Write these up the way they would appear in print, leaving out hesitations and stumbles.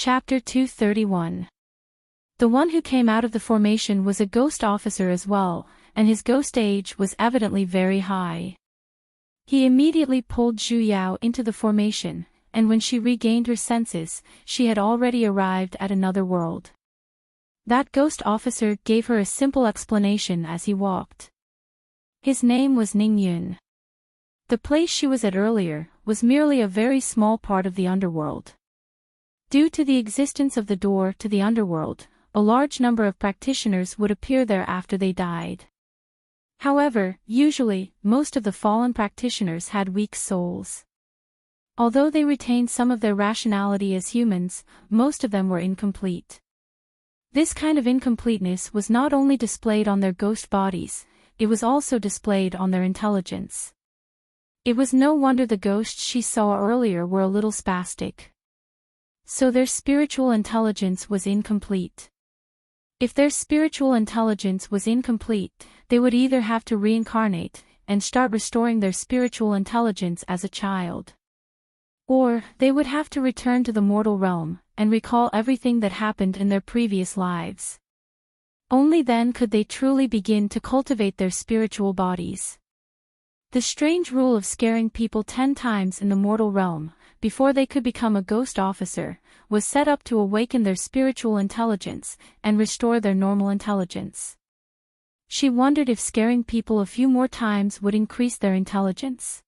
Chapter 231. The one who came out of the formation was a ghost officer as well, and his ghost age was evidently very high. He immediately pulled Zhu Yao into the formation, and when she regained her senses, she had already arrived at another world. That ghost officer gave her a simple explanation as he walked. His name was Ning Yun. The place she was at earlier was merely a very small part of the underworld. Due to the existence of the door to the underworld, a large number of practitioners would appear there after they died. However, usually, most of the fallen practitioners had weak souls. Although they retained some of their rationality as humans, most of them were incomplete. This kind of incompleteness was not only displayed on their ghost bodies, it was also displayed on their intelligence. It was no wonder the ghosts she saw earlier were a little spastic. So their spiritual intelligence was incomplete. If their spiritual intelligence was incomplete, they would either have to reincarnate and start restoring their spiritual intelligence as a child. Or, they would have to return to the mortal realm and recall everything that happened in their previous lives. Only then could they truly begin to cultivate their spiritual bodies. The strange rule of scaring people 10 times in the mortal realm, before they could become a ghost officer, was set up to awaken their spiritual intelligence and restore their normal intelligence. She wondered if scaring people a few more times would increase their intelligence.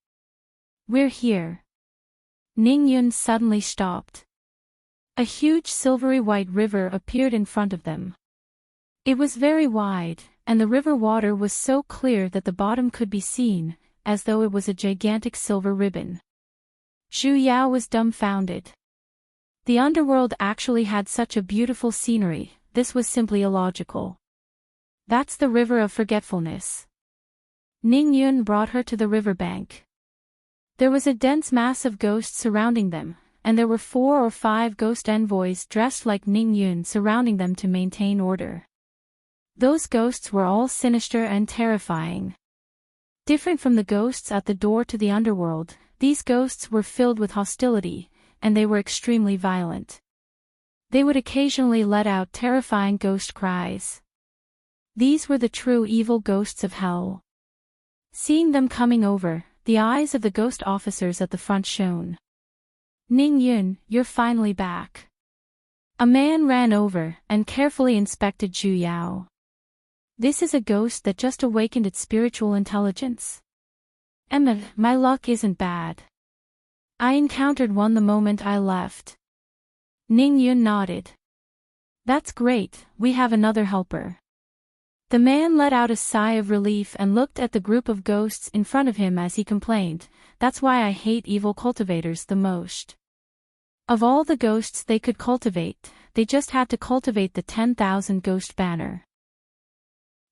"We're here." Ning Yun suddenly stopped. A huge silvery white river appeared in front of them. It was very wide, and the river water was so clear that the bottom could be seen, as though it was a gigantic silver ribbon. Zhu Yao was dumbfounded. The underworld actually had such a beautiful scenery, this was simply illogical. "That's the river of forgetfulness." Ning Yun brought her to the riverbank. There was a dense mass of ghosts surrounding them, and there were 4 or 5 ghost envoys dressed like Ning Yun surrounding them to maintain order. Those ghosts were all sinister and terrifying. Different from the ghosts at the door to the underworld, these ghosts were filled with hostility, and they were extremely violent. They would occasionally let out terrifying ghost cries. These were the true evil ghosts of hell. Seeing them coming over, the eyes of the ghost officers at the front shone. "Ning Yun, you're finally back." A man ran over and carefully inspected Zhu Yao. "This is a ghost that just awakened its spiritual intelligence?" "Emma, my luck isn't bad. I encountered one the moment I left." Ning Yun nodded. "That's great, we have another helper." The man let out a sigh of relief and looked at the group of ghosts in front of him as he complained, "That's why I hate evil cultivators the most. Of all the ghosts they could cultivate, they just had to cultivate the 10,000 ghost banner.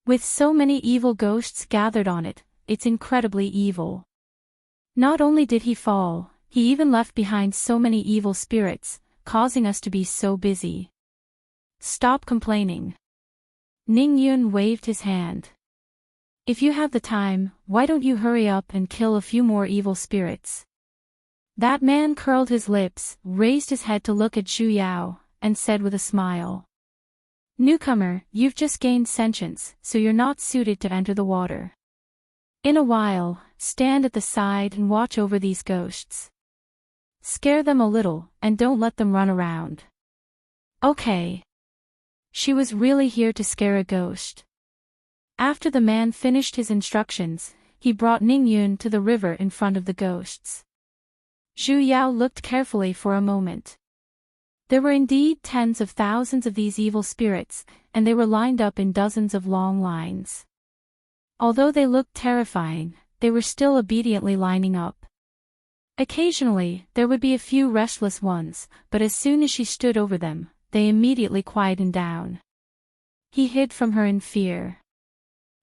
With so many evil ghosts gathered on it, it's incredibly evil. Not only did he fall, he even left behind so many evil spirits, causing us to be so busy. Stop complaining." Ning Yun waved his hand. "If you have the time, why don't you hurry up and kill a few more evil spirits?" That man curled his lips, raised his head to look at Zhu Yao, and said with a smile, "Newcomer, you've just gained sentience, so you're not suited to enter the water. In a while, stand at the side and watch over these ghosts. Scare them a little, and don't let them run around." "Okay." She was really here to scare a ghost. After the man finished his instructions, he brought Ning Yun to the river in front of the ghosts. Zhu Yao looked carefully for a moment. There were indeed tens of thousands of these evil spirits, and they were lined up in dozens of long lines. Although they looked terrifying, they were still obediently lining up. Occasionally, there would be a few restless ones, but as soon as she stood over them, they immediately quietened down. He hid from her in fear.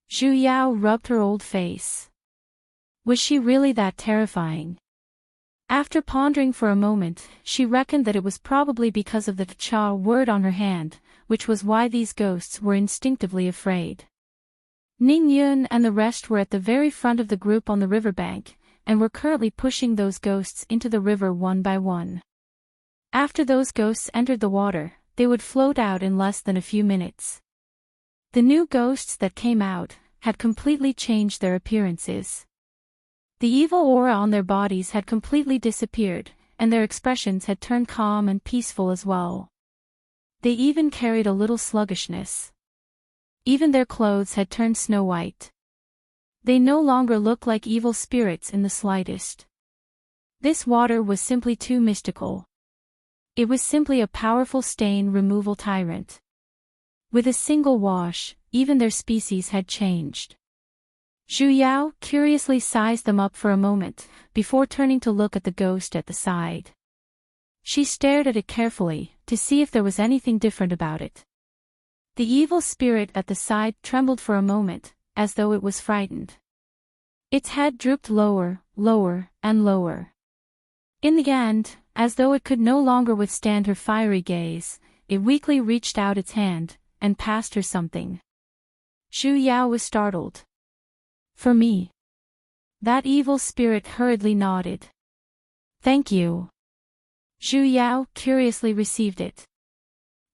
Zhu Yao rubbed her old face. Was she really that terrifying? After pondering for a moment, she reckoned that it was probably because of the cha word on her hand, which was why these ghosts were instinctively afraid. Ning Yun and the rest were at the very front of the group on the riverbank, and were currently pushing those ghosts into the river one by one. After those ghosts entered the water, they would float out in less than a few minutes. The new ghosts that came out had completely changed their appearances. The evil aura on their bodies had completely disappeared, and their expressions had turned calm and peaceful as well. They even carried a little sluggishness. Even their clothes had turned snow white. They no longer looked like evil spirits in the slightest. This water was simply too mystical. It was simply a powerful stain removal tyrant. With a single wash, even their species had changed. Zhu Yao curiously sized them up for a moment, before turning to look at the ghost at the side. She stared at it carefully, to see if there was anything different about it. The evil spirit at the side trembled for a moment, as though it was frightened. Its head drooped lower, lower, and lower. In the end, as though it could no longer withstand her fiery gaze, it weakly reached out its hand, and passed her something. Zhu Yao was startled. For me. That evil spirit hurriedly nodded. Thank you. Zhu Yao curiously received it.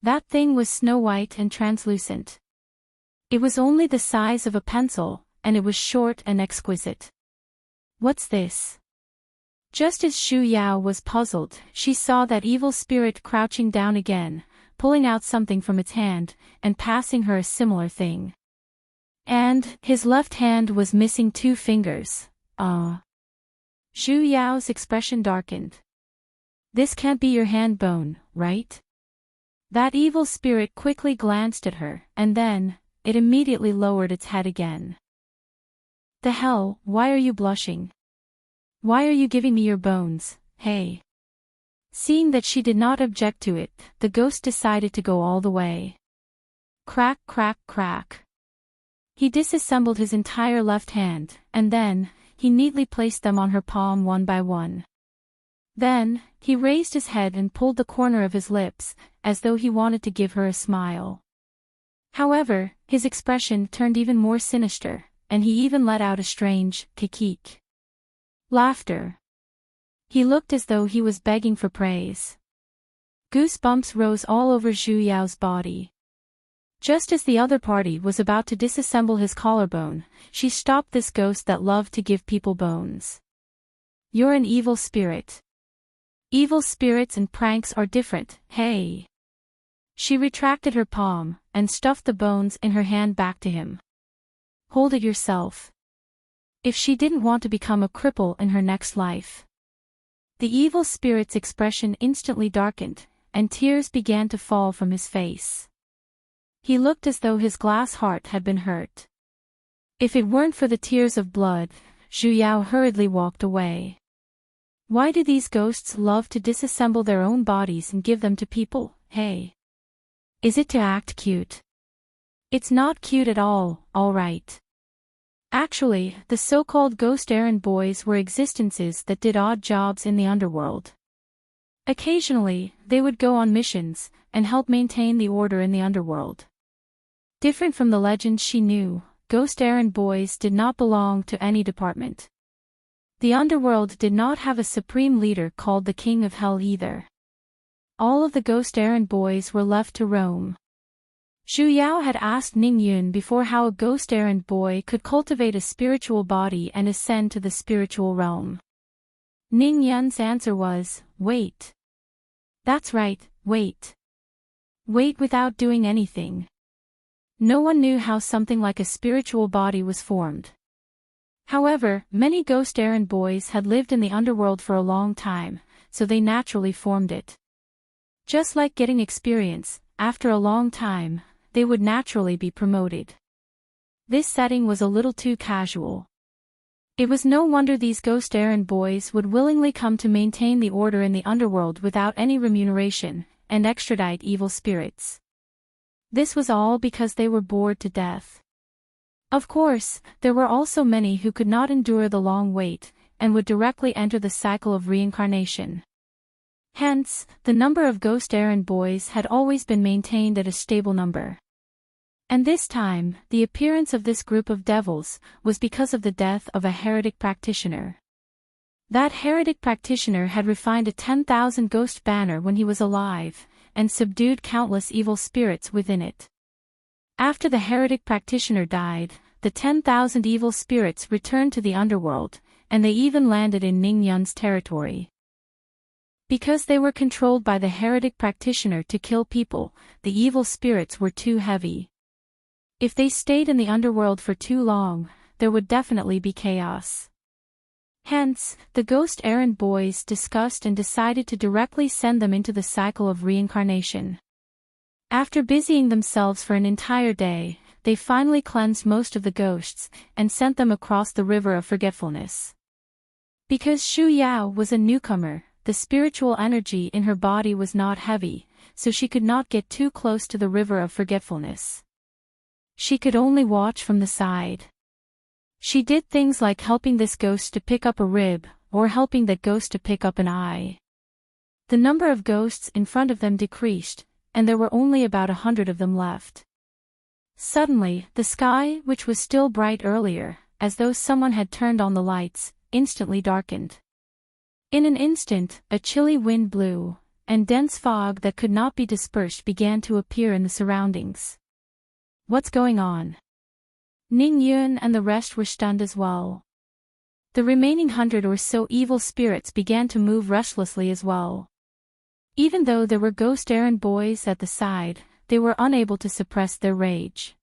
That thing was snow white and translucent. It was only the size of a pencil, and it was short and exquisite. What's this? Just as Zhu Yao was puzzled, she saw that evil spirit crouching down again, pulling out something from its hand, and passing her a similar thing. And his left hand was missing 2 fingers. Ah. Zhu Yao's expression darkened. This can't be your hand bone, right? That evil spirit quickly glanced at her, and then, it immediately lowered its head again. The hell, why are you blushing? Why are you giving me your bones, hey? Seeing that she did not object to it, the ghost decided to go all the way. Crack, crack, crack. He disassembled his entire left hand, and then, he neatly placed them on her palm one by one. Then, he raised his head and pulled the corner of his lips, as though he wanted to give her a smile. However, his expression turned even more sinister, and he even let out a strange, kikik. Laughter. He looked as though he was begging for praise. Goosebumps rose all over Zhu Yao's body. Just as the other party was about to disassemble his collarbone, she stopped this ghost that loved to give people bones. You're an evil spirit. Evil spirits and pranks are different, hey. She retracted her palm, and stuffed the bones in her hand back to him. Hold it yourself. If she didn't want to become a cripple in her next life. The evil spirit's expression instantly darkened, and tears began to fall from his face. He looked as though his glass heart had been hurt. If it weren't for the tears of blood, Zhu Yao hurriedly walked away. Why do these ghosts love to disassemble their own bodies and give them to people, hey? Is it to act cute? It's not cute at all right. Actually, the so-called ghost errand boys were existences that did odd jobs in the underworld. Occasionally, they would go on missions, and help maintain the order in the underworld. Different from the legends she knew, ghost errand boys did not belong to any department. The underworld did not have a supreme leader called the King of Hell either. All of the ghost errand boys were left to roam. Zhu Yao had asked Ning Yun before how a ghost errand boy could cultivate a spiritual body and ascend to the spiritual realm. Ning Yun's answer was, wait. That's right, wait. Wait without doing anything. No one knew how something like a spiritual body was formed. However, many ghost errand boys had lived in the underworld for a long time, so they naturally formed it. Just like getting experience, after a long time, they would naturally be promoted. This setting was a little too casual. It was no wonder these ghost errand boys would willingly come to maintain the order in the underworld without any remuneration, and extradite evil spirits. This was all because they were bored to death. Of course, there were also many who could not endure the long wait, and would directly enter the cycle of reincarnation. Hence, the number of ghost errand boys had always been maintained at a stable number. And this time, the appearance of this group of devils was because of the death of a heretic practitioner. That heretic practitioner had refined a 10,000 ghost banner when he was alive, and subdued countless evil spirits within it. After the heretic practitioner died, the 10,000 evil spirits returned to the underworld, and they even landed in Ning Yun's territory. Because they were controlled by the heretic practitioner to kill people, the evil spirits were too heavy. If they stayed in the underworld for too long, there would definitely be chaos. Hence, the ghost errand boys discussed and decided to directly send them into the cycle of reincarnation. After busying themselves for an entire day, they finally cleansed most of the ghosts, and sent them across the river of forgetfulness. Because Xu Yao was a newcomer, the spiritual energy in her body was not heavy, so she could not get too close to the river of forgetfulness. She could only watch from the side. She did things like helping this ghost to pick up a rib, or helping that ghost to pick up an eye. The number of ghosts in front of them decreased, and there were only about 100 of them left. Suddenly, the sky, which was still bright earlier, as though someone had turned on the lights, instantly darkened. In an instant, a chilly wind blew, and dense fog that could not be dispersed began to appear in the surroundings. What's going on? Ning Yun and the rest were stunned as well. The remaining 100 or so evil spirits began to move restlessly as well. Even though there were ghost errand boys at the side, they were unable to suppress their rage.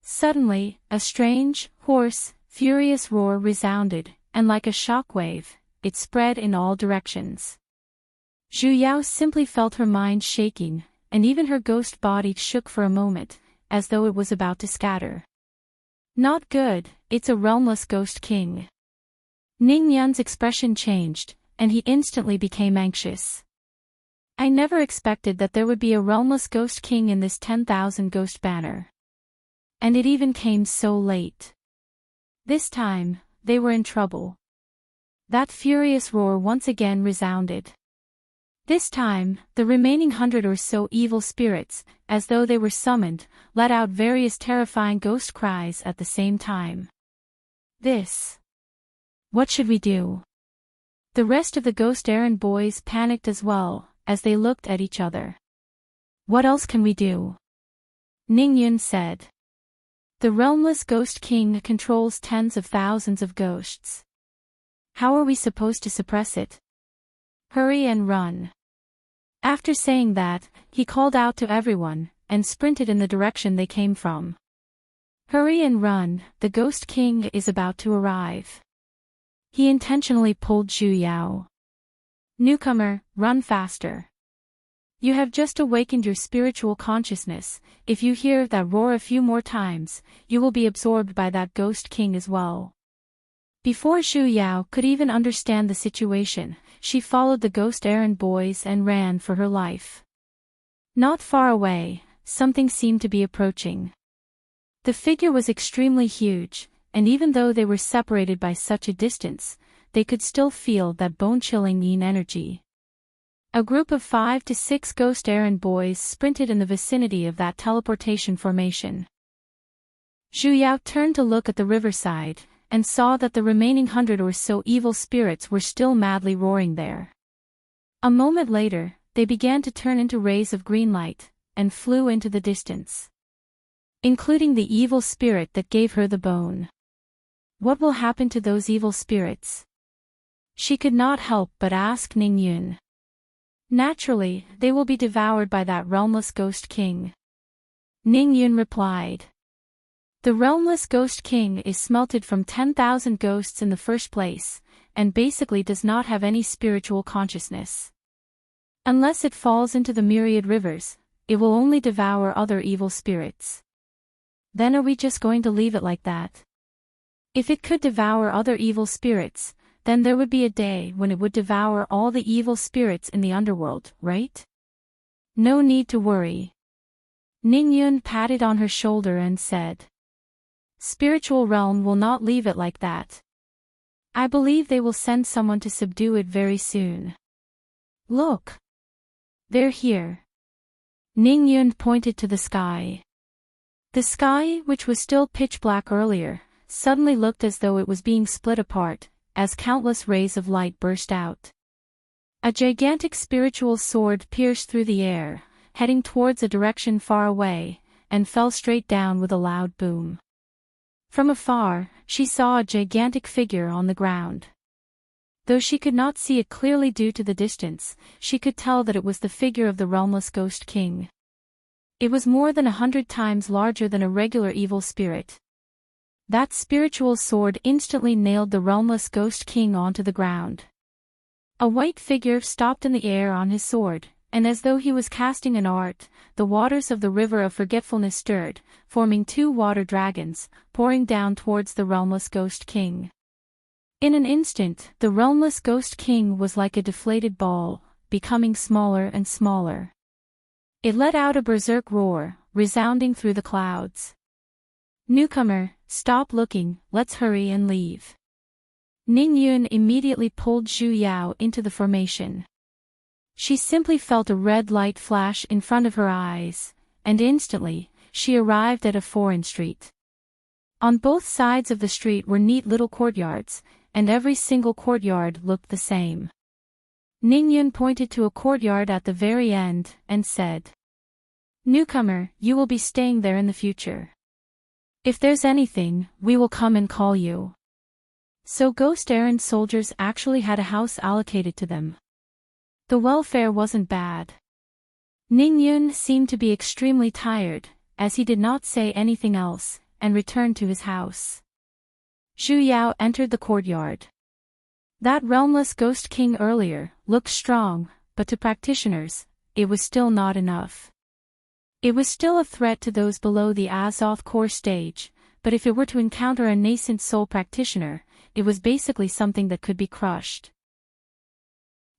Suddenly, a strange, hoarse, furious roar resounded, and like a shockwave, it spread in all directions. Zhu Yao simply felt her mind shaking, and even her ghost body shook for a moment, as though it was about to scatter. Not good, it's a realmless ghost king. Ning Yun's expression changed, and he instantly became anxious. I never expected that there would be a realmless ghost king in this 10,000 ghost banner. And it even came so late. This time, they were in trouble. That furious roar once again resounded. This time, the remaining 100 or so evil spirits, as though they were summoned, let out various terrifying ghost cries at the same time. What should we do? The rest of the ghost errand boys panicked as well, as they looked at each other. What else can we do? Ning Yun said. The realmless ghost king controls tens of thousands of ghosts. How are we supposed to suppress it? Hurry and run. After saying that, he called out to everyone, and sprinted in the direction they came from. Hurry and run, the Ghost King is about to arrive. He intentionally pulled Zhu Yao. Newcomer, run faster. You have just awakened your spiritual consciousness. If you hear that roar a few more times, you will be absorbed by that Ghost King as well. Before Zhu Yao could even understand the situation, she followed the ghost errand boys and ran for her life. Not far away, something seemed to be approaching. The figure was extremely huge, and even though they were separated by such a distance, they could still feel that bone-chilling yin energy. A group of 5 to 6 ghost errand boys sprinted in the vicinity of that teleportation formation. Zhu Yao turned to look at the riverside, and saw that the remaining 100 or so evil spirits were still madly roaring there. A moment later, they began to turn into rays of green light, and flew into the distance. Including the evil spirit that gave her the bone. What will happen to those evil spirits? She could not help but ask Ning Yun. Naturally, they will be devoured by that realmless ghost king. Ning Yun replied. The realmless ghost king is smelted from 10,000 ghosts in the first place, and basically does not have any spiritual consciousness. Unless it falls into the myriad rivers, it will only devour other evil spirits. Then are we just going to leave it like that? If it could devour other evil spirits, then there would be a day when it would devour all the evil spirits in the underworld, right? No need to worry. Ning Yun patted on her shoulder and said. Spiritual realm will not leave it like that. I believe they will send someone to subdue it very soon. Look. They're here. Ning Yun pointed to the sky. The sky, which was still pitch black earlier, suddenly looked as though it was being split apart, as countless rays of light burst out. A gigantic spiritual sword pierced through the air, heading towards a direction far away, and fell straight down with a loud boom. From afar, she saw a gigantic figure on the ground. Though she could not see it clearly due to the distance, she could tell that it was the figure of the realmless Ghost King. It was more than 100 times larger than a regular evil spirit. That spiritual sword instantly nailed the realmless Ghost King onto the ground. A white figure stopped in the air on his sword, and as though he was casting an art, the waters of the river of forgetfulness stirred, forming 2 water dragons, pouring down towards the realmless Ghost King. In an instant, the realmless Ghost King was like a deflated ball, becoming smaller and smaller. It let out a berserk roar, resounding through the clouds. "Newcomer, stop looking, let's hurry and leave." Ning Yun immediately pulled Zhu Yao into the formation. She simply felt a red light flash in front of her eyes, and instantly, she arrived at a foreign street. On both sides of the street were neat little courtyards, and every single courtyard looked the same. Ning Yun pointed to a courtyard at the very end, and said, "Newcomer, you will be staying there in the future. If there's anything, we will come and call you." So ghost errand soldiers actually had a house allocated to them. The welfare wasn't bad. Ning Yun seemed to be extremely tired, as he did not say anything else, and returned to his house. Zhu Yao entered the courtyard. That realmless Ghost King earlier looked strong, but to practitioners, it was still not enough. It was still a threat to those below the Azoth core stage, but if it were to encounter a nascent soul practitioner, it was basically something that could be crushed.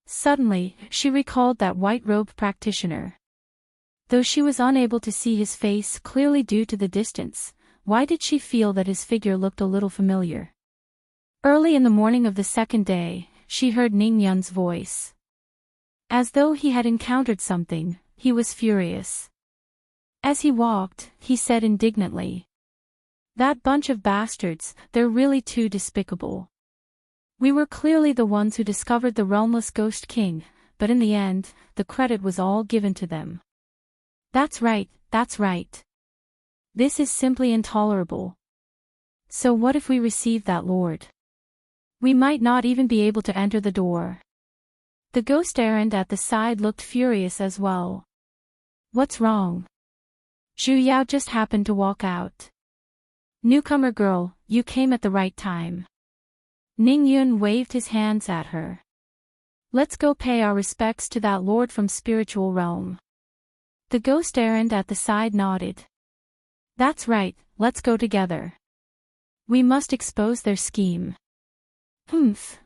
Suddenly, she recalled that white-robed practitioner. Though she was unable to see his face clearly due to the distance, why did she feel that his figure looked a little familiar? Early in the morning of the second day, she heard Ning Yun's voice. As though he had encountered something, he was furious. As he walked, he said indignantly, "That bunch of bastards, they're really too despicable. We were clearly the ones who discovered the realmless Ghost King, but in the end, the credit was all given to them. That's right, that's right. This is simply intolerable. So what if we receive that lord? We might not even be able to enter the door." The ghost errand at the side looked furious as well. "What's wrong?" Zhu Yao just happened to walk out. "Newcomer girl, you came at the right time." Ning Yun waved his hands at her. "Let's go pay our respects to that lord from spiritual realm." The ghost errand at the side nodded. "That's right, let's go together. We must expose their scheme."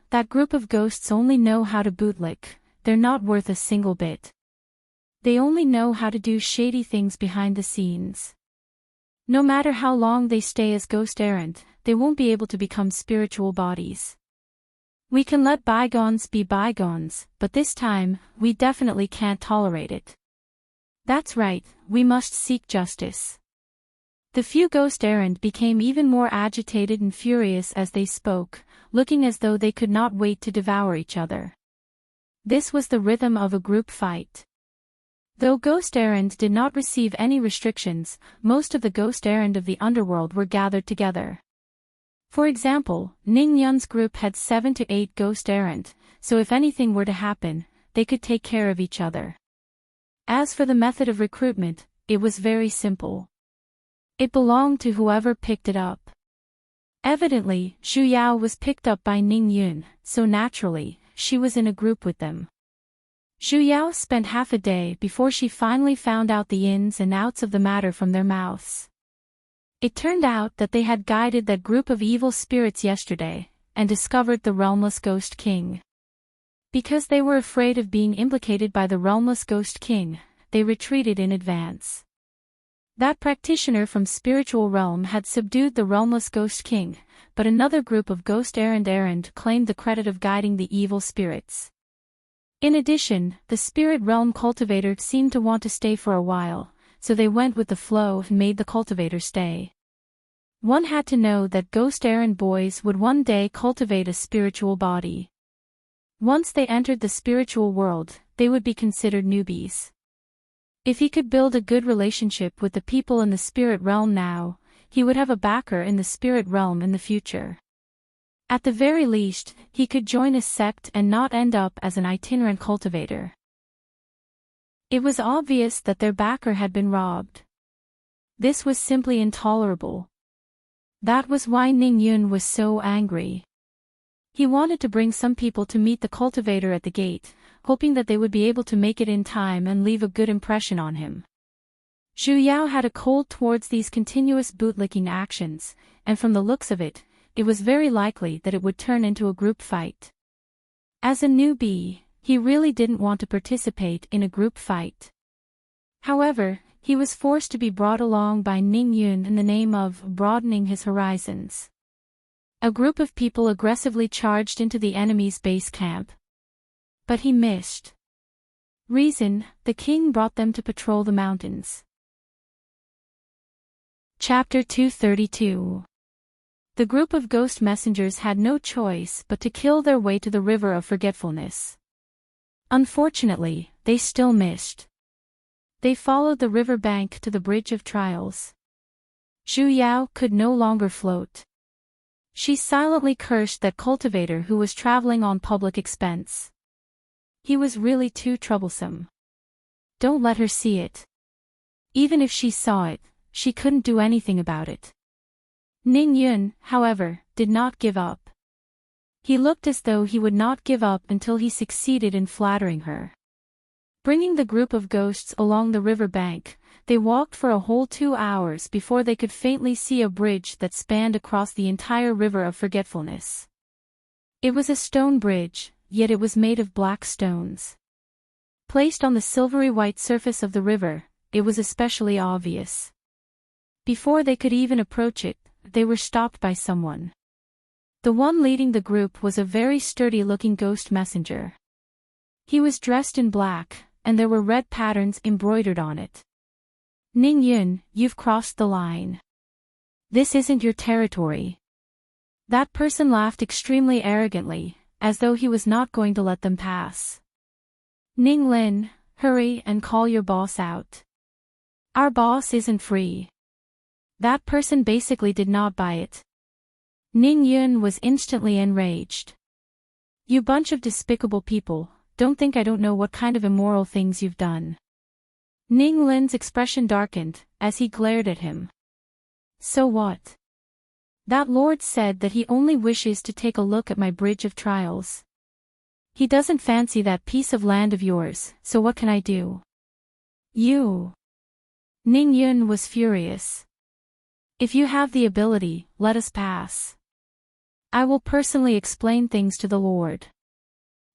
That group of ghosts only know how to bootlick, they're not worth a single bit. They only know how to do shady things behind the scenes. No matter how long they stay as ghost errant, they won't be able to become spiritual bodies. We can let bygones be bygones, but this time, we definitely can't tolerate it. That's right, we must seek justice. The few ghost errant became even more agitated and furious as they spoke, looking as though they could not wait to devour each other. This was the rhythm of a group fight. Though ghost errand did not receive any restrictions, most of the ghost errand of the underworld were gathered together. For example, Ning Yun's group had 7 to 8 ghost errand, so if anything were to happen, they could take care of each other. As for the method of recruitment, it was very simple. It belonged to whoever picked it up. Evidently, Zhu Yao was picked up by Ning Yun, so naturally, she was in a group with them. Zhu Yao spent half a day before she finally found out the ins and outs of the matter from their mouths. It turned out that they had guided that group of evil spirits yesterday, and discovered the realmless Ghost King. Because they were afraid of being implicated by the realmless Ghost King, they retreated in advance. That practitioner from spiritual realm had subdued the realmless Ghost King, but another group of ghost errand claimed the credit of guiding the evil spirits. In addition, the spirit realm cultivator seemed to want to stay for a while, so they went with the flow and made the cultivator stay. One had to know that ghost errand boys would one day cultivate a spiritual body. Once they entered the spiritual world, they would be considered newbies. If he could build a good relationship with the people in the spirit realm now, he would have a backer in the spirit realm in the future. At the very least, he could join a sect and not end up as an itinerant cultivator. It was obvious that their backer had been robbed. This was simply intolerable. That was why Ning Yun was so angry. He wanted to bring some people to meet the cultivator at the gate, hoping that they would be able to make it in time and leave a good impression on him. Zhu Yao had a cold towards these continuous bootlicking actions, and from the looks of it, it was very likely that it would turn into a group fight. As a newbie, he really didn't want to participate in a group fight. However, he was forced to be brought along by Ning Yun in the name of broadening his horizons. A group of people aggressively charged into the enemy's base camp. But he missed. Reason: the king brought them to patrol the mountains. Chapter 232. The group of ghost messengers had no choice but to kill their way to the river of forgetfulness. Unfortunately, they still missed. They followed the river bank to the bridge of trials. Zhu Yao could no longer float. She silently cursed that cultivator who was traveling on public expense. He was really too troublesome. Don't let her see it. Even if she saw it, she couldn't do anything about it. Ning Yun, however, did not give up. He looked as though he would not give up until he succeeded in flattering her. Bringing the group of ghosts along the river bank, they walked for a whole 2 hours before they could faintly see a bridge that spanned across the entire river of forgetfulness. It was a stone bridge, yet it was made of black stones. Placed on the silvery white surface of the river, it was especially obvious. Before they could even approach it, they were stopped by someone. The one leading the group was a very sturdy-looking ghost messenger. He was dressed in black, and there were red patterns embroidered on it. Ning Yun, you've crossed the line. This isn't your territory. That person laughed extremely arrogantly, as though he was not going to let them pass. Ning Lin, hurry and call your boss out. Our boss isn't free. That person basically did not buy it. Ning Yun was instantly enraged. You bunch of despicable people, don't think I don't know what kind of immoral things you've done. Ning Lin's expression darkened, as he glared at him. So what? That lord said that he only wishes to take a look at my bridge of trials. He doesn't fancy that piece of land of yours, so what can I do? You. Ning Yun was furious. If you have the ability, let us pass. I will personally explain things to the Lord.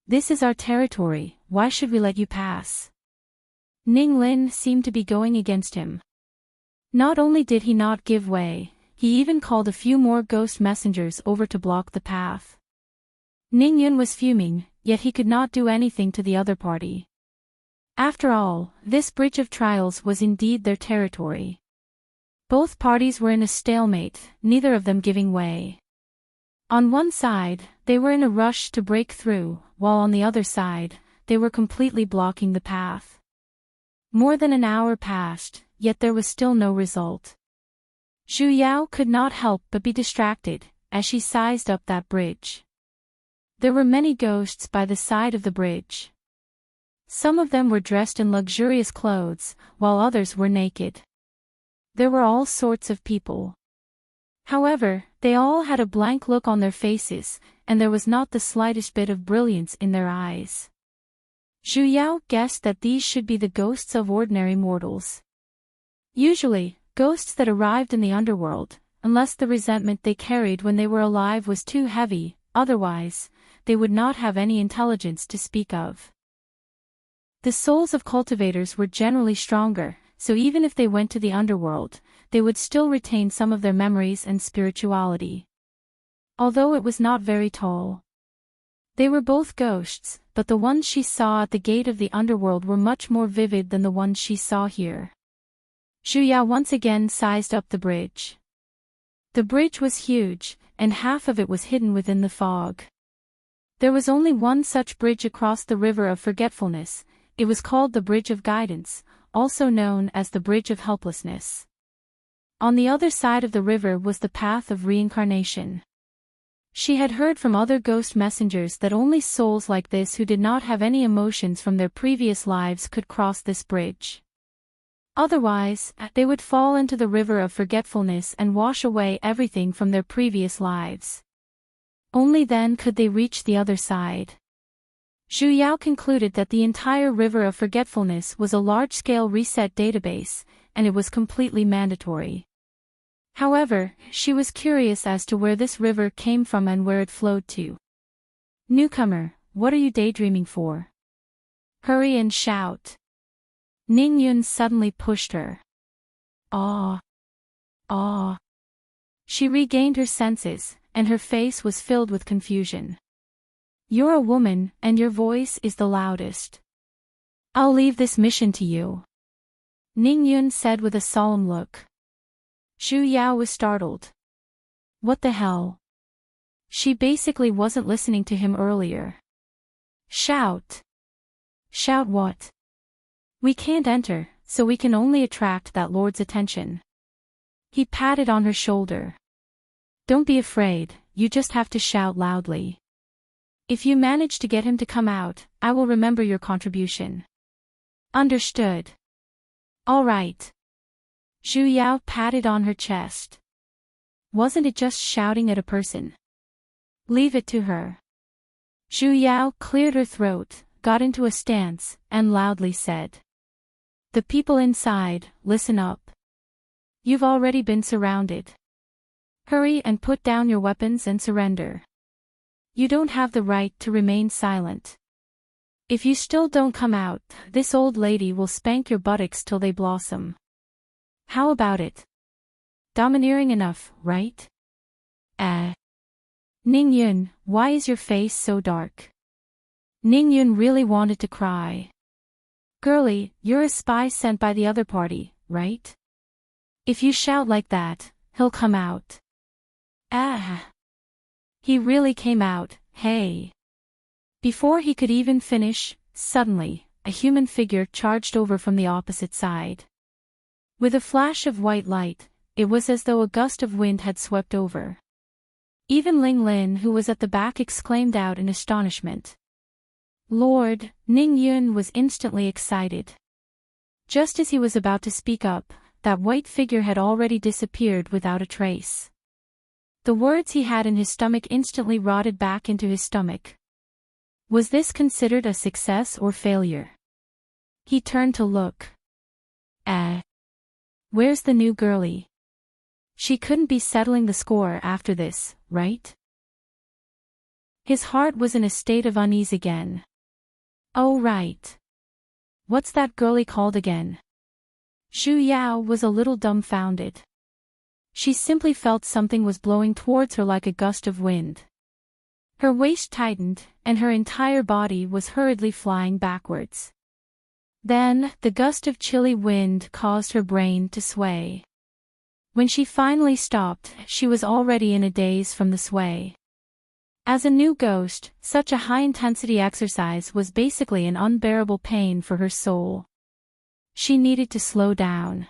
This is our territory, why should we let you pass? Ning Lin seemed to be going against him. Not only did he not give way, he even called a few more ghost messengers over to block the path. Ning Yun was fuming, yet he could not do anything to the other party. After all, this bridge of trials was indeed their territory. Both parties were in a stalemate, neither of them giving way. On one side, they were in a rush to break through, while on the other side, they were completely blocking the path. More than an hour passed, yet there was still no result. Zhu Yao could not help but be distracted, as she sized up that bridge. There were many ghosts by the side of the bridge. Some of them were dressed in luxurious clothes, while others were naked. There were all sorts of people. However, they all had a blank look on their faces, and there was not the slightest bit of brilliance in their eyes. Zhu Yao guessed that these should be the ghosts of ordinary mortals. Usually, ghosts that arrived in the underworld, unless the resentment they carried when they were alive was too heavy, otherwise, they would not have any intelligence to speak of. The souls of cultivators were generally stronger, so even if they went to the underworld, they would still retain some of their memories and spirituality. Although it was not very tall. They were both ghosts, but the ones she saw at the gate of the underworld were much more vivid than the ones she saw here. Zhu Yao once again sized up the bridge. The bridge was huge, and half of it was hidden within the fog. There was only one such bridge across the river of forgetfulness. It was called the Bridge of Guidance, also known as the Bridge of Helplessness. On the other side of the river was the path of reincarnation. She had heard from other ghost messengers that only souls like this who did not have any emotions from their previous lives could cross this bridge. Otherwise, they would fall into the river of forgetfulness and wash away everything from their previous lives. Only then could they reach the other side. Zhu Yao concluded that the entire river of forgetfulness was a large-scale reset database, and it was completely mandatory. However, she was curious as to where this river came from and where it flowed to. "Newcomer, what are you daydreaming for? Hurry and shout." Ning Yun suddenly pushed her. "Ah! Ah!" She regained her senses, and her face was filled with confusion. "You're a woman, and your voice is the loudest. I'll leave this mission to you," Ning Yun said with a solemn look. Zhu Yao was startled. What the hell? She basically wasn't listening to him earlier. "Shout." "Shout what? We can't enter, so we can only attract that lord's attention." He patted on her shoulder. "Don't be afraid, you just have to shout loudly. If you manage to get him to come out, I will remember your contribution." "Understood." "All right." Zhu Yao patted on her chest. "Wasn't it just shouting at a person? Leave it to her." Zhu Yao cleared her throat, got into a stance, and loudly said, "The people inside, listen up. You've already been surrounded. Hurry and put down your weapons and surrender. You don't have the right to remain silent. If you still don't come out, this old lady will spank your buttocks till they blossom. How about it? Domineering enough, right?" Ning Yun, why is your face so dark?" Ning Yun really wanted to cry. "Girlie, you're a spy sent by the other party, right? If you shout like that, he'll come out." He really came out, hey." Before he could even finish, suddenly, a human figure charged over from the opposite side. With a flash of white light, it was as though a gust of wind had swept over. Even Ling Lin, who was at the back, exclaimed out in astonishment. "Lord," Ning Yun was instantly excited. Just as he was about to speak up, that white figure had already disappeared without a trace. The words he had in his stomach instantly rotted back into his stomach. Was this considered a success or failure? He turned to look. Where's the new girlie? She couldn't be settling the score after this, right? His heart was in a state of unease again. Oh right. What's that girlie called again? Zhu Yao was a little dumbfounded. She simply felt something was blowing towards her like a gust of wind. Her waist tightened, and her entire body was hurriedly flying backwards. Then, the gust of chilly wind caused her brain to sway. When she finally stopped, she was already in a daze from the sway. As a new ghost, such a high-intensity exercise was basically an unbearable pain for her soul. She needed to slow down.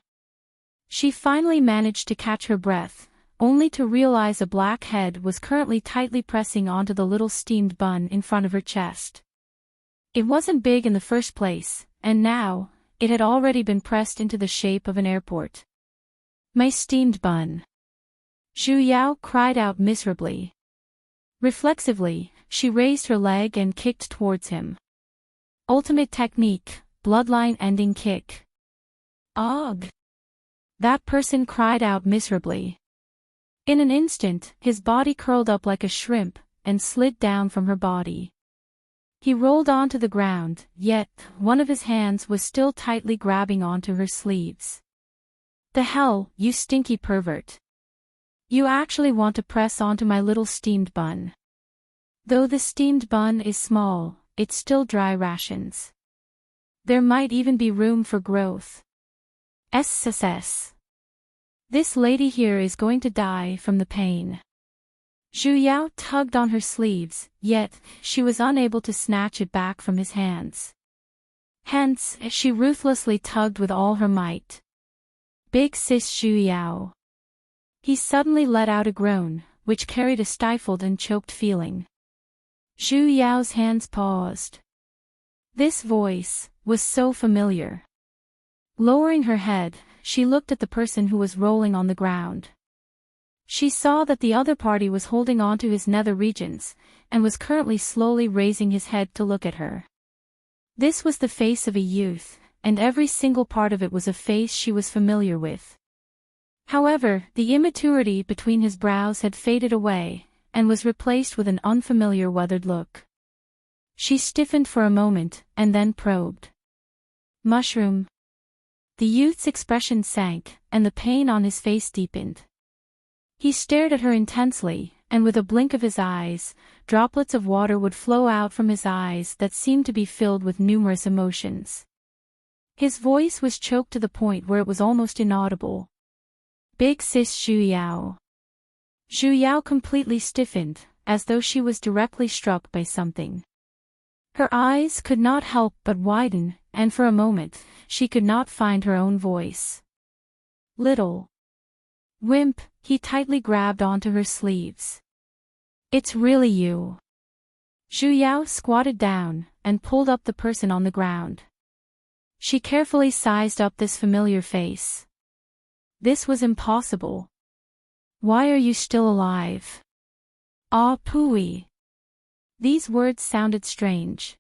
She finally managed to catch her breath, only to realize a black head was currently tightly pressing onto the little steamed bun in front of her chest. It wasn't big in the first place, and now, it had already been pressed into the shape of an airport. "My steamed bun." Zhu Yao cried out miserably. Reflexively, she raised her leg and kicked towards him. Ultimate technique, bloodline ending kick. "Ugh!" That person cried out miserably. In an instant, his body curled up like a shrimp, and slid down from her body. He rolled onto the ground, yet, one of his hands was still tightly grabbing onto her sleeves. "The hell, you stinky pervert. You actually want to press onto my little steamed bun. Though the steamed bun is small, it's still dry rations. There might even be room for growth. SSS. This lady here is going to die from the pain. Zhu Yao tugged on her sleeves, yet she was unable to snatch it back from his hands. Hence, she ruthlessly tugged with all her might. Big sis Zhu Yao. He suddenly let out a groan, which carried a stifled and choked feeling. Zhu Yao's hands paused. This voice was so familiar. Lowering her head, she looked at the person who was rolling on the ground. She saw that the other party was holding on to his nether regions, and was currently slowly raising his head to look at her. This was the face of a youth, and every single part of it was a face she was familiar with. However, the immaturity between his brows had faded away, and was replaced with an unfamiliar weathered look. She stiffened for a moment, and then probed. Mushroom. The youth's expression sank, and the pain on his face deepened. He stared at her intensely, and with a blink of his eyes, droplets of water would flow out from his eyes that seemed to be filled with numerous emotions. His voice was choked to the point where it was almost inaudible. Big sis Zhu Yao. Zhu Yao completely stiffened, as though she was directly struck by something. Her eyes could not help but widen, and for a moment, she could not find her own voice. Little wimp, he tightly grabbed onto her sleeves. It's really you. Zhu Yao squatted down, and pulled up the person on the ground. She carefully sized up this familiar face. This was impossible. Why are you still alive? Ah Pui. These words sounded strange.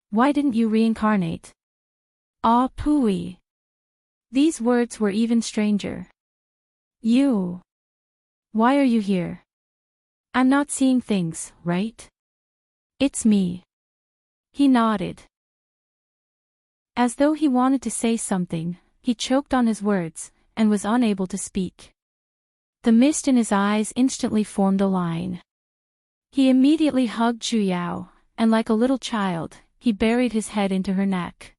Why didn't you reincarnate? Ah Pui. These words were even stranger. You. Why are you here? I'm not seeing things, right? It's me. He nodded. As though he wanted to say something, he choked on his words, and was unable to speak. The mist in his eyes instantly formed a line. He immediately hugged Zhu Yao, and like a little child, he buried his head into her neck.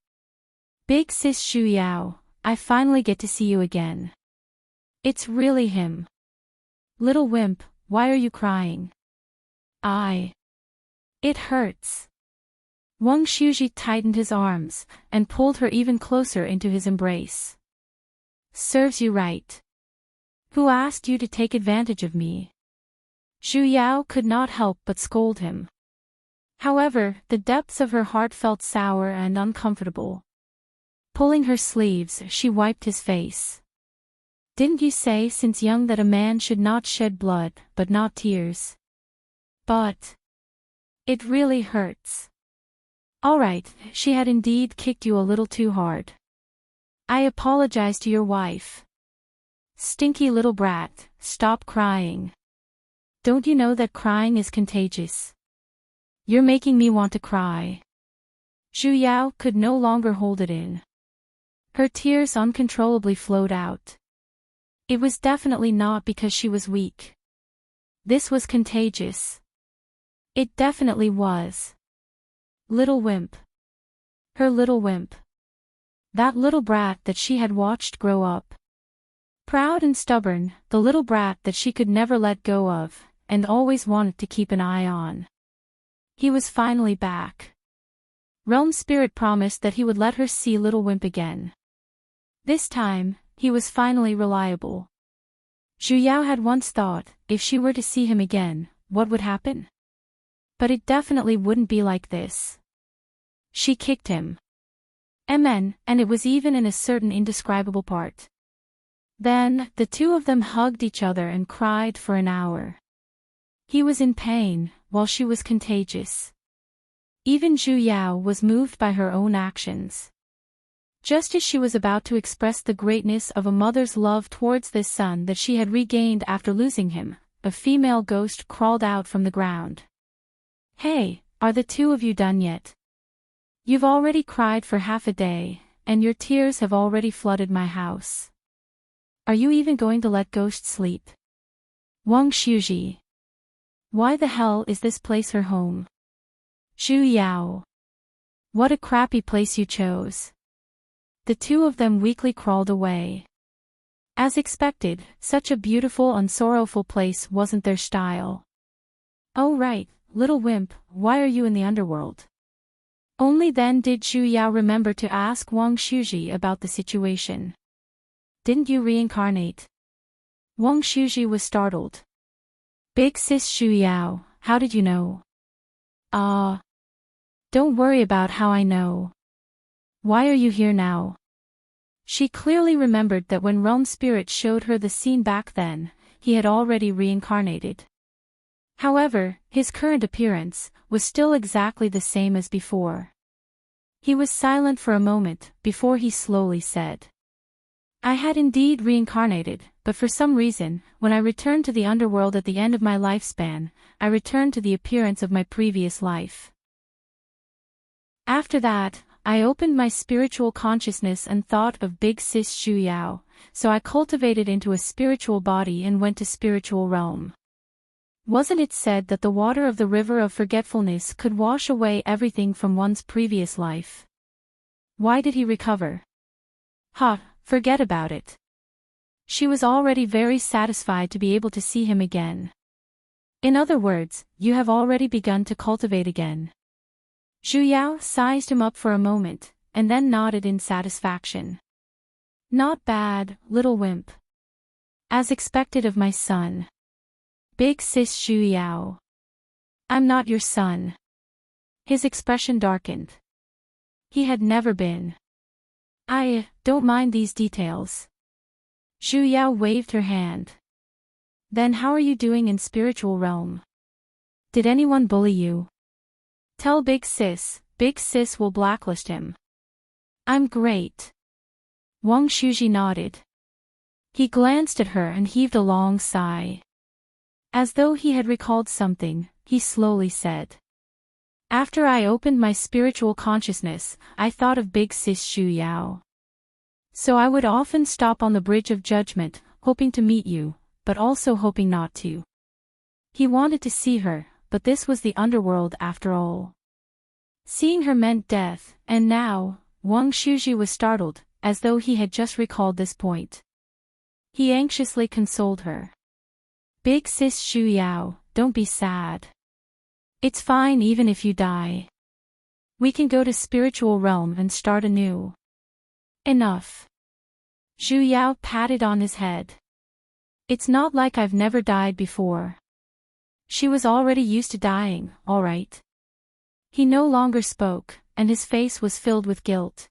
Big sis Zhu Yao, I finally get to see you again. It's really him. Little wimp, why are you crying? It hurts. Wang Shuji tightened his arms, and pulled her even closer into his embrace. Serves you right. Who asked you to take advantage of me? Zhu Yao could not help but scold him. However, the depths of her heart felt sour and uncomfortable. Pulling her sleeves, she wiped his face. Didn't you say since young that a man should not shed blood, but not tears? But it really hurts. Alright, she had indeed kicked you a little too hard. I apologize to your wife. Stinky little brat, stop crying. Don't you know that crying is contagious? You're making me want to cry. Zhu Yao could no longer hold it in. Her tears uncontrollably flowed out. It was definitely not because she was weak. This was contagious. It definitely was. Little wimp. Her little wimp. That little brat that she had watched grow up. Proud and stubborn, the little brat that she could never let go of, and always wanted to keep an eye on. He was finally back. Realm Spirit promised that he would let her see little wimp again. This time, he was finally reliable. Zhu Yao had once thought, if she were to see him again, what would happen? But it definitely wouldn't be like this. She kicked him. Amen, and it was even in a certain indescribable part. Then, the two of them hugged each other and cried for an hour. He was in pain, while she was contagious. Even Zhu Yao was moved by her own actions. Just as she was about to express the greatness of a mother's love towards this son that she had regained after losing him, a female ghost crawled out from the ground. Hey, are the two of you done yet? You've already cried for half a day, and your tears have already flooded my house. Are you even going to let Ghost sleep? Wang Shuji. Why the hell is this place her home? Zhu Yao. What a crappy place you chose. The two of them weakly crawled away. As expected, such a beautiful unsorrowful place wasn't their style. "Oh right, little wimp, why are you in the underworld?" Only then did Zhu Yao remember to ask Wang Shuji about the situation. "Didn't you reincarnate?" Wang Shuji was startled. "Big sis Zhu Yao, how did you know?" Don't worry about how I know. Why are you here now?" She clearly remembered that when Realm Spirit showed her the scene back then, he had already reincarnated. However, his current appearance was still exactly the same as before. He was silent for a moment, before he slowly said, "I had indeed reincarnated, but for some reason, when I returned to the underworld at the end of my lifespan, I returned to the appearance of my previous life. After that, I opened my spiritual consciousness and thought of Big Sis Zhu Yao, so I cultivated into a spiritual body and went to spiritual realm. Wasn't it said that the water of the river of forgetfulness could wash away everything from one's previous life? Why did he recover? Forget about it." She was already very satisfied to be able to see him again. "In other words, you have already begun to cultivate again." Zhu Yao sized him up for a moment, and then nodded in satisfaction. "Not bad, little wimp. As expected of my son. Big sis Zhu Yao. I'm not your son." His expression darkened. He had never been. "I don't mind these details." Zhu Yao waved her hand. "Then how are you doing in spiritual realm? Did anyone bully you?" "Tell Big Sis will blacklist him." "I'm great." Wang Shuji nodded. He glanced at her and heaved a long sigh. As though he had recalled something, he slowly said, "After I opened my spiritual consciousness, I thought of Big Sis Zhu Yao. So I would often stop on the Bridge of Judgment, hoping to meet you, but also hoping not to." He wanted to see her, but this was the underworld after all. Seeing her meant death, and now, Wang Shuji was startled, as though he had just recalled this point. He anxiously consoled her. "Big sis Zhu Yao, don't be sad. It's fine even if you die. We can go to spiritual realm and start anew." "Enough." Zhu Yao patted on his head. "It's not like I've never died before." She was already used to dying, all right. He no longer spoke, and his face was filled with guilt.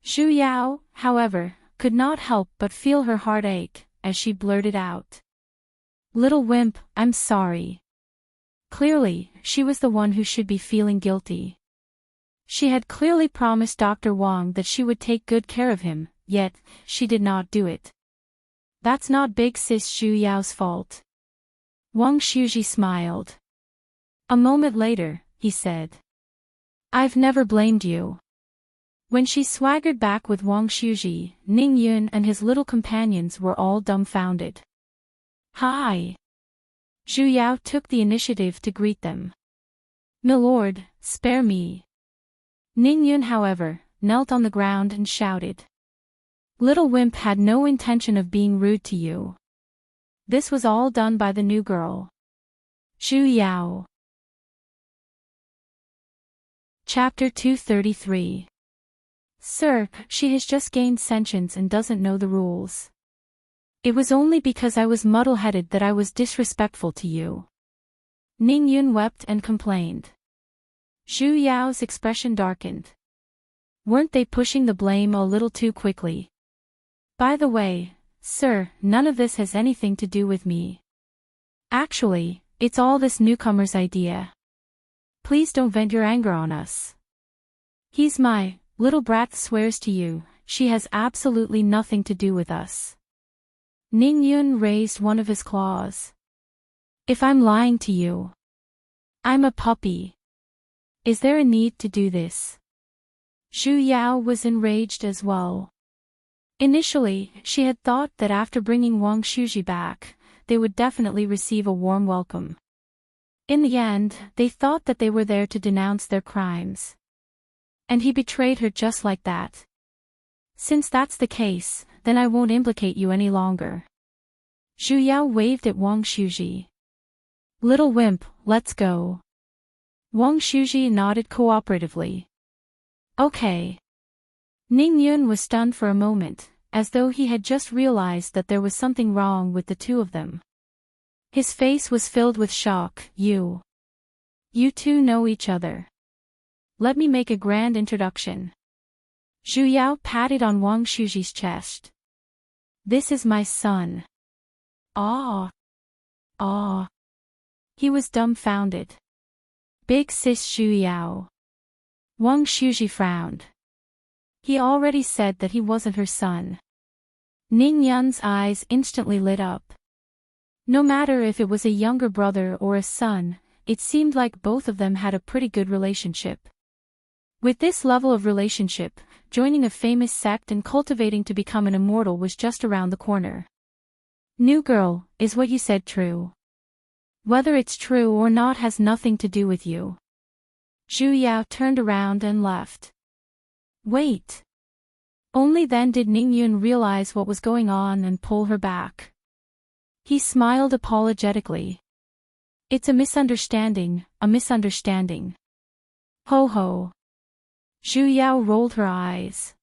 Zhu Yao, however, could not help but feel her heart ache, as she blurted out, "Little wimp, I'm sorry." Clearly, she was the one who should be feeling guilty. She had clearly promised Dr. Wang that she would take good care of him, yet, she did not do it. "That's not Big Sis Zhu Yao's fault." Wang Shuji smiled. A moment later, he said, "I've never blamed you." When she swaggered back with Wang Shuji, Ning Yun and his little companions were all dumbfounded. "Hi!" Zhu Yao took the initiative to greet them. "Milord, spare me." Ning Yun, however, knelt on the ground and shouted, "Little wimp had no intention of being rude to you. This was all done by the new girl. Zhu Yao." Chapter 233. "Sir, she has just gained sentience and doesn't know the rules. It was only because I was muddle-headed that I was disrespectful to you." Ning Yun wept and complained. Zhu Yao's expression darkened. Weren't they pushing the blame a little too quickly? "By the way, sir, none of this has anything to do with me. Actually, it's all this newcomer's idea. Please don't vent your anger on us. He's my little brat swears to you, she has absolutely nothing to do with us." Ning Yun raised one of his claws. "If I'm lying to you, I'm a puppy. Is there a need to do this?" Zhu Yao was enraged as well. Initially, she had thought that after bringing Wang Shuji back, they would definitely receive a warm welcome. In the end, they thought that they were there to denounce their crimes. And he betrayed her just like that. Since that's the case, then I won't implicate you any longer. Zhu Yao waved at Wang Shuji. Little wimp, let's go. Wang Shuji nodded cooperatively. Okay. Ning Yun was stunned for a moment, as though he had just realized that there was something wrong with the two of them. His face was filled with shock. You two know each other. Let me make a grand introduction. Zhu Yao patted on Wang Shuji's chest. This is my son. Ah. He was dumbfounded. Big sis Zhu Yao. Wang Shuji frowned. He already said that he wasn't her son. Ning Yun's eyes instantly lit up. No matter if it was a younger brother or a son, it seemed like both of them had a pretty good relationship. With this level of relationship, joining a famous sect and cultivating to become an immortal was just around the corner. New girl, is what you said true? Whether it's true or not has nothing to do with you. Zhu Yao turned around and left. Wait. Only then did Ning Yun realize what was going on and pull her back. He smiled apologetically. It's a misunderstanding, a misunderstanding. Ho ho. Zhu Yao rolled her eyes.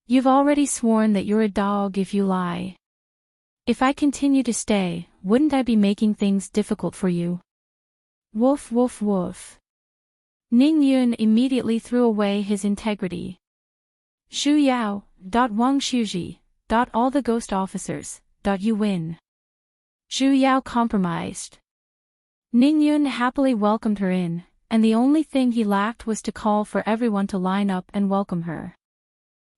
You've already sworn that you're a dog if you lie. If I continue to stay, wouldn't I be making things difficult for you? Woof woof woof. Ning Yun immediately threw away his integrity. Zhu Yao, Wang Shuji, all the ghost officers, you win. Zhu Yao compromised. Ning Yun happily welcomed her in, and the only thing he lacked was to call for everyone to line up and welcome her.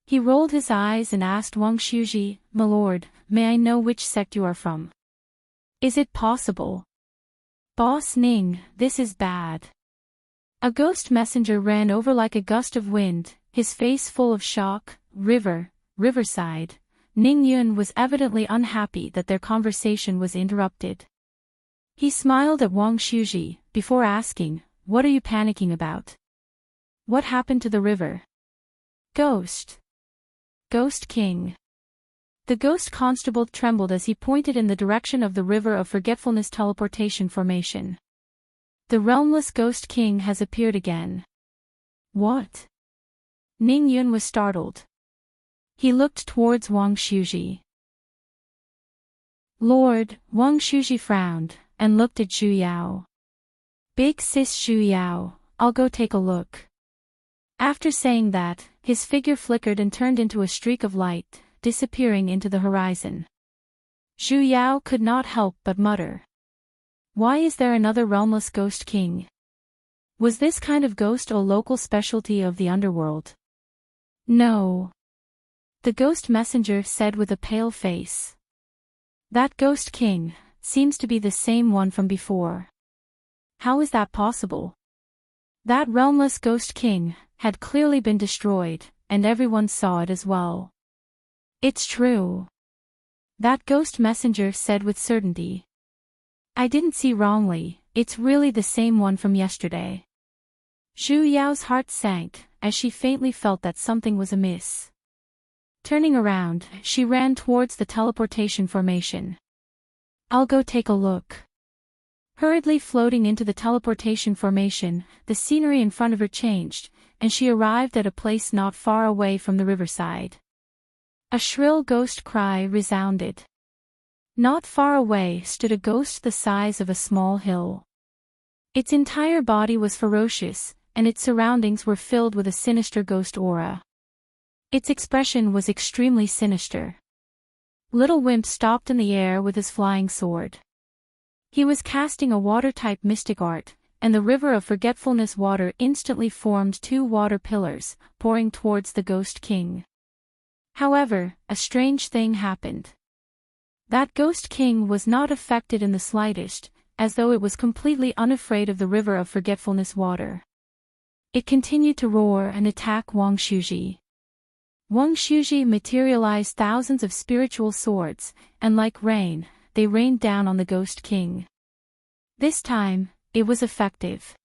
He rolled his eyes and asked Wang Shuji, My lord, may I know which sect you are from? Is it possible? Boss Ning, this is bad. A ghost messenger ran over like a gust of wind, his face full of shock. Riverside. Ning Yun was evidently unhappy that their conversation was interrupted. He smiled at Wang Shuji, before asking, What are you panicking about? What happened to the river? Ghost King. The ghost constable trembled as he pointed in the direction of the River of Forgetfulness teleportation formation. The realmless Ghost King has appeared again. What? Ning Yun was startled. He looked towards Wang Shuji. Lord, Wang Shuji frowned, and looked at Zhu Yao. Big sis Zhu Yao, I'll go take a look. After saying that, his figure flickered and turned into a streak of light, disappearing into the horizon. Zhu Yao could not help but mutter. Why is there another realmless Ghost King? Was this kind of ghost a local specialty of the underworld? No. The ghost messenger said with a pale face. That Ghost King seems to be the same one from before. How is that possible? That realmless Ghost King had clearly been destroyed, and everyone saw it as well. It's true. That ghost messenger said with certainty. I didn't see wrongly, it's really the same one from yesterday. Zhu Yao's heart sank, as she faintly felt that something was amiss. Turning around, she ran towards the teleportation formation. I'll go take a look. Hurriedly floating into the teleportation formation, the scenery in front of her changed, and she arrived at a place not far away from the riverside. A shrill ghost cry resounded. Not far away stood a ghost the size of a small hill. Its entire body was ferocious, and its surroundings were filled with a sinister ghost aura. Its expression was extremely sinister. Little Wimp stopped in the air with his flying sword. He was casting a water-type mystic art, and the river of forgetfulness water instantly formed two water pillars, pouring towards the Ghost King. However, a strange thing happened. That Ghost King was not affected in the slightest, as though it was completely unafraid of the river of forgetfulness water. It continued to roar and attack Wang Shuji. Wang Shuji materialized thousands of spiritual swords, and like rain, they rained down on the Ghost King. This time, it was effective.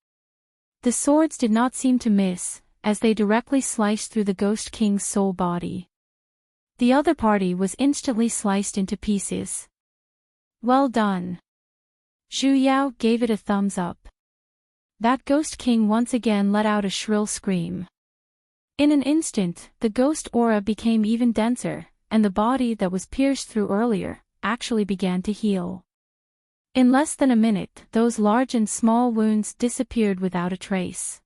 The swords did not seem to miss, as they directly sliced through the Ghost King's soul body. The other party was instantly sliced into pieces. Well done. Zhu Yao gave it a thumbs up. That Ghost King once again let out a shrill scream. In an instant, the ghost aura became even denser, and the body that was pierced through earlier actually began to heal. In less than a minute, those large and small wounds disappeared without a trace.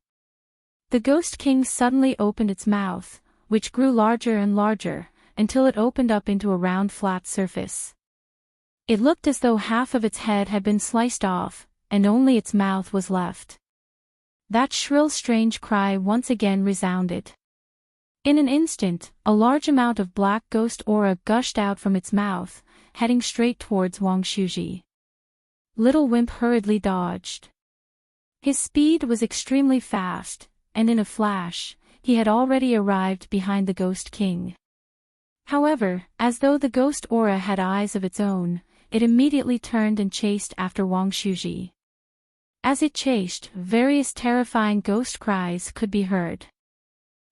The Ghost King suddenly opened its mouth, which grew larger and larger, until it opened up into a round flat surface. It looked as though half of its head had been sliced off, and only its mouth was left. That shrill strange cry once again resounded. In an instant, a large amount of black ghost aura gushed out from its mouth, heading straight towards Wang Shuji. Little Wimp hurriedly dodged. His speed was extremely fast, and in a flash, he had already arrived behind the Ghost King. However, as though the ghost aura had eyes of its own, it immediately turned and chased after Wang Shuji. As it chased, various terrifying ghost cries could be heard.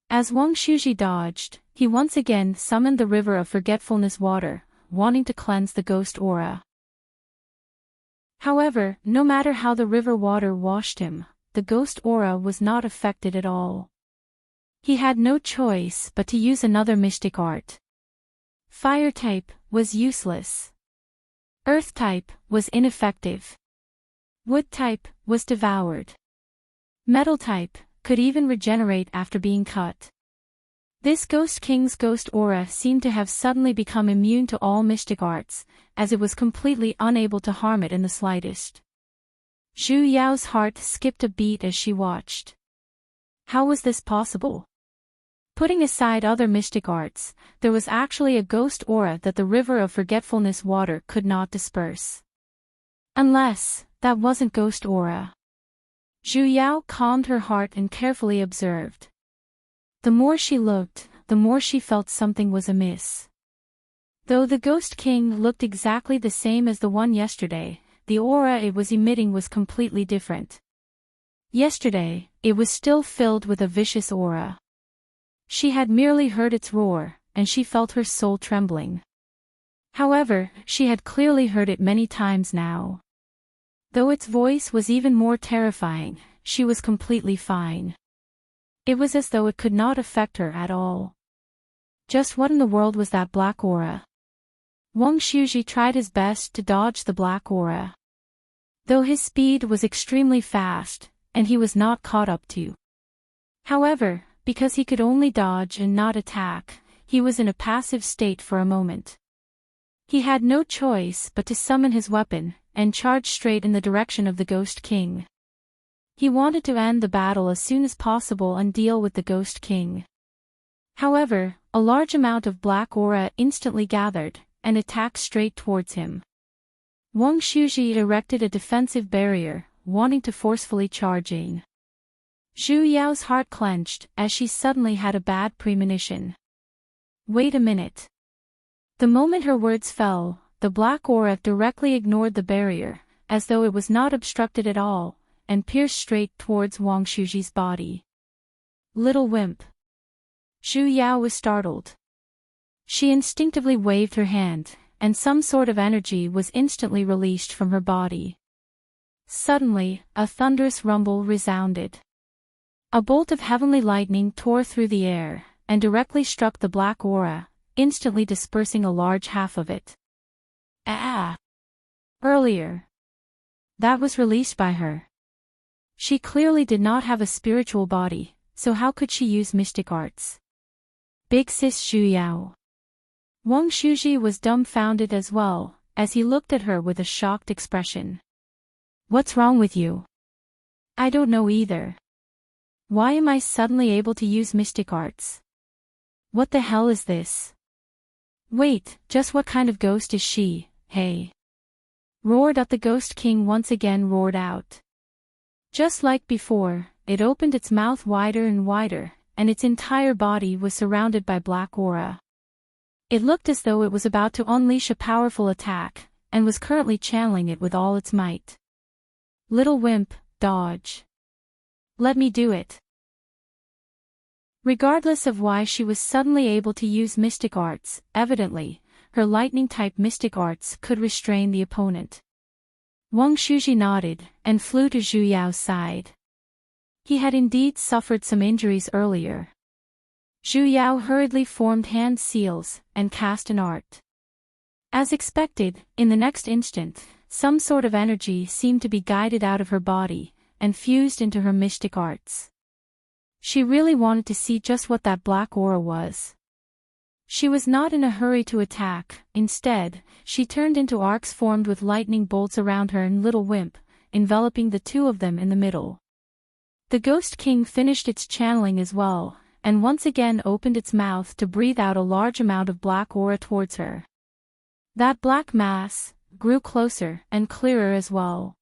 As Wang Shuji dodged, he once again summoned the river of forgetfulness water, wanting to cleanse the ghost aura. However, no matter how the river water washed him, the ghost aura was not affected at all. He had no choice but to use another mystic art. Fire type was useless. Earth type was ineffective. Wood type was devoured. Metal type could even regenerate after being cut. This Ghost King's ghost aura seemed to have suddenly become immune to all mystic arts, as it was completely unable to harm it in the slightest. Zhu Yao's heart skipped a beat as she watched. How was this possible? Putting aside other mystic arts, there was actually a ghost aura that the river of forgetfulness water could not disperse. Unless, that wasn't ghost aura. Zhu Yao calmed her heart and carefully observed. The more she looked, the more she felt something was amiss. Though the Ghost King looked exactly the same as the one yesterday, the aura it was emitting was completely different. Yesterday, it was still filled with a vicious aura. She had merely heard its roar, and she felt her soul trembling. However, she had clearly heard it many times now. Though its voice was even more terrifying, she was completely fine. It was as though it could not affect her at all. Just what in the world was that black aura? Wang Shuji tried his best to dodge the black aura. Though his speed was extremely fast, and he was not caught up to. However, because he could only dodge and not attack, he was in a passive state for a moment. He had no choice but to summon his weapon, and charge straight in the direction of the Ghost King. He wanted to end the battle as soon as possible and deal with the Ghost King. However, a large amount of black aura instantly gathered, and attacked straight towards him. Wang Shuji erected a defensive barrier, wanting to forcefully charge in. Zhu Yao's heart clenched, as she suddenly had a bad premonition. Wait a minute. The moment her words fell, the black aura directly ignored the barrier, as though it was not obstructed at all, and pierced straight towards Wang Shuji's body. Little Wimp. Zhu Yao was startled. She instinctively waved her hand, and some sort of energy was instantly released from her body. Suddenly, a thunderous rumble resounded. A bolt of heavenly lightning tore through the air, and directly struck the black aura, instantly dispersing a large half of it. Ah! Earlier. That was released by her. She clearly did not have a spiritual body, so how could she use mystic arts? Big Sis Zhu Yao. Wang Shuji was dumbfounded as well, as he looked at her with a shocked expression. What's wrong with you? I don't know either. Why am I suddenly able to use mystic arts? What the hell is this? Wait, just what kind of ghost is she, hey? Roared out the Ghost King once again roared out. Just like before, it opened its mouth wider and wider, and its entire body was surrounded by black aura. It looked as though it was about to unleash a powerful attack, and was currently channeling it with all its might. Little Wimp, dodge. Let me do it. Regardless of why she was suddenly able to use mystic arts, evidently, her lightning-type mystic arts could restrain the opponent. Wang Shuji nodded, and flew to Zhu Yao's side. He had indeed suffered some injuries earlier. Zhu Yao hurriedly formed hand seals, and cast an art. As expected, in the next instant, some sort of energy seemed to be guided out of her body, and fused into her mystic arts. She really wanted to see just what that black aura was. She was not in a hurry to attack, instead, she turned into arcs formed with lightning bolts around her and Little Wimp, enveloping the two of them in the middle. The Ghost King finished its channeling as well, and once again opened its mouth to breathe out a large amount of black aura towards her. That black mass grew closer and clearer as well.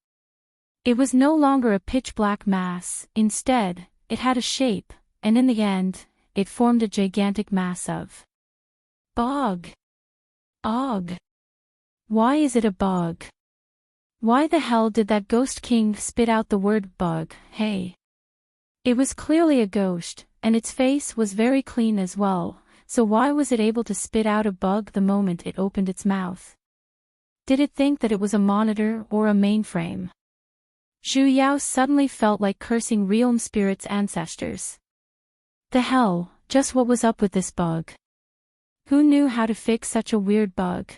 It was no longer a pitch-black mass, instead, it had a shape, and in the end, it formed a gigantic mass of bug. Og. Why is it a bug? Why the hell did that Ghost King spit out the word bug, hey? It was clearly a ghost, and its face was very clean as well, so why was it able to spit out a bug the moment it opened its mouth? Did it think that it was a monitor or a mainframe? Zhu Yao suddenly felt like cursing Realm Spirit's ancestors. The hell, just what was up with this bug? Who knew how to fix such a weird bug?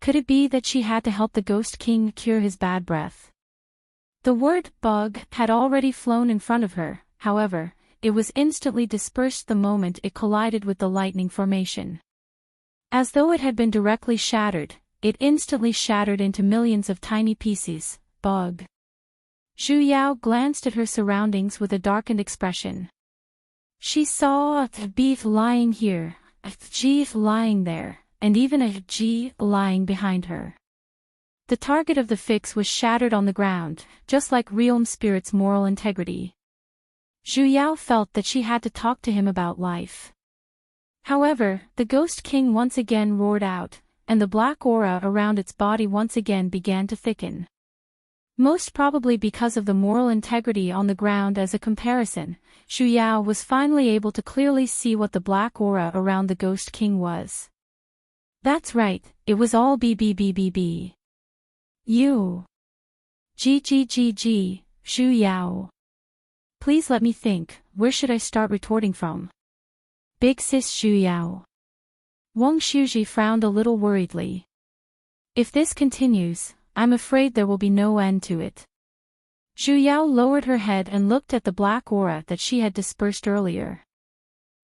Could it be that she had to help the Ghost King cure his bad breath? The word bug had already flown in front of her, however, it was instantly dispersed the moment it collided with the lightning formation. As though it had been directly shattered, it instantly shattered into millions of tiny pieces. Bug. Zhu Yao glanced at her surroundings with a darkened expression. She saw a beef lying here, a G lying there, and even a G lying behind her. The target of the fix was shattered on the ground, just like Realm Spirit's moral integrity. Zhu Yao felt that she had to talk to him about life. However, the Ghost King once again roared out, and the black aura around its body once again began to thicken. Most probably because of the moral integrity on the ground as a comparison, Zhu Yao was finally able to clearly see what the black aura around the Ghost King was. That's right, it was all BBBBB. You. GGGG, Zhu Yao. Please let me think, where should I start retorting from? Big sis Zhu Yao. Wang Shuji frowned a little worriedly. If this continues, I'm afraid there will be no end to it. Zhu Yao lowered her head and looked at the black aura that she had dispersed earlier.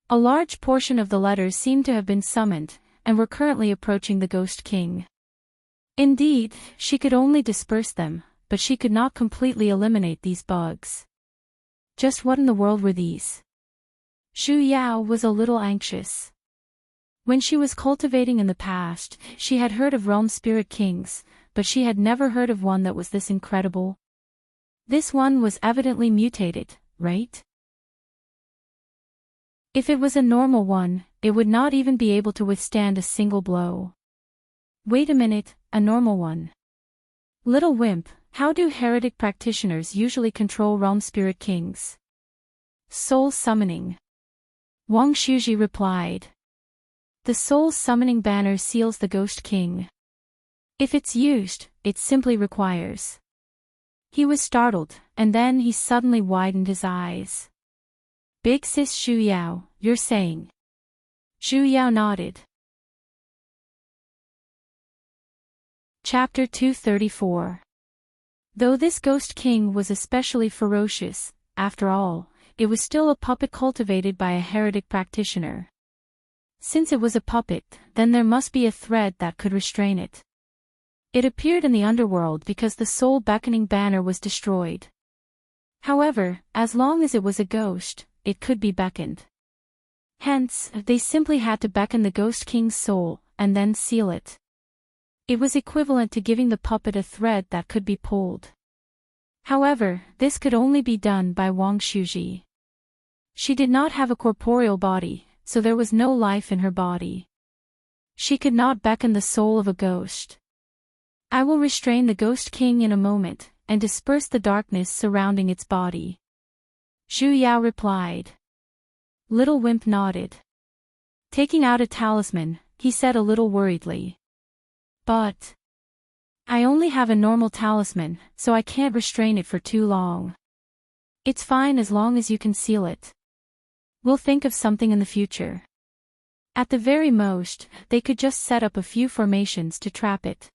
A large portion of the letters seemed to have been summoned, and were currently approaching the Ghost King. Indeed, she could only disperse them, but she could not completely eliminate these bugs. Just what in the world were these? Zhu Yao was a little anxious. When she was cultivating in the past, she had heard of realm spirit kings, but she had never heard of one that was this incredible. This one was evidently mutated, right? If it was a normal one, it would not even be able to withstand a single blow. Wait a minute, a normal one. Little Wimp, how do heretic practitioners usually control realm spirit kings? Soul summoning. Wang Shuji replied. The soul summoning banner seals the Ghost King. If it's used, it simply requires. He was startled, and then he suddenly widened his eyes. Big sis Zhu Yao, you're saying? Zhu Yao nodded. Chapter 234. Though this Ghost King was especially ferocious, after all, it was still a puppet cultivated by a heretic practitioner. Since it was a puppet, then there must be a thread that could restrain it. It appeared in the underworld because the soul beckoning banner was destroyed. However, as long as it was a ghost, it could be beckoned. Hence, they simply had to beckon the Ghost King's soul, and then seal it. It was equivalent to giving the puppet a thread that could be pulled. However, this could only be done by Wang Shuji. She did not have a corporeal body, so there was no life in her body. She could not beckon the soul of a ghost. I will restrain the Ghost King in a moment, and disperse the darkness surrounding its body. Zhu Yao replied. Little Wimp nodded. Taking out a talisman, he said a little worriedly. But I only have a normal talisman, so I can't restrain it for too long. It's fine as long as you conceal it. We'll think of something in the future. At the very most, they could just set up a few formations to trap it.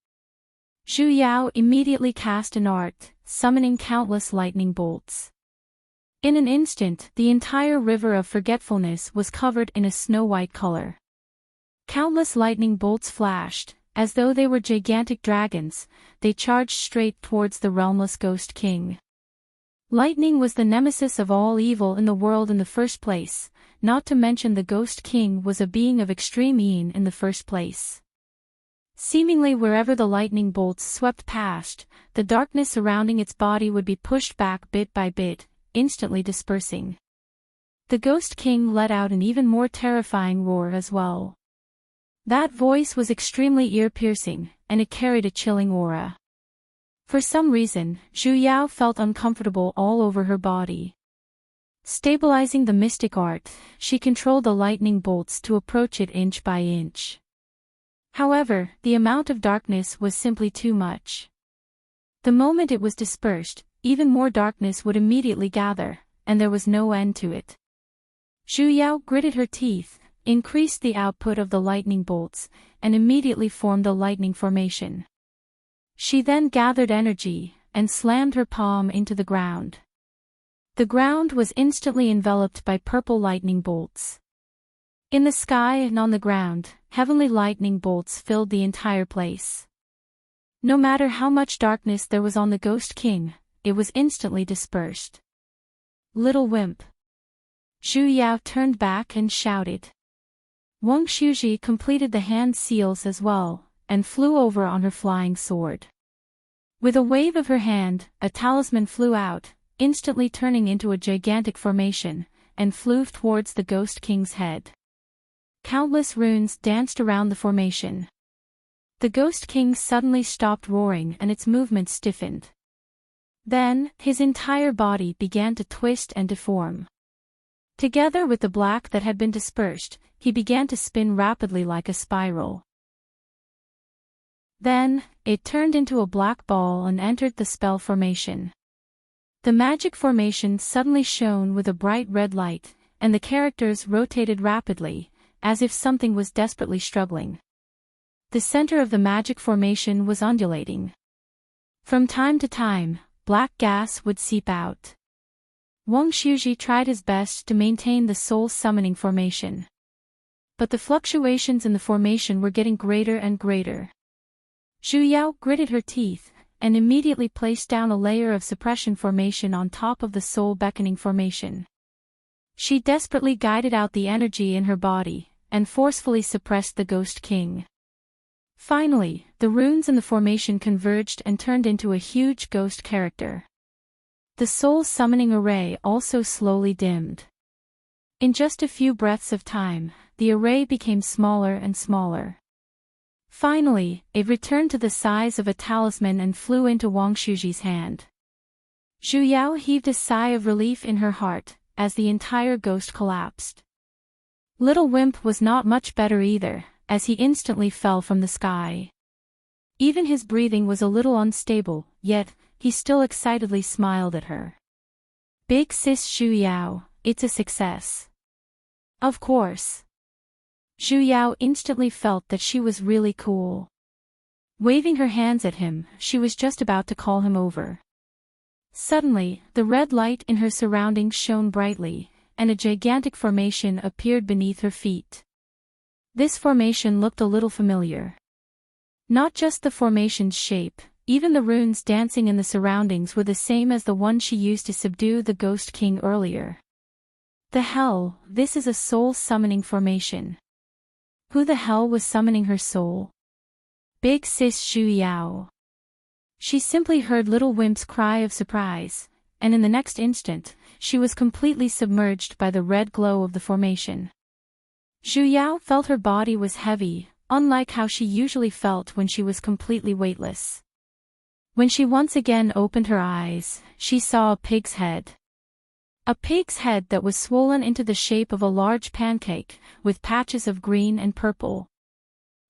Zhu Yao immediately cast an art, summoning countless lightning bolts. In an instant, the entire river of forgetfulness was covered in a snow-white color. Countless lightning bolts flashed, as though they were gigantic dragons. They charged straight towards the realmless Ghost King. Lightning was the nemesis of all evil in the world in the first place, not to mention the Ghost King was a being of extreme Yin in the first place. Seemingly wherever the lightning bolts swept past, the darkness surrounding its body would be pushed back bit by bit, instantly dispersing. The Ghost King let out an even more terrifying roar as well. That voice was extremely ear-piercing, and it carried a chilling aura. For some reason, Zhu Yao felt uncomfortable all over her body. Stabilizing the mystic art, she controlled the lightning bolts to approach it inch by inch. However, the amount of darkness was simply too much. The moment it was dispersed, even more darkness would immediately gather, and there was no end to it. Zhu Yao gritted her teeth, increased the output of the lightning bolts, and immediately formed a lightning formation. She then gathered energy, and slammed her palm into the ground. The ground was instantly enveloped by purple lightning bolts. In the sky and on the ground, heavenly lightning bolts filled the entire place. No matter how much darkness there was on the Ghost King, it was instantly dispersed. Little Wimp. Zhu Yao turned back and shouted. Wang Shuji completed the hand seals as well, and flew over on her flying sword. With a wave of her hand, a talisman flew out, instantly turning into a gigantic formation, and flew towards the Ghost King's head. Countless runes danced around the formation. The Ghost King suddenly stopped roaring and its movement stiffened. Then, his entire body began to twist and deform. Together with the black that had been dispersed, he began to spin rapidly like a spiral. Then, it turned into a black ball and entered the spell formation. The magic formation suddenly shone with a bright red light, and the characters rotated rapidly, as if something was desperately struggling. The center of the magic formation was undulating. From time to time, black gas would seep out. Wang Shuji tried his best to maintain the soul summoning formation. But the fluctuations in the formation were getting greater and greater. Zhu Yao gritted her teeth, and immediately placed down a layer of suppression formation on top of the soul beckoning formation. She desperately guided out the energy in her body, and forcefully suppressed the Ghost King. Finally, the runes in the formation converged and turned into a huge ghost character. The soul summoning array also slowly dimmed. In just a few breaths of time, the array became smaller and smaller. Finally, it returned to the size of a talisman and flew into Wang Shuji's hand. Zhu Yao heaved a sigh of relief in her heart, as the entire ghost collapsed. Little Wimp was not much better either, as he instantly fell from the sky. Even his breathing was a little unstable, yet, he still excitedly smiled at her. Big sis Zhu Yao, it's a success. Of course. Zhu Yao instantly felt that she was really cool. Waving her hands at him, she was just about to call him over. Suddenly, the red light in her surroundings shone brightly, and a gigantic formation appeared beneath her feet. This formation looked a little familiar. Not just the formation's shape, even the runes dancing in the surroundings were the same as the one she used to subdue the Ghost King earlier. The hell, this is a soul summoning formation. Who the hell was summoning her soul? Big sis Zhu Yao. She simply heard Little Wimp's cry of surprise, and in the next instant, she was completely submerged by the red glow of the formation. Zhu Yao felt her body was heavy, unlike how she usually felt when she was completely weightless. When she once again opened her eyes, she saw a pig's head. A pig's head that was swollen into the shape of a large pancake, with patches of green and purple.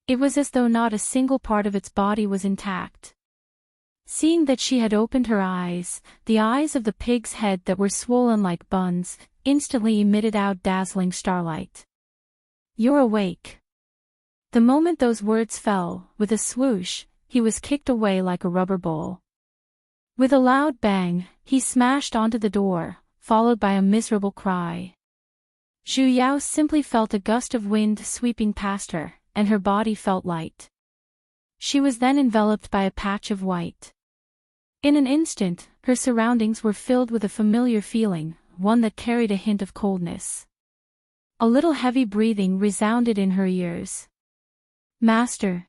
It was as though not a single part of its body was intact. Seeing that she had opened her eyes, the eyes of the pig's head that were swollen like buns, instantly emitted out dazzling starlight. "You're awake." The moment those words fell, with a swoosh, he was kicked away like a rubber ball. With a loud bang, he smashed onto the door, followed by a miserable cry. Zhu Yao simply felt a gust of wind sweeping past her, and her body felt light. She was then enveloped by a patch of white. In an instant, her surroundings were filled with a familiar feeling, one that carried a hint of coldness. A little heavy breathing resounded in her ears. "Master."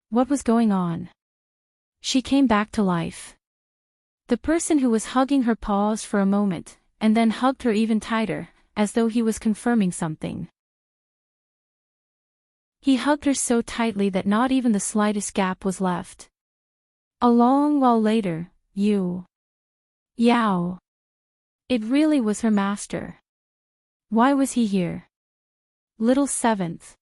What was going on? She came back to life. The person who was hugging her paused for a moment, and then hugged her even tighter, as though he was confirming something. He hugged her so tightly that not even the slightest gap was left. A long while later, Yao. It really was her master. Why was he here? Little seventh.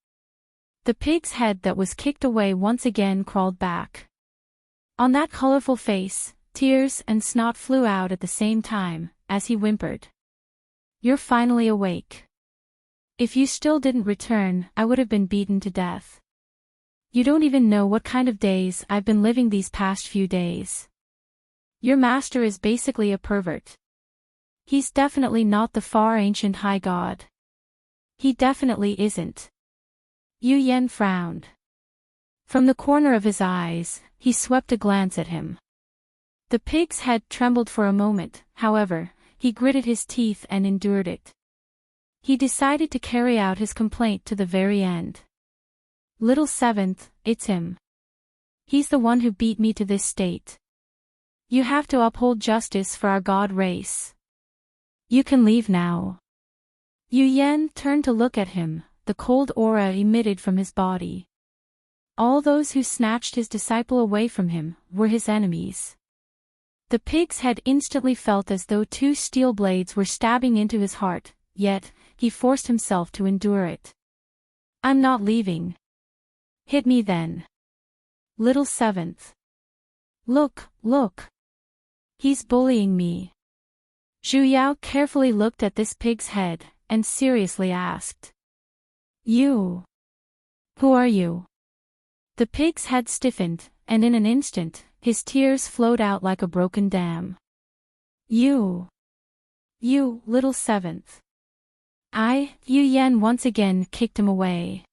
The pig's head that was kicked away once again crawled back. On that colorful face, tears and snot flew out at the same time, as he whimpered. "You're finally awake. If you still didn't return, I would have been beaten to death. You don't even know what kind of days I've been living these past few days. Your master is basically a pervert. He's definitely not the far ancient high god. He definitely isn't." Yu Yan frowned. From the corner of his eyes, he swept a glance at him. The pig's head trembled for a moment, however, he gritted his teeth and endured it. He decided to carry out his complaint to the very end. "Little seventh, it's him. He's the one who beat me to this state. You have to uphold justice for our god race. You can leave now." Yu Yan turned to look at him, the cold aura emitted from his body. All those who snatched his disciple away from him were his enemies. The pig's head instantly felt as though two steel blades were stabbing into his heart, yet, he forced himself to endure it. "I'm not leaving." "Hit me then. Little seventh." Look. He's bullying me." Zhu Yao carefully looked at this pig's head, and seriously asked. "You? Who are you?" The pig's head stiffened, and in an instant, his tears flowed out like a broken dam. You, little seventh." Yu Yan once again kicked him away.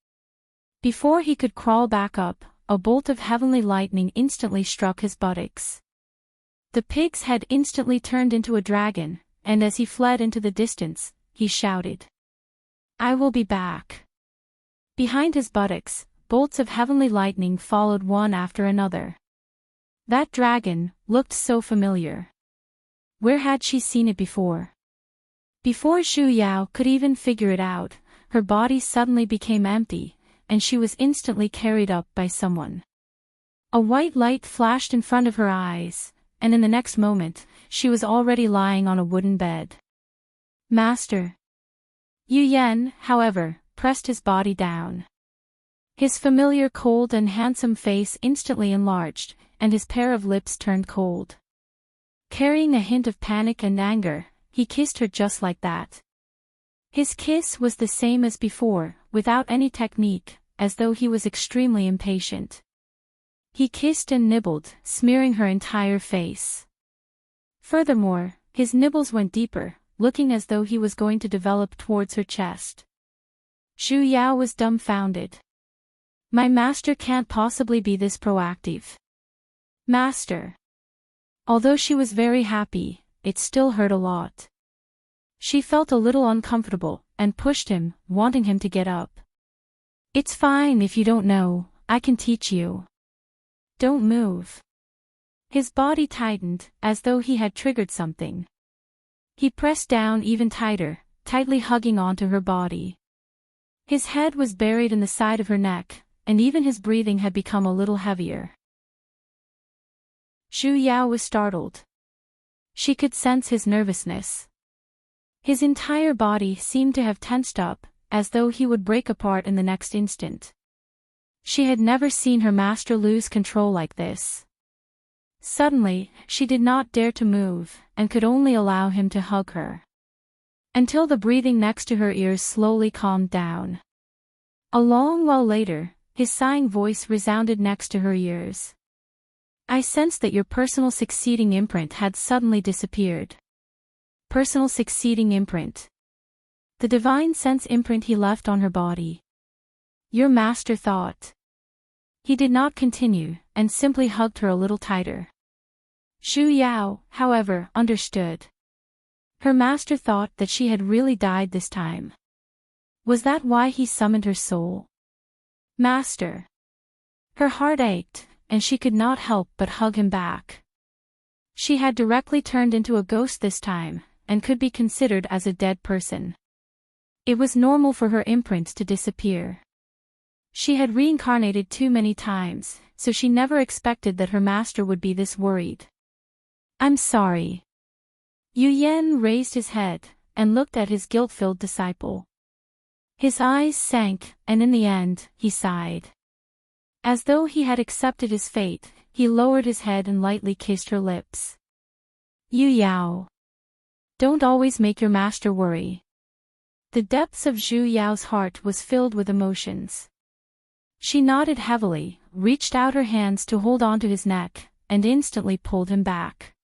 Before he could crawl back up, a bolt of heavenly lightning instantly struck his buttocks. The pig's head instantly turned into a dragon, and as he fled into the distance, he shouted, "I will be back." Behind his buttocks, bolts of heavenly lightning followed one after another. That dragon looked so familiar. Where had she seen it before? Before Zhu Yao could even figure it out, her body suddenly became empty, and she was instantly carried up by someone. A white light flashed in front of her eyes, and in the next moment, she was already lying on a wooden bed. "Master." Yu Yan, however, pressed his body down. His familiar cold and handsome face instantly enlarged, and his pair of lips turned cold. Carrying a hint of panic and anger, he kissed her just like that. His kiss was the same as before, without any technique, as though he was extremely impatient. He kissed and nibbled, smearing her entire face. Furthermore, his nibbles went deeper, looking as though he was going to develop towards her chest. Zhu Yao was dumbfounded. My master can't possibly be this proactive. Master. Although she was very happy, it still hurt a lot. She felt a little uncomfortable, and pushed him, wanting him to get up. It's fine if you don't know, I can teach you. Don't move. His body tightened, as though he had triggered something. He pressed down even tighter, tightly hugging onto her body. His head was buried in the side of her neck, and even his breathing had become a little heavier. Zhu Yao was startled. She could sense his nervousness. His entire body seemed to have tensed up, as though he would break apart in the next instant. She had never seen her master lose control like this. Suddenly, she did not dare to move, and could only allow him to hug her. Until the breathing next to her ears slowly calmed down. A long while later, his sighing voice resounded next to her ears. I sensed that your personal succeeding imprint had suddenly disappeared. Personal succeeding imprint. The divine sense imprint he left on her body. Your master thought. He did not continue, and simply hugged her a little tighter. Zhu Yao, however, understood. Her master thought that she had really died this time. Was that why he summoned her soul? Master. Her heart ached, and she could not help but hug him back. She had directly turned into a ghost this time, and could be considered as a dead person. It was normal for her imprints to disappear. She had reincarnated too many times, so she never expected that her master would be this worried. I'm sorry. Yu Yan raised his head, and looked at his guilt-filled disciple. His eyes sank, and in the end, he sighed. As though he had accepted his fate, he lowered his head and lightly kissed her lips. Yu Yao. Don't always make your master worry. The depths of Zhu Yao's heart was filled with emotions. She nodded heavily, reached out her hands to hold onto his neck, and instantly pulled him back.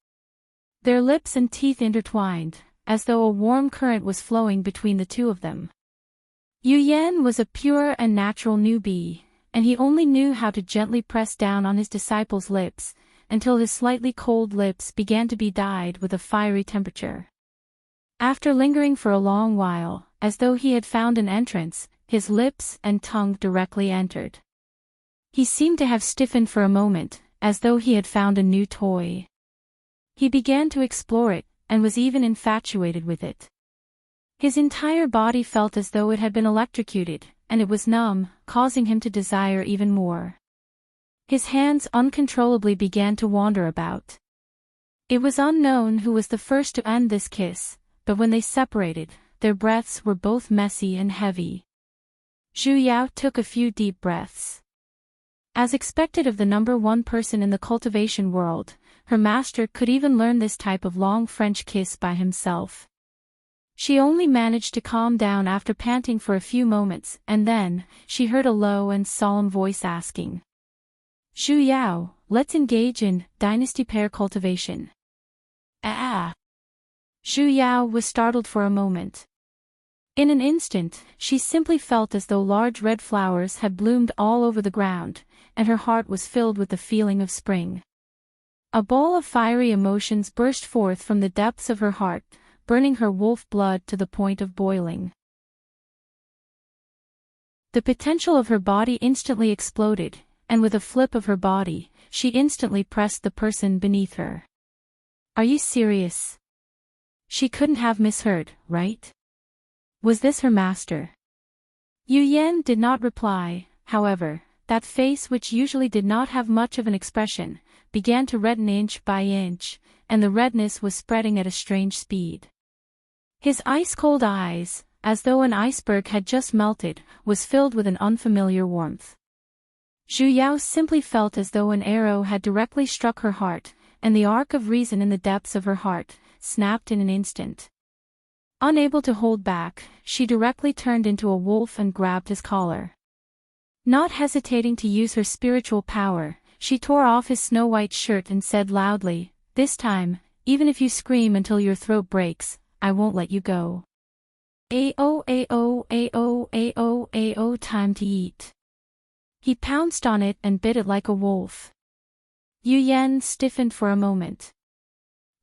Their lips and teeth intertwined, as though a warm current was flowing between the two of them. Yu Yan was a pure and natural newbie, and he only knew how to gently press down on his disciple's lips, until his slightly cold lips began to be dyed with a fiery temperature. After lingering for a long while, as though he had found an entrance, his lips and tongue directly entered. He seemed to have stiffened for a moment, as though he had found a new toy. He began to explore it, and was even infatuated with it. His entire body felt as though it had been electrocuted, and it was numb, causing him to desire even more. His hands uncontrollably began to wander about. It was unknown who was the first to end this kiss, but when they separated, their breaths were both messy and heavy. Zhu Yao took a few deep breaths. As expected of the number one person in the cultivation world, her master could even learn this type of long French kiss by himself. She only managed to calm down after panting for a few moments, and then, she heard a low and solemn voice asking. Zhu Yao, let's engage in dynasty pair cultivation. Ah! Zhu Yao was startled for a moment. In an instant, she simply felt as though large red flowers had bloomed all over the ground, and her heart was filled with the feeling of spring. A ball of fiery emotions burst forth from the depths of her heart, burning her wolf blood to the point of boiling. The potential of her body instantly exploded, and with a flip of her body, she instantly pressed the person beneath her. Are you serious? She couldn't have misheard, right? Was this her master? Yu Yan did not reply, however. That face, which usually did not have much of an expression, began to redden inch by inch, and the redness was spreading at a strange speed. His ice-cold eyes, as though an iceberg had just melted, was filled with an unfamiliar warmth. Zhu Yao simply felt as though an arrow had directly struck her heart, and the arc of reason in the depths of her heart snapped in an instant. Unable to hold back, she directly turned into a wolf and grabbed his collar. Not hesitating to use her spiritual power, she tore off his snow-white shirt and said loudly, "This time, even if you scream until your throat breaks, I won't let you go. Ao, ao, ao, ao, ao, time to eat." He pounced on it and bit it like a wolf. Yu Yan stiffened for a moment.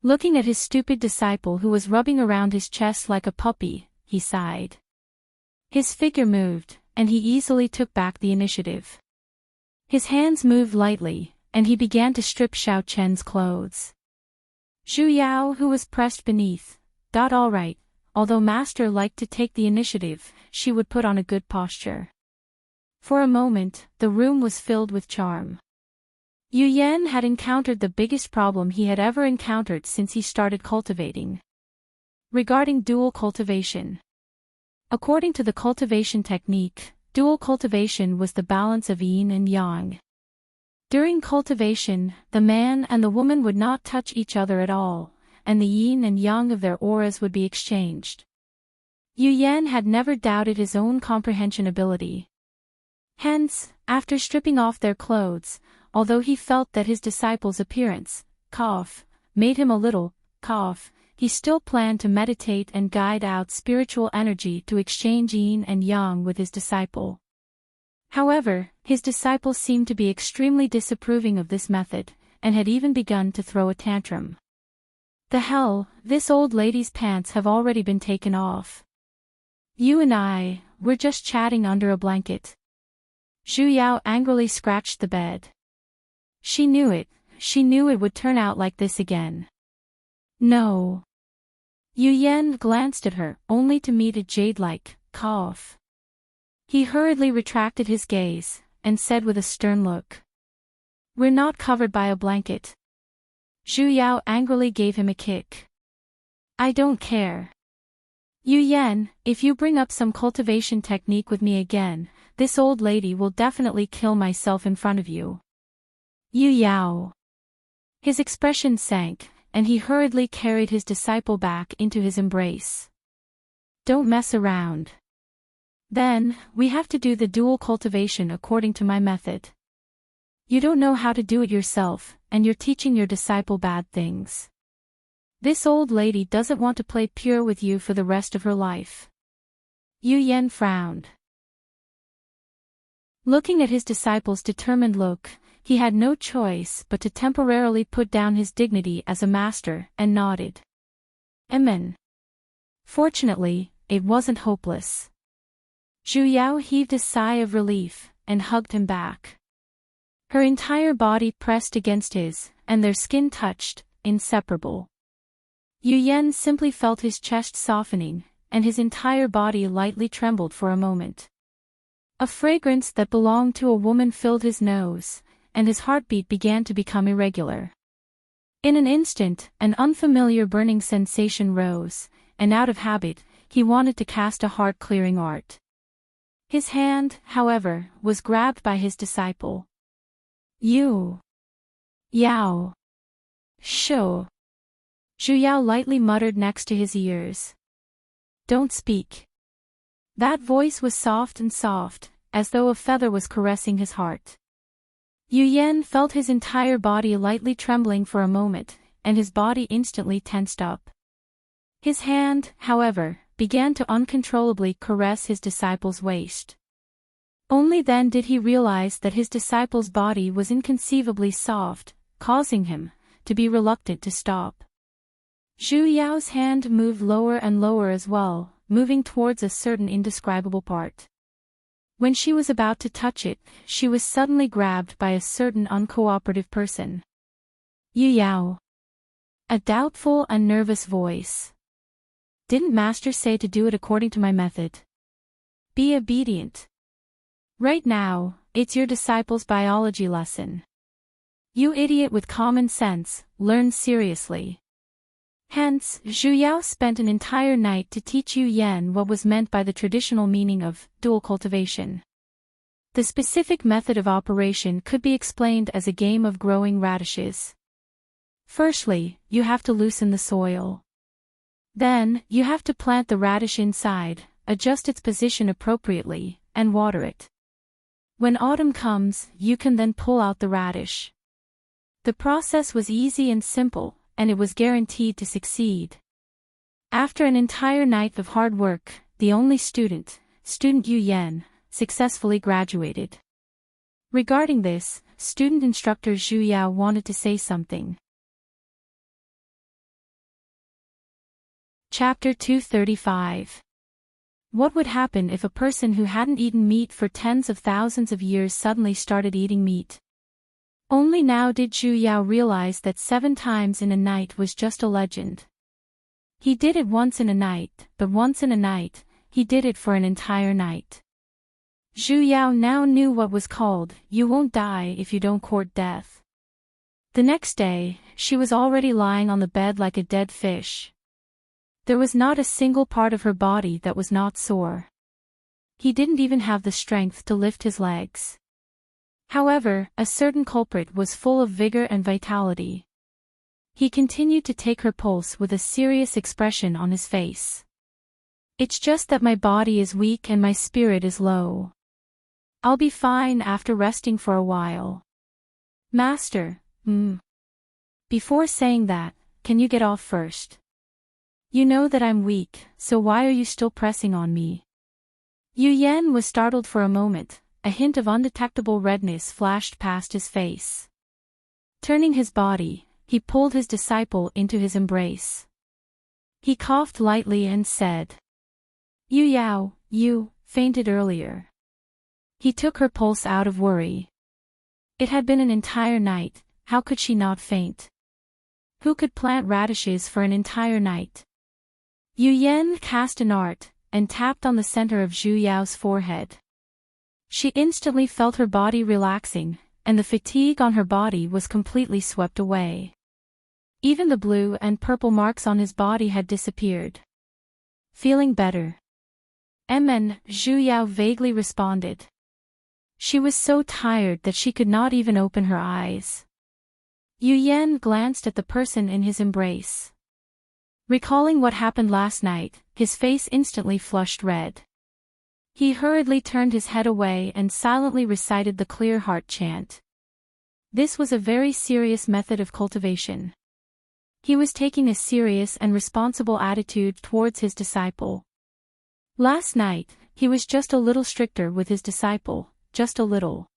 Looking at his stupid disciple who was rubbing around his chest like a puppy, he sighed. His figure moved, and he easily took back the initiative. His hands moved lightly, and he began to strip Xiao Chen's clothes. Zhu Yao, who was pressed beneath, thought all right, although Master liked to take the initiative, she would put on a good posture. For a moment, the room was filled with charm. Yu Yan had encountered the biggest problem he had ever encountered since he started cultivating. Regarding dual cultivation. According to the cultivation technique, dual cultivation was the balance of yin and yang. During cultivation, the man and the woman would not touch each other at all, and the yin and yang of their auras would be exchanged. Yu Yan had never doubted his own comprehension ability. Hence, after stripping off their clothes, although he felt that his disciple's appearance, made him a little, he still planned to meditate and guide out spiritual energy to exchange yin and yang with his disciple. However, his disciple seemed to be extremely disapproving of this method, and had even begun to throw a tantrum. The hell, this old lady's pants have already been taken off. You and we're just chatting under a blanket. Zhu Yao angrily scratched the bed. She knew it would turn out like this again. No. Yu Yan glanced at her, only to meet a jade-like cough. He hurriedly retracted his gaze, and said with a stern look. We're not covered by a blanket. Zhu Yao angrily gave him a kick. I don't care. Yu Yan, if you bring up some cultivation technique with me again, this old lady will definitely kill myself in front of you. Yu Yao. His expression sank, and he hurriedly carried his disciple back into his embrace. Don't mess around. Then, we have to do the dual cultivation according to my method. You don't know how to do it yourself, and you're teaching your disciple bad things. This old lady doesn't want to play pure with you for the rest of her life. Yu Yan frowned. Looking at his disciple's determined look, he had no choice but to temporarily put down his dignity as a master, and nodded. Amen. Fortunately, it wasn't hopeless. Zhu Yao heaved a sigh of relief, and hugged him back. Her entire body pressed against his, and their skin touched, inseparable. Yu Yan simply felt his chest softening, and his entire body lightly trembled for a moment. A fragrance that belonged to a woman filled his nose, and his heartbeat began to become irregular. In an instant, an unfamiliar burning sensation rose, and out of habit, he wanted to cast a heart-clearing art. His hand, however, was grabbed by his disciple. You. Yao. Shou. Zhu Yao lightly muttered next to his ears. Don't speak. That voice was soft, as though a feather was caressing his heart. Yu Yan felt his entire body lightly trembling for a moment, and his body instantly tensed up. His hand, however, began to uncontrollably caress his disciple's waist. Only then did he realize that his disciple's body was inconceivably soft, causing him to be reluctant to stop. Zhu Yao's hand moved lower and lower as well, moving towards a certain indescribable part. When she was about to touch it, she was suddenly grabbed by a certain uncooperative person. Yu Yao. A doubtful and nervous voice. Didn't Master say to do it according to my method? Be obedient. Right now, it's your disciple's biology lesson. You idiot with common sense, learn seriously. Hence, Zhu Yao spent an entire night to teach Yu Yan what was meant by the traditional meaning of dual cultivation. The specific method of operation could be explained as a game of growing radishes. Firstly, you have to loosen the soil. Then, you have to plant the radish inside, adjust its position appropriately, and water it. When autumn comes, you can then pull out the radish. The process was easy and simple, and it was guaranteed to succeed. After an entire night of hard work, the only student Yu Yan, successfully graduated. Regarding this, student instructor Zhu Yao wanted to say something. Chapter 235. What would happen if a person who hadn't eaten meat for tens of thousands of years suddenly started eating meat? Only now did Zhu Yao realize that 7 times in a night was just a legend. He did it once in a night, but once in a night, he did it for an entire night. Zhu Yao now knew what was called, "You won't die if you don't court death." The next day, she was already lying on the bed like a dead fish. There was not a single part of her body that was not sore. He didn't even have the strength to lift his legs. However, a certain culprit was full of vigor and vitality. He continued to take her pulse with a serious expression on his face. It's just that my body is weak and my spirit is low. I'll be fine after resting for a while. Master, Before saying that, can you get off first? You know that I'm weak, so why are you still pressing on me? Yu Yan was startled for a moment, a hint of undetectable redness flashed past his face. Turning his body, he pulled his disciple into his embrace. He coughed lightly and said, Yu Yao, you fainted earlier. He took her pulse out of worry. It had been an entire night, how could she not faint? Who could plant radishes for an entire night? Yu Yan cast an art, and tapped on the center of Zhu Yao's forehead. She instantly felt her body relaxing, and the fatigue on her body was completely swept away. Even the blue and purple marks on his body had disappeared. Feeling better? Zhu Yao vaguely responded. She was so tired that she could not even open her eyes. Yu Yan glanced at the person in his embrace. Recalling what happened last night, his face instantly flushed red. He hurriedly turned his head away and silently recited the clear heart chant. This was a very serious method of cultivation. He was taking a serious and responsible attitude towards his disciple. Last night, he was just a little stricter with his disciple, just a little.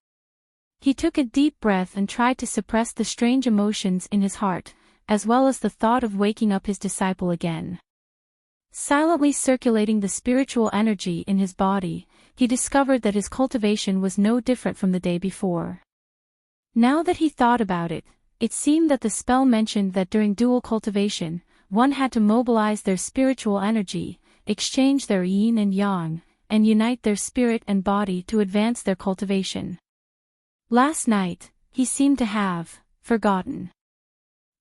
He took a deep breath and tried to suppress the strange emotions in his heart, as well as the thought of waking up his disciple again. Silently circulating the spiritual energy in his body, he discovered that his cultivation was no different from the day before. Now that he thought about it, it seemed that the spell mentioned that during dual cultivation, one had to mobilize their spiritual energy, exchange their yin and yang, and unite their spirit and body to advance their cultivation. Last night, he seemed to have forgotten.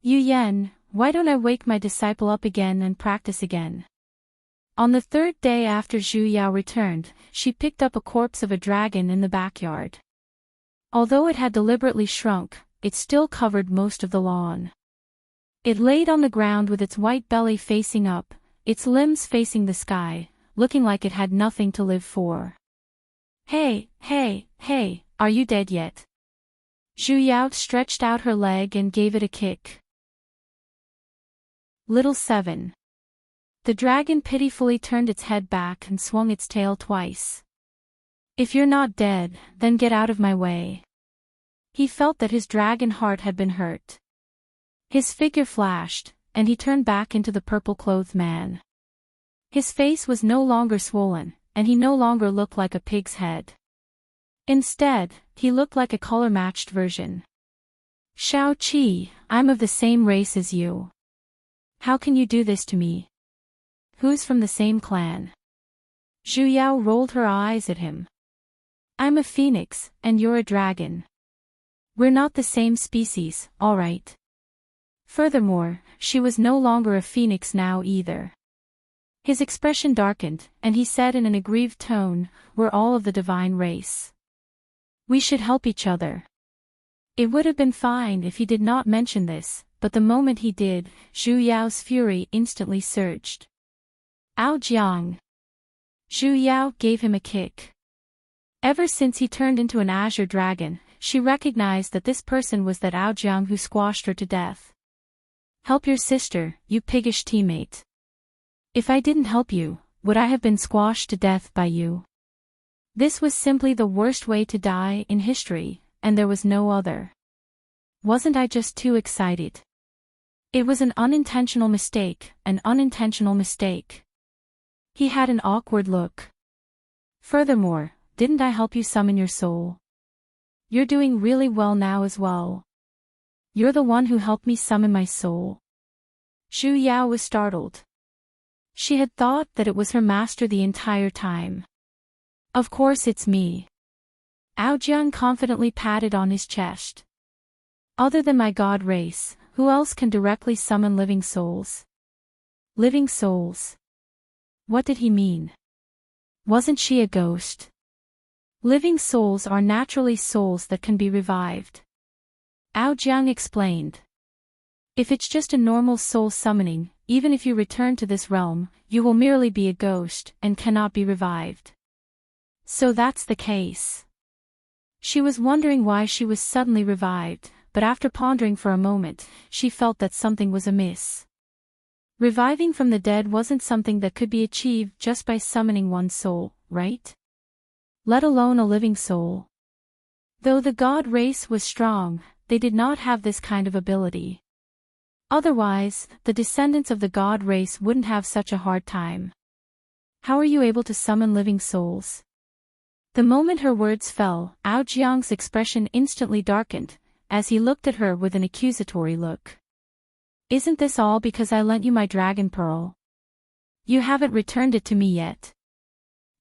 Yu Yan, why don't I wake my disciple up again and practice again? On the third day after Zhu Yao returned, she picked up a corpse of a dragon in the backyard. Although it had deliberately shrunk, it still covered most of the lawn. It laid on the ground with its white belly facing up, its limbs facing the sky, looking like it had nothing to live for. Hey, are you dead yet? Zhu Yao stretched out her leg and gave it a kick. Little 7. The dragon pitifully turned its head back and swung its tail twice. If you're not dead, then get out of my way. He felt that his dragon heart had been hurt. His figure flashed, and he turned back into the purple-clothed man. His face was no longer swollen, and he no longer looked like a pig's head. Instead, he looked like a color-matched version. Shao Qi, I'm of the same race as you. How can you do this to me? Who's from the same clan? Zhu Yao rolled her eyes at him. I'm a phoenix, and you're a dragon. We're not the same species, all right. Furthermore, she was no longer a phoenix now either. His expression darkened, and he said in an aggrieved tone, we're all of the divine race. We should help each other. It would have been fine if he did not mention this, but the moment he did, Zhu Yao's fury instantly surged. Ao Jiang! Zhu Yao gave him a kick. Ever since he turned into an azure dragon, she recognized that this person was that Ao Jiang who squashed her to death. Help your sister, you piggish teammate. If I didn't help you, would I have been squashed to death by you? This was simply the worst way to die in history, and there was no other. Wasn't I just too excited? It was an unintentional mistake, an unintentional mistake. He had an awkward look. Furthermore, didn't I help you summon your soul? You're doing really well now as well. You're the one who helped me summon my soul. Zhu Yao was startled. She had thought that it was her master the entire time. Of course it's me. Ao Jiang confidently patted on his chest. Other than my god race, who else can directly summon living souls? Living souls. What did he mean? Wasn't she a ghost? Living souls are naturally souls that can be revived. Aojiang explained. If it's just a normal soul summoning, even if you return to this realm, you will merely be a ghost and cannot be revived. So that's the case. She was wondering why she was suddenly revived, but after pondering for a moment, she felt that something was amiss. Reviving from the dead wasn't something that could be achieved just by summoning one soul, right? Let alone a living soul. Though the god race was strong, they did not have this kind of ability. Otherwise, the descendants of the god race wouldn't have such a hard time. How are you able to summon living souls? The moment her words fell, Aojiang's expression instantly darkened, as he looked at her with an accusatory look. Isn't this all because I lent you my dragon pearl? You haven't returned it to me yet.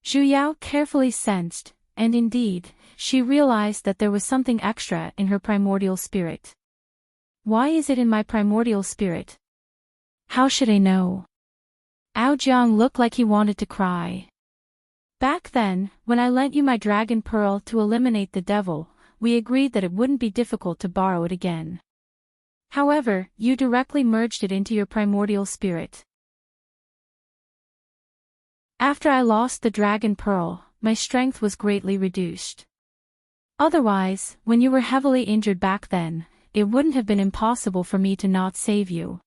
Zhu Yao carefully sensed, and indeed, she realized that there was something extra in her primordial spirit. Why is it in my primordial spirit? How should I know? Aojiang looked like he wanted to cry. Back then, when I lent you my dragon pearl to eliminate the devil, we agreed that it wouldn't be difficult to borrow it again. However, you directly merged it into your primordial spirit. After I lost the dragon pearl, my strength was greatly reduced. Otherwise, when you were heavily injured back then, it wouldn't have been impossible for me to not save you.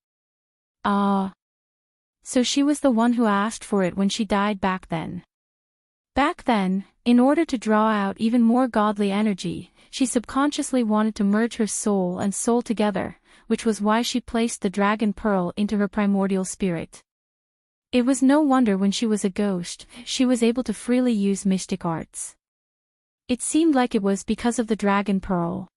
Ah. So she was the one who asked for it when she died back then. Back then, in order to draw out even more godly energy, she subconsciously wanted to merge her soul and soul together, which was why she placed the dragon pearl into her primordial spirit. It was no wonder when she was a ghost, she was able to freely use mystic arts. It seemed like it was because of the dragon pearl.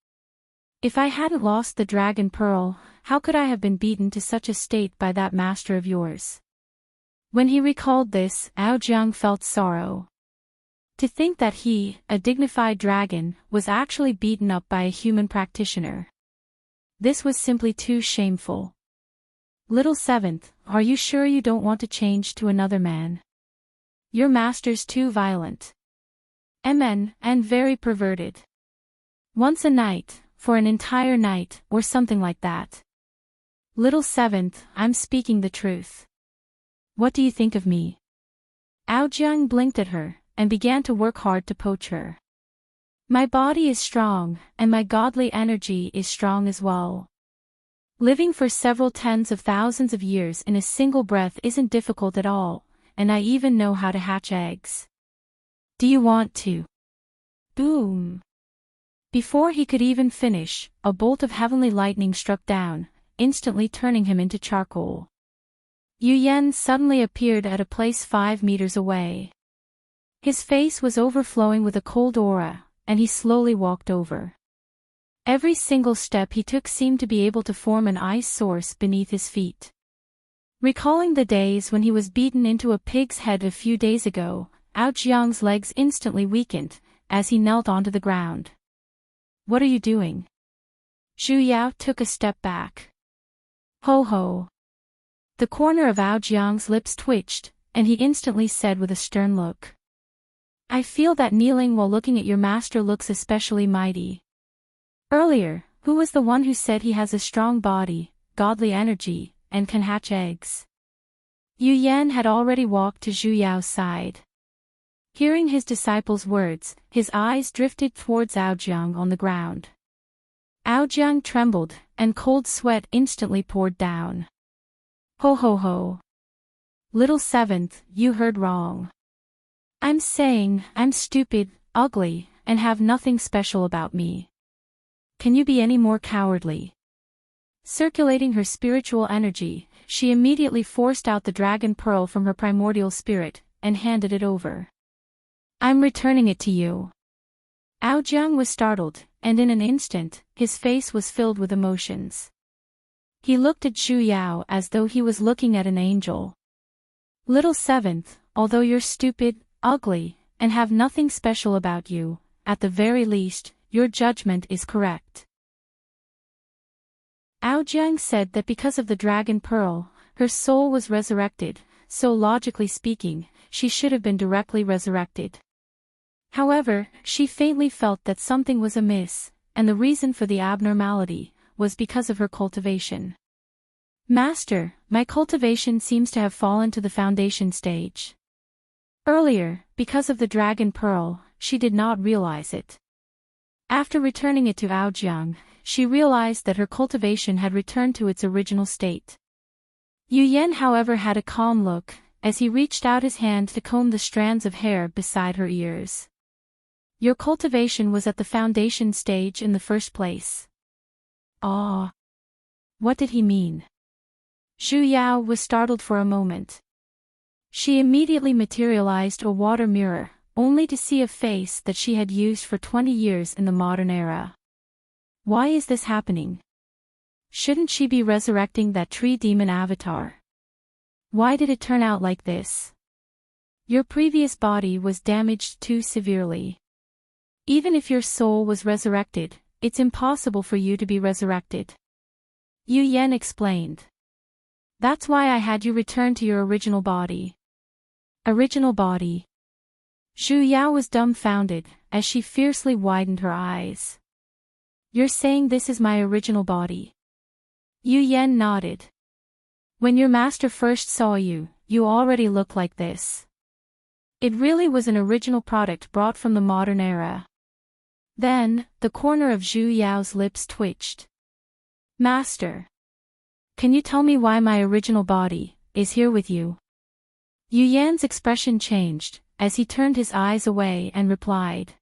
If I hadn't lost the dragon pearl, how could I have been beaten to such a state by that master of yours? When he recalled this, Aojiang felt sorrow. To think that he, a dignified dragon, was actually beaten up by a human practitioner. This was simply too shameful. Little Seventh, are you sure you don't want to change to another man? Your master's too violent. And very perverted. Once a night, for an entire night, or something like that. Little Seventh, I'm speaking the truth. What do you think of me? Aojiang blinked at her, and began to work hard to poach her. My body is strong, and my godly energy is strong as well. Living for several tens of thousands of years in a single breath isn't difficult at all, and I even know how to hatch eggs. Do you want to? Boom! Before he could even finish, a bolt of heavenly lightning struck down, instantly turning him into charcoal. Yu Yan suddenly appeared at a place 5 meters away. His face was overflowing with a cold aura, and he slowly walked over. Every single step he took seemed to be able to form an ice source beneath his feet. Recalling the days when he was beaten into a pig's head a few days ago, Aojiang's legs instantly weakened, as he knelt onto the ground. What are you doing? Zhu Yao took a step back. Ho ho. The corner of Aojiang's lips twitched, and he instantly said with a stern look. I feel that kneeling while looking at your master looks especially mighty. Earlier, who was the one who said he has a strong body, godly energy, and can hatch eggs? Yu Yan had already walked to Zhu Yao's side. Hearing his disciple's words, his eyes drifted towards Aojiang on the ground. Aojiang trembled, and cold sweat instantly poured down. Ho ho ho. Little Seventh, you heard wrong. I'm saying, I'm stupid, ugly, and have nothing special about me. Can you be any more cowardly? Circulating her spiritual energy, she immediately forced out the dragon pearl from her primordial spirit, and handed it over. I'm returning it to you. Aojiang was startled, and in an instant, his face was filled with emotions. He looked at Zhu Yao as though he was looking at an angel. Little Seventh, although you're stupid, ugly, and have nothing special about you, at the very least, your judgment is correct. Aojiang said that because of the dragon pearl, Her soul was resurrected, so logically speaking, she should have been directly resurrected. However, she faintly felt that something was amiss, and the reason for the abnormality was because of her cultivation. Master, my cultivation seems to have fallen to the foundation stage. Earlier, because of the dragon pearl, she did not realize it. After returning it to Aojiang, she realized that her cultivation had returned to its original state. Yu Yan, however, had a calm look, as he reached out his hand to comb the strands of hair beside her ears. Your cultivation was at the foundation stage in the first place. Ah. What did he mean? Zhu Yao was startled for a moment. She immediately materialized a water mirror, only to see a face that she had used for 20 years in the modern era. Why is this happening? Shouldn't she be resurrecting that tree demon avatar? Why did it turn out like this? Your previous body was damaged too severely. Even if your soul was resurrected, it's impossible for you to be resurrected. Yu Yan explained. That's why I had you return to your original body. Original body. Zhu Yao was dumbfounded, as she fiercely widened her eyes. You're saying this is my original body? Yu Yan nodded. When your master first saw you, you already looked like this. It really was an original product brought from the modern era. Then, the corner of Zhu Yao's lips twitched. Master. Can you tell me why my original body is here with you? Yu Yan's expression changed, as he turned his eyes away and replied.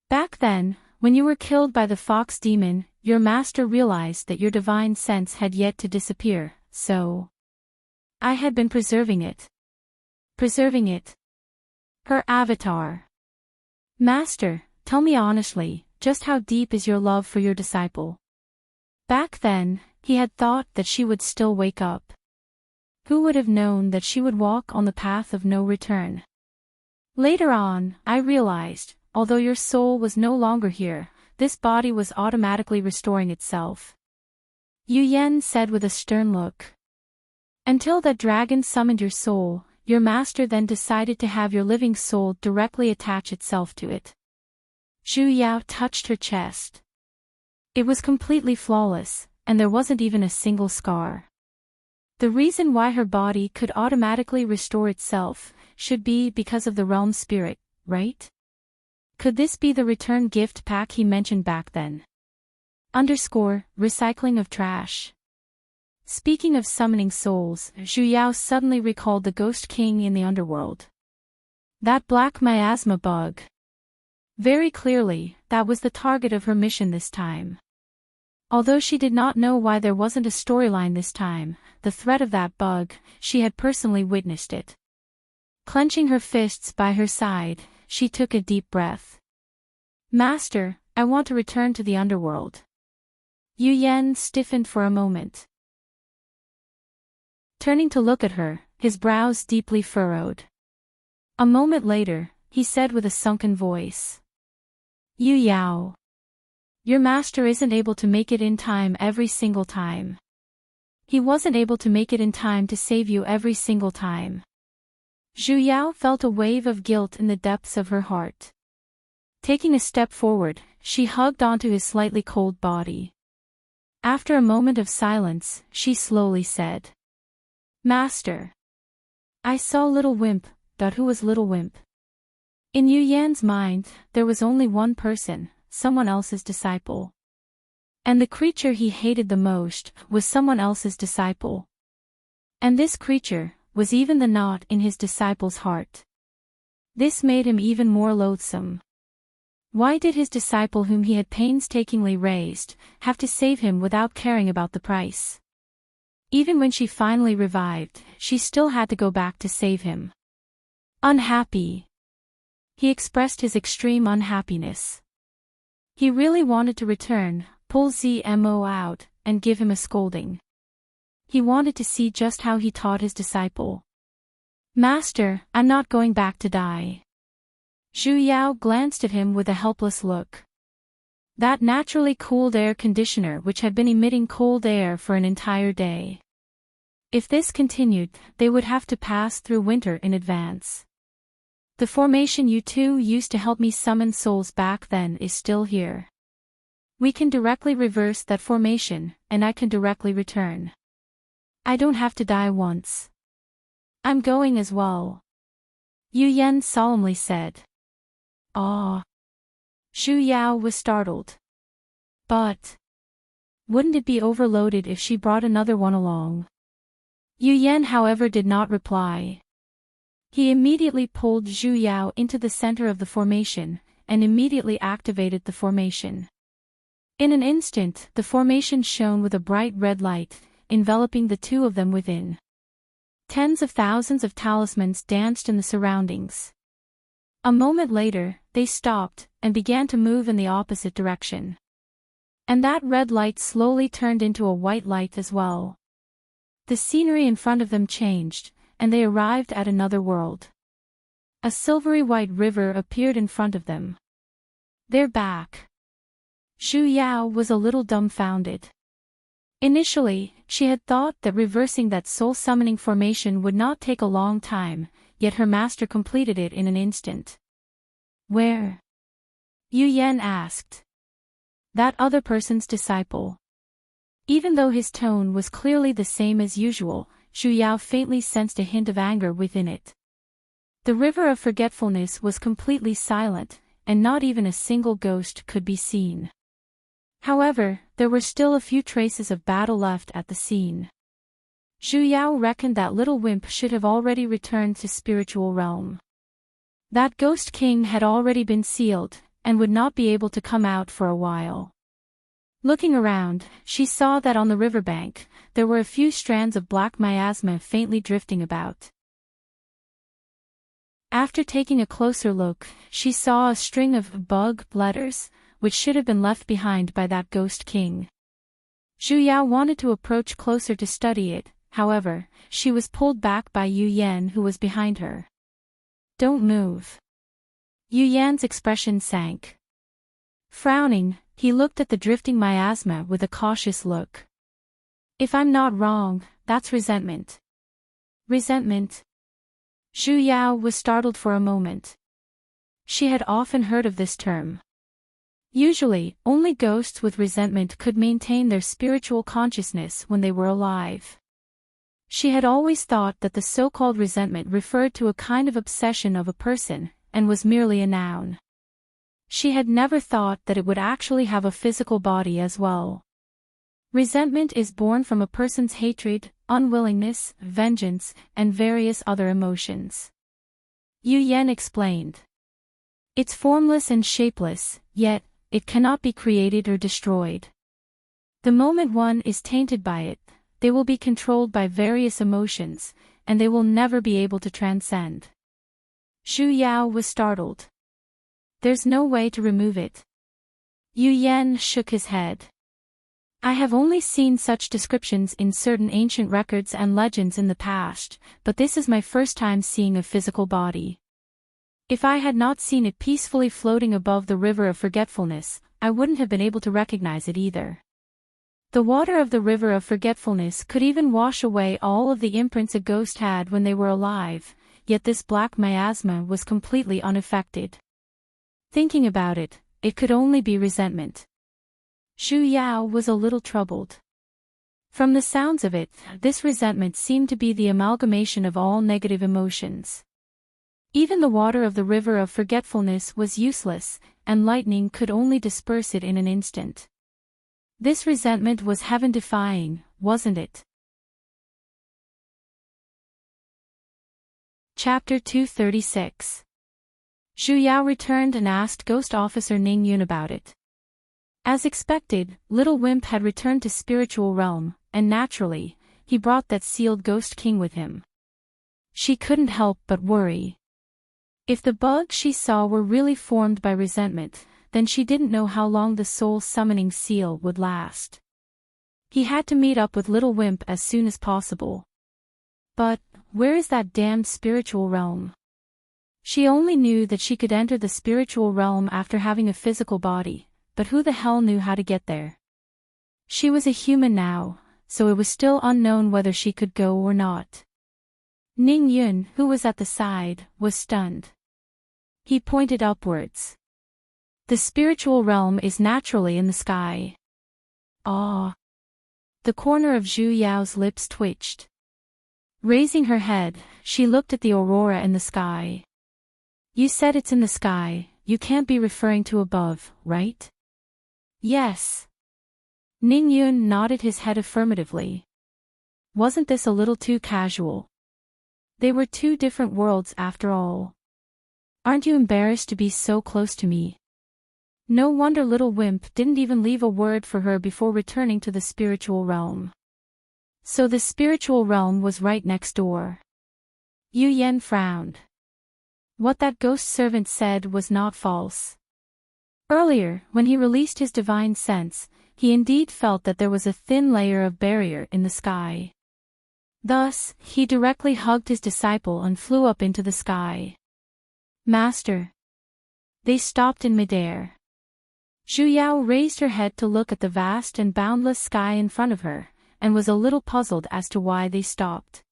Back then, when you were killed by the fox demon, your master realized that your divine sense had yet to disappear, so I had been preserving it. Preserving it? Her avatar. Master, tell me honestly, just how deep is your love for your disciple? Back then, he had thought that she would still wake up. Who would have known that she would walk on the path of no return? Later on, I realized, although your soul was no longer here, this body was automatically restoring itself. Yu Yan said with a stern look. Until that dragon summoned your soul, your master then decided to have your living soul directly attach itself to it. Zhu Yao touched her chest. It was completely flawless, and there wasn't even a single scar. The reason why her body could automatically restore itself should be because of the realm spirit, right? Could this be the return gift pack he mentioned back then? Recycling of trash. Speaking of summoning souls, Zhu Yao suddenly recalled the Ghost King in the underworld. That black miasma bug. Very clearly, that was the target of her mission this time. Although she did not know why there wasn't a storyline this time, the threat of that bug, she had personally witnessed it. Clenching her fists by her side, she took a deep breath. Master, I want to return to the underworld. Yu Yan stiffened for a moment. Turning to look at her, his brows deeply furrowed. A moment later, he said with a sunken voice. Yu Yao. Your master isn't able to make it in time every single time. He wasn't able to make it in time to save you every single time. Zhu Yao felt a wave of guilt in the depths of her heart. Taking a step forward, she hugged onto his slightly cold body. After a moment of silence, she slowly said. Master. I saw Little Wimp, but who was Little Wimp? In Yu Yan's mind, there was only one person, someone else's disciple. And the creature he hated the most was someone else's disciple. And this creature was even the knot in his disciple's heart. This made him even more loathsome. Why did his disciple whom he had painstakingly raised have to save him without caring about the price? Even when she finally revived, she still had to go back to save him. Unhappy. He expressed his extreme unhappiness. He really wanted to return, pull Zmo out, and give him a scolding. He wanted to see just how he taught his disciple. Master, I'm not going back to die. Zhu Yao glanced at him with a helpless look. That naturally cooled air conditioner which had been emitting cold air for an entire day. If this continued, they would have to pass through winter in advance. The formation you two used to help me summon souls back then is still here. We can directly reverse that formation, and I can directly return. I don't have to die once. I'm going as well. Yu Yan solemnly said. Ah. Shu Yao was startled. But wouldn't it be overloaded if she brought another one along? Yu Yan, however, did not reply. He immediately pulled Zhu Yao into the center of the formation, and immediately activated the formation. In an instant, the formation shone with a bright red light, enveloping the two of them within. Tens of thousands of talismans danced in the surroundings. A moment later, they stopped, and began to move in the opposite direction. And that red light slowly turned into a white light as well. The scenery in front of them changed, and they arrived at another world. A silvery white river appeared in front of them. They're back. Zhu Yao was a little dumbfounded. Initially, she had thought that reversing that soul-summoning formation would not take a long time, yet her master completed it in an instant. Where? Yu Yan asked. That other person's disciple. Even though his tone was clearly the same as usual, Zhu Yao faintly sensed a hint of anger within it. The river of forgetfulness was completely silent, and not even a single ghost could be seen. However, there were still a few traces of battle left at the scene. Zhu Yao reckoned that little wimp should have already returned to spiritual realm. That ghost king had already been sealed, and would not be able to come out for a while. Looking around, she saw that on the riverbank, there were a few strands of black miasma faintly drifting about. After taking a closer look, she saw a string of bug letters, which should have been left behind by that ghost king. Zhu Yao wanted to approach closer to study it, however, she was pulled back by Yu Yan, who was behind her. Don't move. Yu Yan's expression sank. Frowning, he looked at the drifting miasma with a cautious look. If I'm not wrong, that's resentment. Resentment? Zhu Yao was startled for a moment. She had often heard of this term. Usually, only ghosts with resentment could maintain their spiritual consciousness when they were alive. She had always thought that the so-called resentment referred to a kind of obsession of a person, and was merely a noun. She had never thought that it would actually have a physical body as well. Resentment is born from a person's hatred, unwillingness, vengeance, and various other emotions. Yu Yan explained. It's formless and shapeless, yet, it cannot be created or destroyed. The moment one is tainted by it, they will be controlled by various emotions, and they will never be able to transcend. Zhu Yao was startled. There's no way to remove it. Yu Yan shook his head. I have only seen such descriptions in certain ancient records and legends in the past, but this is my first time seeing a physical body. If I had not seen it peacefully floating above the river of forgetfulness, I wouldn't have been able to recognize it either. The water of the river of forgetfulness could even wash away all of the imprints a ghost had when they were alive, yet this black miasma was completely unaffected. Thinking about it, it could only be resentment. Zhu Yao was a little troubled. From the sounds of it, this resentment seemed to be the amalgamation of all negative emotions. Even the water of the river of forgetfulness was useless, and lightning could only disperse it in an instant. This resentment was heaven-defying, wasn't it? Chapter 236. Zhu Yao returned and asked Ghost Officer Ning Yun about it. As expected, Little Wimp had returned to spiritual realm, and naturally, he brought that sealed Ghost King with him. She couldn't help but worry. If the bugs she saw were really formed by resentment, then she didn't know how long the soul-summoning seal would last. He had to meet up with Little Wimp as soon as possible. But, where is that damned spiritual realm? She only knew that she could enter the spiritual realm after having a physical body, but who the hell knew how to get there? She was a human now, so it was still unknown whether she could go or not. Ning Yun, who was at the side, was stunned. He pointed upwards. The spiritual realm is naturally in the sky. Ah! The corner of Zhu Yao's lips twitched. Raising her head, she looked at the aurora in the sky. You said it's in the sky, you can't be referring to above, right? Yes. Ning Yun nodded his head affirmatively. Wasn't this a little too casual? They were two different worlds after all. Aren't you embarrassed to be so close to me? No wonder little wimp didn't even leave a word for her before returning to the spiritual realm. So the spiritual realm was right next door. Yu Yen frowned. What that ghost servant said was not false. Earlier, when he released his divine sense, he indeed felt that there was a thin layer of barrier in the sky. Thus, he directly hugged his disciple and flew up into the sky. Master. They stopped in midair. Zhu Yao raised her head to look at the vast and boundless sky in front of her, and was a little puzzled as to why they stopped.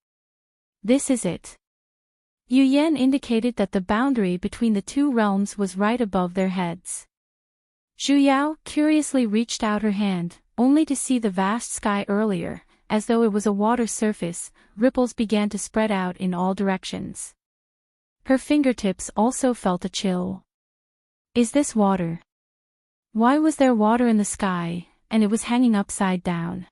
This is it. Yu Yen indicated that the boundary between the two realms was right above their heads. Zhu Yao curiously reached out her hand, only to see the vast sky earlier, as though it was a water surface, ripples began to spread out in all directions. Her fingertips also felt a chill. Is this water? Why was there water in the sky, and it was hanging upside down?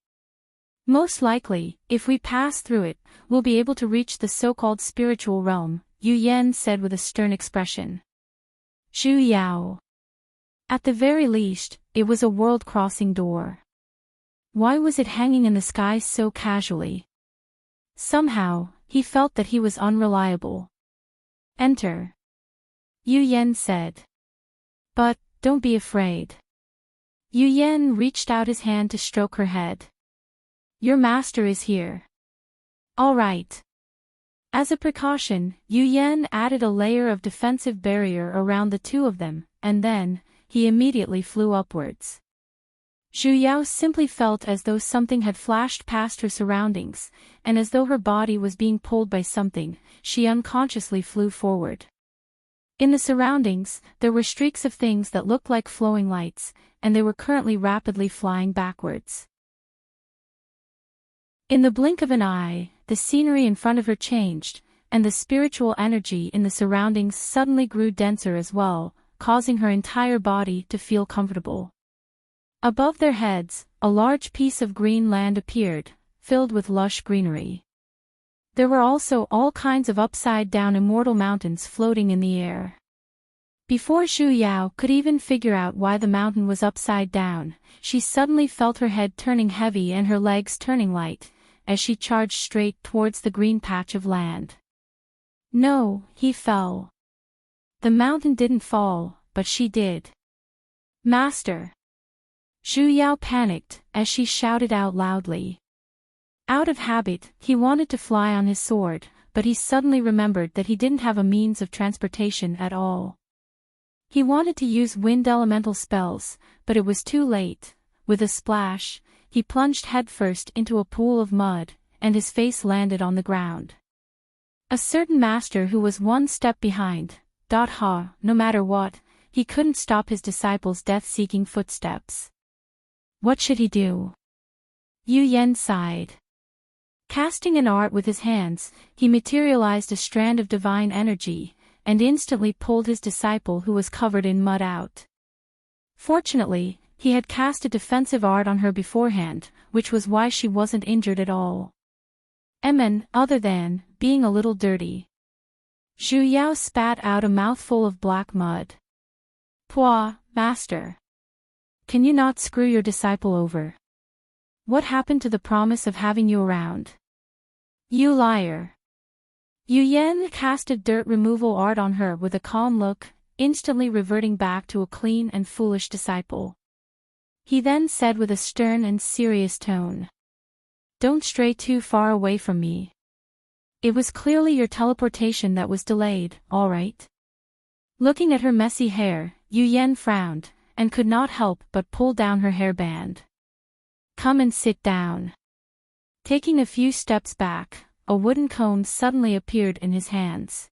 Most likely, if we pass through it, we'll be able to reach the so-called spiritual realm, Yu Yen said with a stern expression. Zhu Yao. At the very least, it was a world-crossing door. Why was it hanging in the sky so casually? Somehow, he felt that he was unreliable. Enter. Yu Yen said. But, don't be afraid. Yu Yen reached out his hand to stroke her head. Your master is here. All right. As a precaution, Yu Yen added a layer of defensive barrier around the two of them, and then, he immediately flew upwards. Zhu Yao simply felt as though something had flashed past her surroundings, and as though her body was being pulled by something, she unconsciously flew forward. In the surroundings, there were streaks of things that looked like flowing lights, and they were currently rapidly flying backwards. In the blink of an eye, the scenery in front of her changed, and the spiritual energy in the surroundings suddenly grew denser as well, causing her entire body to feel comfortable. Above their heads, a large piece of green land appeared, filled with lush greenery. There were also all kinds of upside-down immortal mountains floating in the air. Before Zhu Yao could even figure out why the mountain was upside down, she suddenly felt her head turning heavy and her legs turning light, as she charged straight towards the green patch of land. No, he fell. The mountain didn't fall, but she did. Master! Zhu Yao panicked, as she shouted out loudly. Out of habit, he wanted to fly on his sword, but he suddenly remembered that he didn't have a means of transportation at all. He wanted to use wind elemental spells, but it was too late. With a splash, he plunged headfirst into a pool of mud, and his face landed on the ground. A certain master who was one step behind, no matter what, he couldn't stop his disciple's death-seeking footsteps. What should he do? Yu Yen sighed. Casting an art with his hands, he materialized a strand of divine energy, and instantly pulled his disciple who was covered in mud out. Fortunately, he had cast a defensive art on her beforehand, which was why she wasn't injured at all. Other than being a little dirty. Zhu Yao spat out a mouthful of black mud. Pwah, master. Can you not screw your disciple over? What happened to the promise of having you around? You liar. Yu Yen cast a dirt removal art on her with a calm look, instantly reverting back to a clean and foolish disciple. He then said with a stern and serious tone. Don't stray too far away from me. It was clearly your teleportation that was delayed, all right? Looking at her messy hair, Yu Yen frowned, and could not help but pull down her hairband. Come and sit down. Taking a few steps back, a wooden cone suddenly appeared in his hands.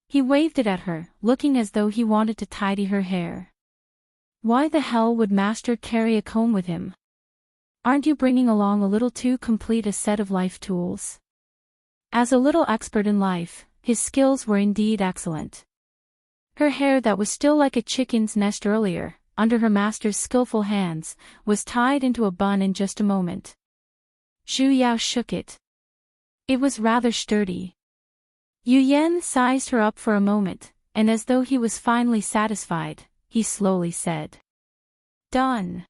He waved it at her, looking as though he wanted to tidy her hair. Why the hell would Master carry a comb with him? Aren't you bringing along a little too complete a set of life tools? As a little expert in life, his skills were indeed excellent. Her hair that was still like a chicken's nest earlier, under her master's skillful hands, was tied into a bun in just a moment. Zhu Yao shook it. It was rather sturdy. Yu Yan sized her up for a moment, and as though he was finally satisfied, he slowly said, "Done."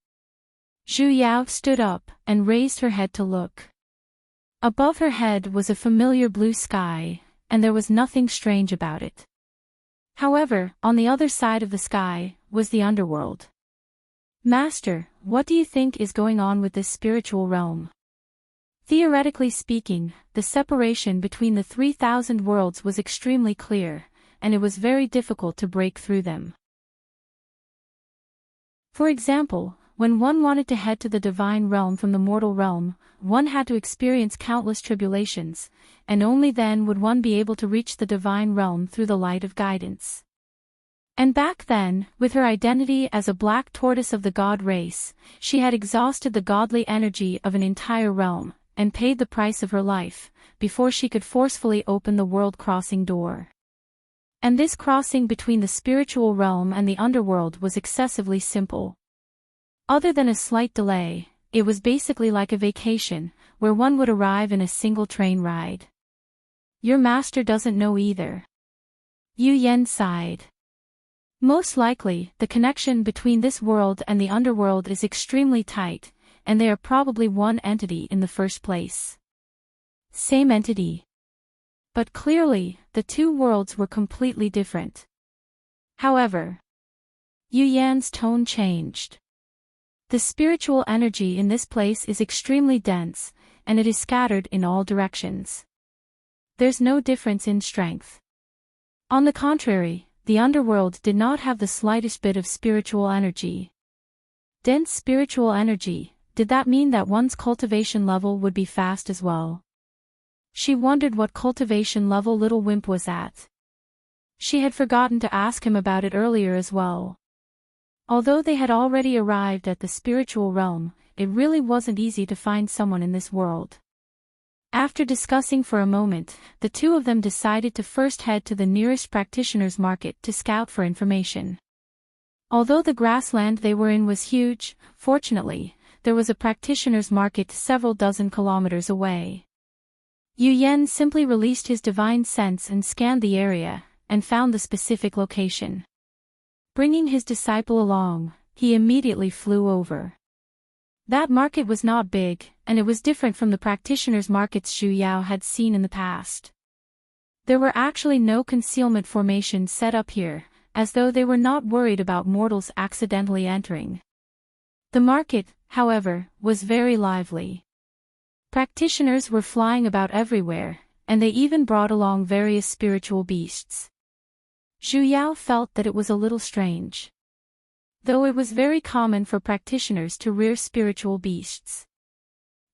Zhu Yao stood up and raised her head to look. Above her head was a familiar blue sky, and there was nothing strange about it. However, on the other side of the sky was the underworld. "Master, what do you think is going on with this spiritual realm?" Theoretically speaking, the separation between the 3,000 worlds was extremely clear, and it was very difficult to break through them. For example, when one wanted to head to the divine realm from the mortal realm, one had to experience countless tribulations, and only then would one be able to reach the divine realm through the light of guidance. And back then, with her identity as a black tortoise of the god race, she had exhausted the godly energy of an entire realm, and paid the price of her life, before she could forcefully open the world-crossing door. And this crossing between the spiritual realm and the underworld was excessively simple. Other than a slight delay, it was basically like a vacation, where one would arrive in a single train ride. Your master doesn't know either. Yu Yan sighed. Most likely, the connection between this world and the underworld is extremely tight, and they are probably one entity in the first place. Same entity. But clearly, the two worlds were completely different. However, Yu Yan's tone changed. The spiritual energy in this place is extremely dense, and it is scattered in all directions. There's no difference in strength. On the contrary, the underworld did not have the slightest bit of spiritual energy. Dense spiritual energy, did that mean that one's cultivation level would be fast as well? She wondered what cultivation level Little Wimp was at. She had forgotten to ask him about it earlier as well. Although they had already arrived at the spiritual realm, it really wasn't easy to find someone in this world. After discussing for a moment, the two of them decided to first head to the nearest practitioner's market to scout for information. Although the grassland they were in was huge, fortunately, there was a practitioner's market several dozen kilometers away. Yu Yan simply released his divine sense and scanned the area, and found the specific location. Bringing his disciple along, he immediately flew over. That market was not big, and it was different from the practitioners' markets Zhu Yao had seen in the past. There were actually no concealment formations set up here, as though they were not worried about mortals accidentally entering. The market, however, was very lively. Practitioners were flying about everywhere, and they even brought along various spiritual beasts. Zhu Yao felt that it was a little strange. Though it was very common for practitioners to rear spiritual beasts.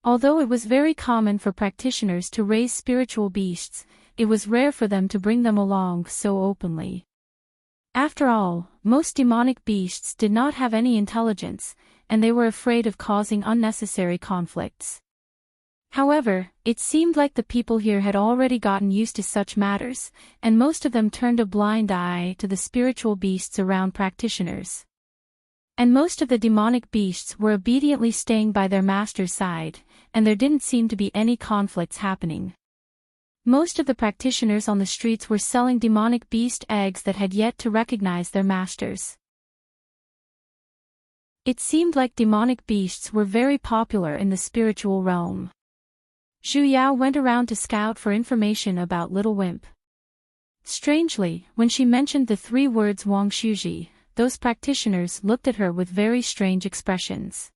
Although it was very common for practitioners to raise spiritual beasts, it was rare for them to bring them along so openly. After all, most demonic beasts did not have any intelligence, and they were afraid of causing unnecessary conflicts. However, it seemed like the people here had already gotten used to such matters, and most of them turned a blind eye to the spiritual beasts around practitioners. And most of the demonic beasts were obediently staying by their master's side, and there didn't seem to be any conflicts happening. Most of the practitioners on the streets were selling demonic beast eggs that had yet to recognize their masters. It seemed like demonic beasts were very popular in the spiritual realm. Zhu Yao went around to scout for information about Little Wimp. Strangely, when she mentioned the three words Wang Shuji, those practitioners looked at her with very strange expressions.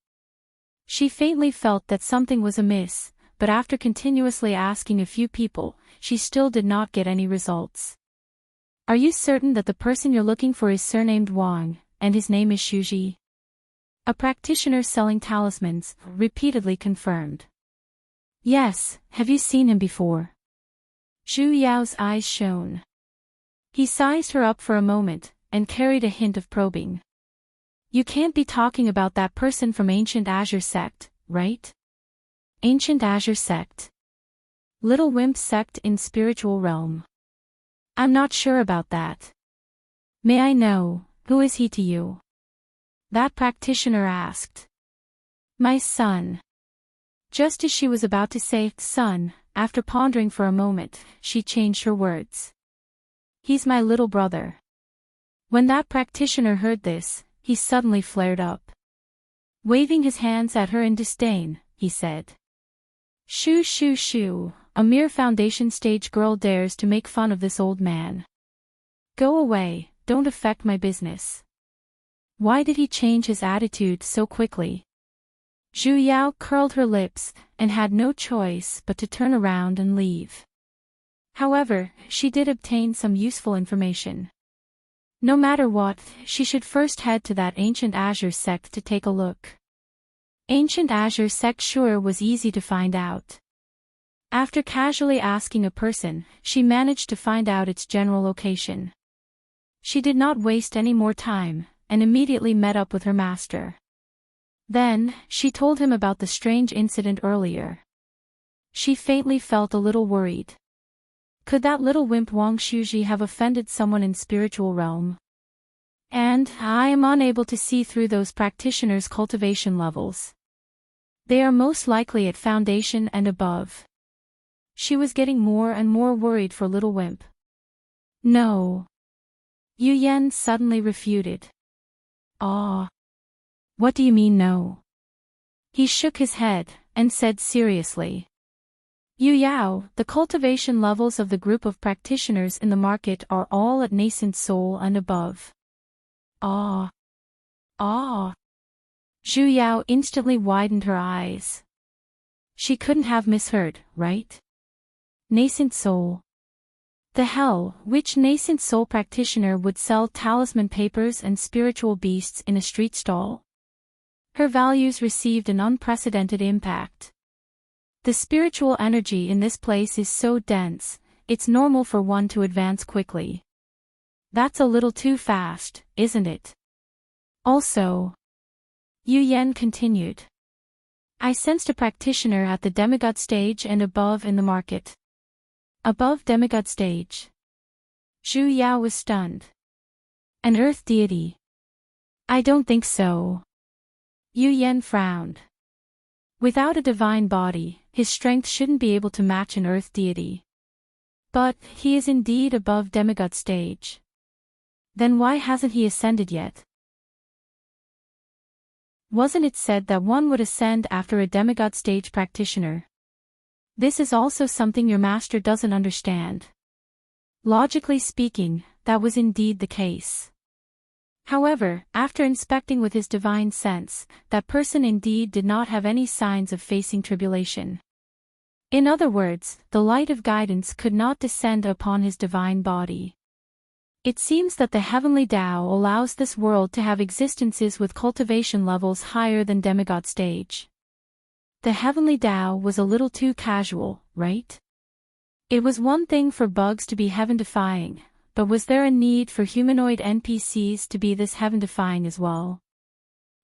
She faintly felt that something was amiss, but after continuously asking a few people, she still did not get any results. "Are you certain that the person you're looking for is surnamed Wang, and his name is Shuji?" A practitioner selling talismans repeatedly confirmed. Yes, have you seen him before? Zhu Yao's eyes shone. He sized her up for a moment, and carried a hint of probing. You can't be talking about that person from Ancient Azure Sect, right? Ancient Azure Sect. Little Wimp Sect in Spiritual Realm. I'm not sure about that. May I know, who is he to you? That practitioner asked. My son. Just as she was about to say, son, after pondering for a moment, she changed her words. He's my little brother. When that practitioner heard this, he suddenly flared up. Waving his hands at her in disdain, he said. Shoo shoo shoo, a mere foundation stage girl dares to make fun of this old man. Go away, don't affect my business. Why did he change his attitude so quickly? Zhu Yao curled her lips, and had no choice but to turn around and leave. However, she did obtain some useful information. No matter what, she should first head to that Ancient Azure Sect to take a look. Ancient Azure Sect sure was easy to find out. After casually asking a person, she managed to find out its general location. She did not waste any more time, and immediately met up with her master. Then, she told him about the strange incident earlier. She faintly felt a little worried. Could that little wimp Wang Shuji have offended someone in spiritual realm? And I am unable to see through those practitioners' cultivation levels. They are most likely at foundation and above. She was getting more and more worried for little wimp. No. Yu Yan suddenly refuted. Ah. What do you mean no? He shook his head, and said seriously. Yu Yao, the cultivation levels of the group of practitioners in the market are all at nascent soul and above. Ah. Ah. Zhu Yao instantly widened her eyes. She couldn't have misheard, right? Nascent soul. The hell, which nascent soul practitioner would sell talisman papers and spiritual beasts in a street stall? Her values received an unprecedented impact. The spiritual energy in this place is so dense, it's normal for one to advance quickly. That's a little too fast, isn't it? Also, Yu Yan continued. I sensed a practitioner at the demigod stage and above in the market. Above demigod stage. Zhu Yao was stunned. An earth deity? I don't think so. Yu Yan frowned. Without a divine body, his strength shouldn't be able to match an earth deity. But he is indeed above demigod stage. Then why hasn't he ascended yet? Wasn't it said that one would ascend after a demigod stage practitioner? This is also something your master doesn't understand. Logically speaking, that was indeed the case. However, after inspecting with his divine sense, that person indeed did not have any signs of facing tribulation. In other words, the light of guidance could not descend upon his divine body. It seems that the heavenly Tao allows this world to have existences with cultivation levels higher than demigod stage. The heavenly Tao was a little too casual, right? It was one thing for bugs to be heaven-defying, but was there a need for humanoid NPCs to be this heaven-defying as well?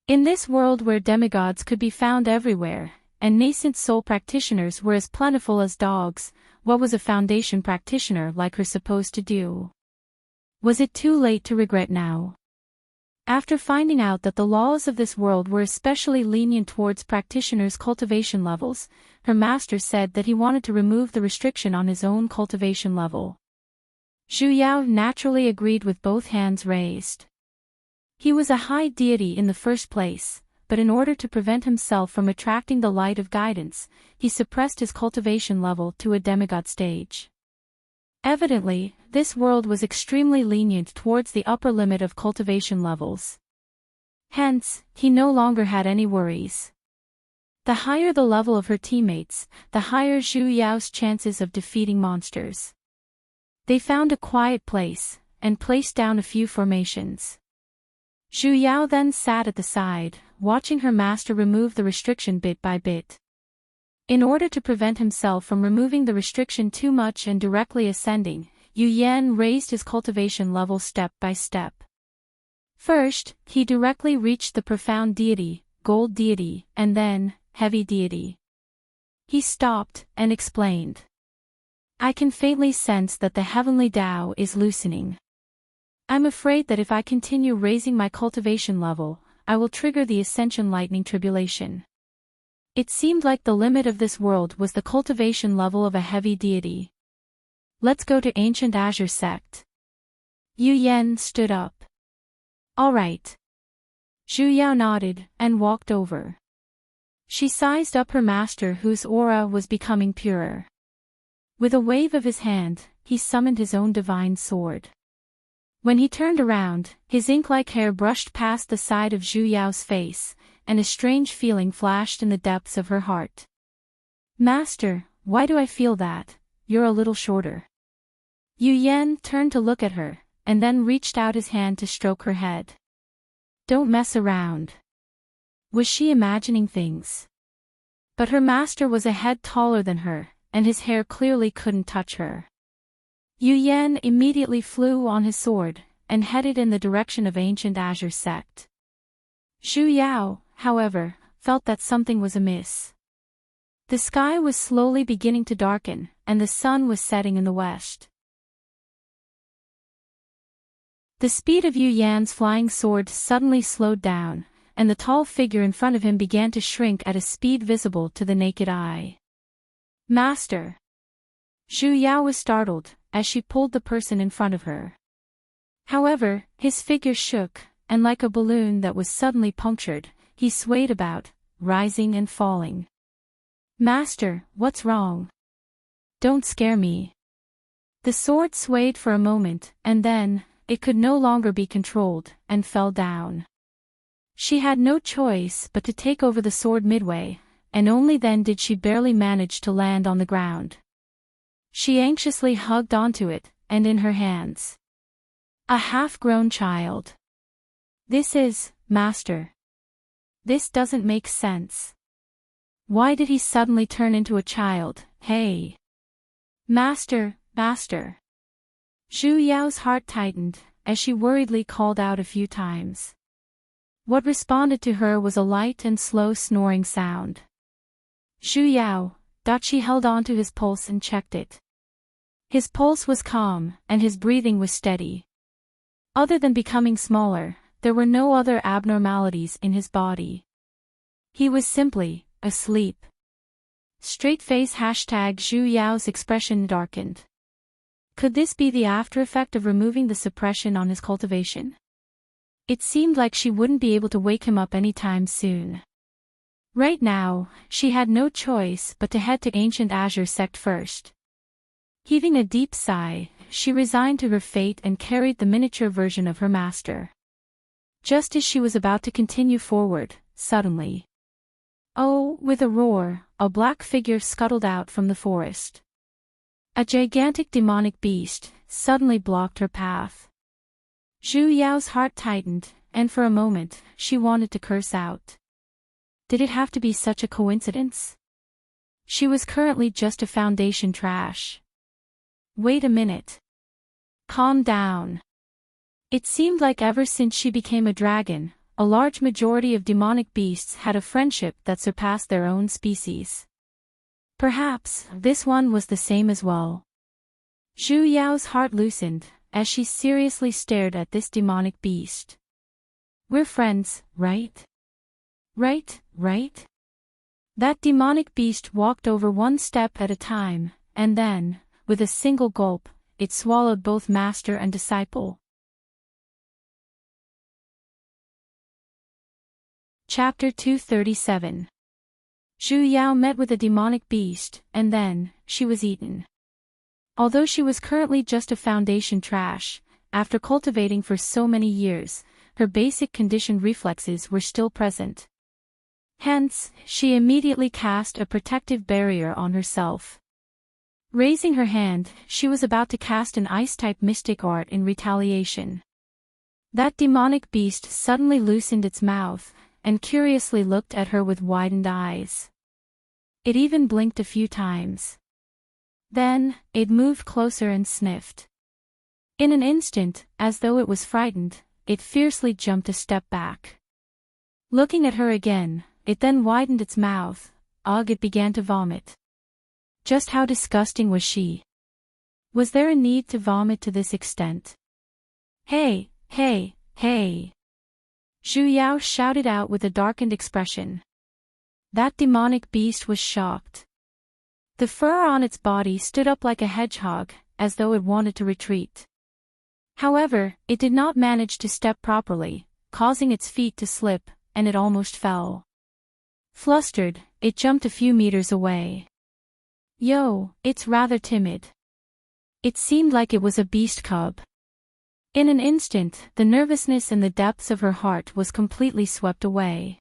In this world where demigods could be found everywhere, and nascent soul practitioners were as plentiful as dogs, what was a foundation practitioner like her supposed to do? Was it too late to regret now? After finding out that the laws of this world were especially lenient towards practitioners' cultivation levels, her master said that he wanted to remove the restriction on his own cultivation level. Zhu Yao naturally agreed with both hands raised. He was a high deity in the first place, but in order to prevent himself from attracting the light of guidance, he suppressed his cultivation level to a demigod stage. Evidently, this world was extremely lenient towards the upper limit of cultivation levels. Hence, he no longer had any worries. The higher the level of her teammates, the higher Zhu Yao's chances of defeating monsters. They found a quiet place, and placed down a few formations. Zhu Yao then sat at the side, watching her master remove the restriction bit by bit. In order to prevent himself from removing the restriction too much and directly ascending, Yu Yan raised his cultivation level step by step. First, he directly reached the profound deity, gold deity, and then, heavy deity. He stopped and explained. I can faintly sense that the heavenly Tao is loosening. I'm afraid that if I continue raising my cultivation level, I will trigger the ascension lightning tribulation. It seemed like the limit of this world was the cultivation level of a heavy deity. Let's go to Ancient Azure Sect. Yu Yan stood up. All right. Zhu Yao nodded and walked over. She sized up her master whose aura was becoming purer. With a wave of his hand, he summoned his own divine sword. When he turned around, his ink-like hair brushed past the side of Zhu Yao's face, and a strange feeling flashed in the depths of her heart. Master, why do I feel that? You're a little shorter. Yu Yan turned to look at her, and then reached out his hand to stroke her head. Don't mess around. Was she imagining things? But her master was a head taller than her, and his hair clearly couldn't touch her. Yu Yan immediately flew on his sword, and headed in the direction of Ancient Azure Sect. Zhu Yao, however, felt that something was amiss. The sky was slowly beginning to darken, and the sun was setting in the west. The speed of Yu Yan's flying sword suddenly slowed down, and the tall figure in front of him began to shrink at a speed visible to the naked eye. Master! Zhu Yao was startled, as she pulled the person in front of her. However, his figure shook, and like a balloon that was suddenly punctured, he swayed about, rising and falling. Master, what's wrong? Don't scare me. The sword swayed for a moment, and then, it could no longer be controlled, and fell down. She had no choice but to take over the sword midway, and only then did she barely manage to land on the ground. She anxiously hugged onto it, and in her hands. A half-grown child. This is, Master. This doesn't make sense. Why did he suddenly turn into a child, hey? Master, Master. Zhu Yao's heart tightened, as she worriedly called out a few times. What responded to her was a light and slow snoring sound. Zhu Yao, Dachi held on to his pulse and checked it. His pulse was calm, and his breathing was steady. Other than becoming smaller, there were no other abnormalities in his body. He was simply asleep. Straight face #Zhu Yao's expression darkened. Could this be the after effect of removing the suppression on his cultivation? It seemed like she wouldn't be able to wake him up anytime soon. Right now, she had no choice but to head to Ancient Azure Sect first. Heaving a deep sigh, she resigned to her fate and carried the miniature version of her master. Just as she was about to continue forward, suddenly. Oh, with a roar, a black figure scuttled out from the forest. A gigantic demonic beast suddenly blocked her path. Zhu Yao's heart tightened, and for a moment, she wanted to curse out. Did it have to be such a coincidence? She was currently just a foundation trash. Wait a minute. Calm down. It seemed like ever since she became a dragon, a large majority of demonic beasts had a friendship that surpassed their own species. Perhaps, this one was the same as well. Zhu Yao's heart loosened, as she seriously stared at this demonic beast. We're friends, right? Right? That demonic beast walked over one step at a time, and then, with a single gulp, it swallowed both master and disciple. Chapter 237. Zhu Yao met with a demonic beast, and then, she was eaten. Although she was currently just a foundation trash, after cultivating for so many years, her basic conditioned reflexes were still present. Hence, she immediately cast a protective barrier on herself. Raising her hand, she was about to cast an ice-type mystic art in retaliation. That demonic beast suddenly loosened its mouth, and curiously looked at her with widened eyes. It even blinked a few times. Then, it moved closer and sniffed. In an instant, as though it was frightened, it fiercely jumped a step back. Looking at her again, it then widened its mouth. Ugh, it began to vomit. Just how disgusting was she? Was there a need to vomit to this extent? Hey, hey, hey! Zhu Yao shouted out with a darkened expression. That demonic beast was shocked. The fur on its body stood up like a hedgehog, as though it wanted to retreat. However, it did not manage to step properly, causing its feet to slip, and it almost fell. Flustered, it jumped a few meters away. Yo, it's rather timid. It seemed like it was a beast cub. In an instant, the nervousness in the depths of her heart was completely swept away.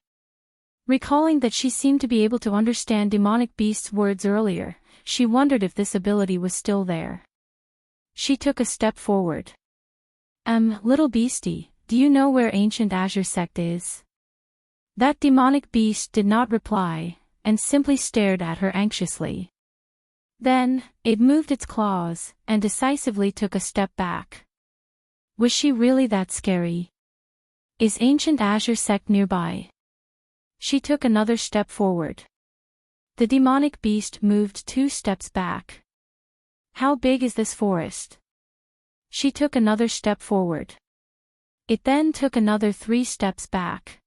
Recalling that she seemed to be able to understand demonic beasts' words earlier, she wondered if this ability was still there. She took a step forward. Little beastie, do you know where Ancient Azure Sect is? That demonic beast did not reply, and simply stared at her anxiously. Then, it moved its claws, and decisively took a step back. Was she really that scary? Is Ancient Azure Sect nearby? She took another step forward. The demonic beast moved 2 steps back. How big is this forest? She took another step forward. It then took another 3 steps back.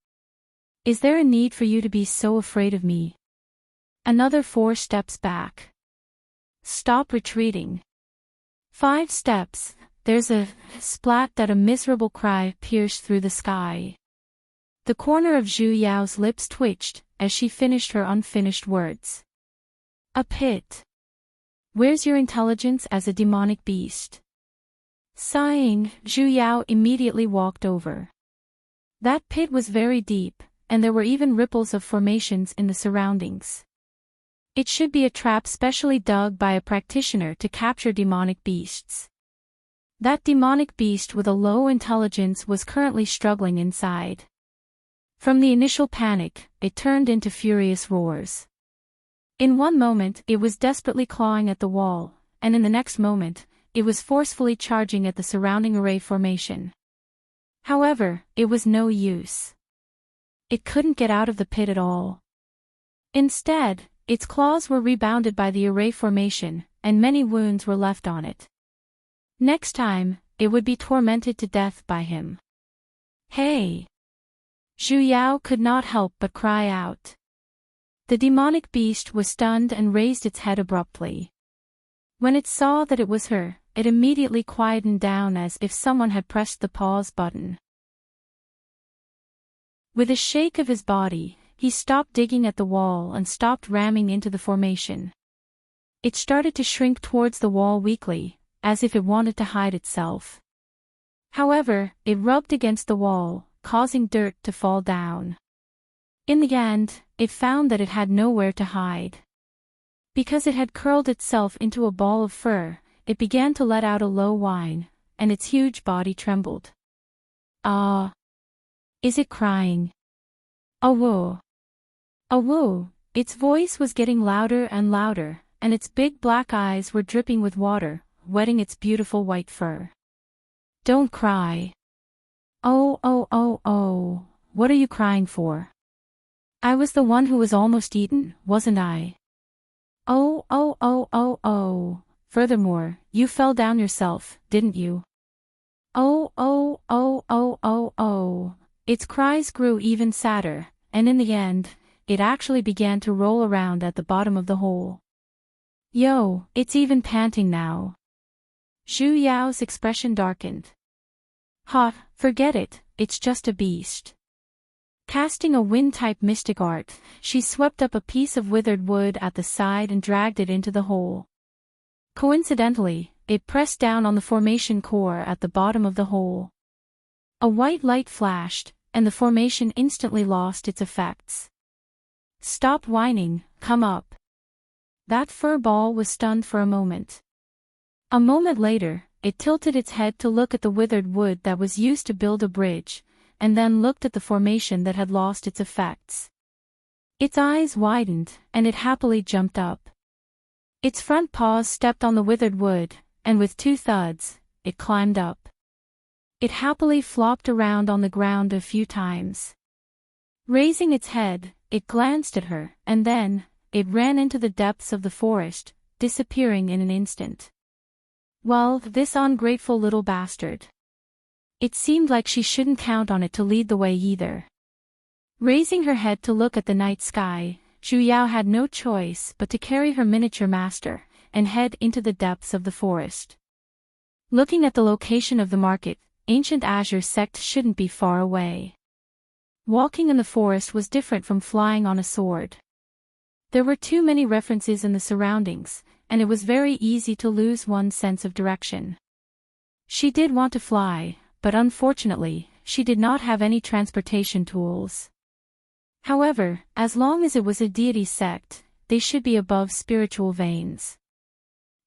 Is there a need for you to be so afraid of me? Another 4 steps back. Stop retreating. 5 steps, there's a splat that a miserable cry pierced through the sky. The corner of Zhu Yao's lips twitched, as she finished her unfinished words. A pit. Where's your intelligence as a demonic beast? Sighing, Zhu Yao immediately walked over. That pit was very deep, and there were even ripples of formations in the surroundings. It should be a trap specially dug by a practitioner to capture demonic beasts. That demonic beast with a low intelligence was currently struggling inside. From the initial panic, it turned into furious roars. In one moment, it was desperately clawing at the wall, and in the next moment, it was forcefully charging at the surrounding array formation. However, it was no use. It couldn't get out of the pit at all. Instead, its claws were rebounded by the array formation, and many wounds were left on it. Next time, it would be tormented to death by him. Hey! Zhu Yao could not help but cry out. The demonic beast was stunned and raised its head abruptly. When it saw that it was her, it immediately quietened down as if someone had pressed the pause button. With a shake of his body, he stopped digging at the wall and stopped ramming into the formation. It started to shrink towards the wall weakly, as if it wanted to hide itself. However, it rubbed against the wall, causing dirt to fall down. In the end, it found that it had nowhere to hide. Because it had curled itself into a ball of fur, it began to let out a low whine, and its huge body trembled. Ah! Is it crying? Awoo! Awoo! Its voice was getting louder and louder, and its big black eyes were dripping with water, wetting its beautiful white fur. Don't cry. Oh, oh, oh, oh, what are you crying for? I was the one who was almost eaten, wasn't I? Oh, oh, oh, oh, oh. Furthermore, you fell down yourself, didn't you? Oh, oh, oh, oh, oh, oh. Its cries grew even sadder, and in the end, it actually began to roll around at the bottom of the hole. Yo, it's even panting now. Zhu Yao's expression darkened. Ha, forget it, it's just a beast. Casting a wind-type mystic art, she swept up a piece of withered wood at the side and dragged it into the hole. Coincidentally, it pressed down on the formation core at the bottom of the hole. A white light flashed, and the formation instantly lost its effects. Stop whining, come up. That fur ball was stunned for a moment. A moment later, it tilted its head to look at the withered wood that was used to build a bridge, and then looked at the formation that had lost its effects. Its eyes widened, and it happily jumped up. Its front paws stepped on the withered wood, and with 2 thuds, it climbed up. It happily flopped around on the ground a few times. Raising its head, it glanced at her, and then, it ran into the depths of the forest, disappearing in an instant. Well, this ungrateful little bastard. It seemed like she shouldn't count on it to lead the way either. Raising her head to look at the night sky, Zhu Yao had no choice but to carry her miniature master, and head into the depths of the forest. Looking at the location of the market, Ancient Azure Sect shouldn't be far away. Walking in the forest was different from flying on a sword. There were too many references in the surroundings, and it was very easy to lose one's sense of direction. She did want to fly, but unfortunately, she did not have any transportation tools. However, as long as it was a deity sect, they should be above spiritual veins.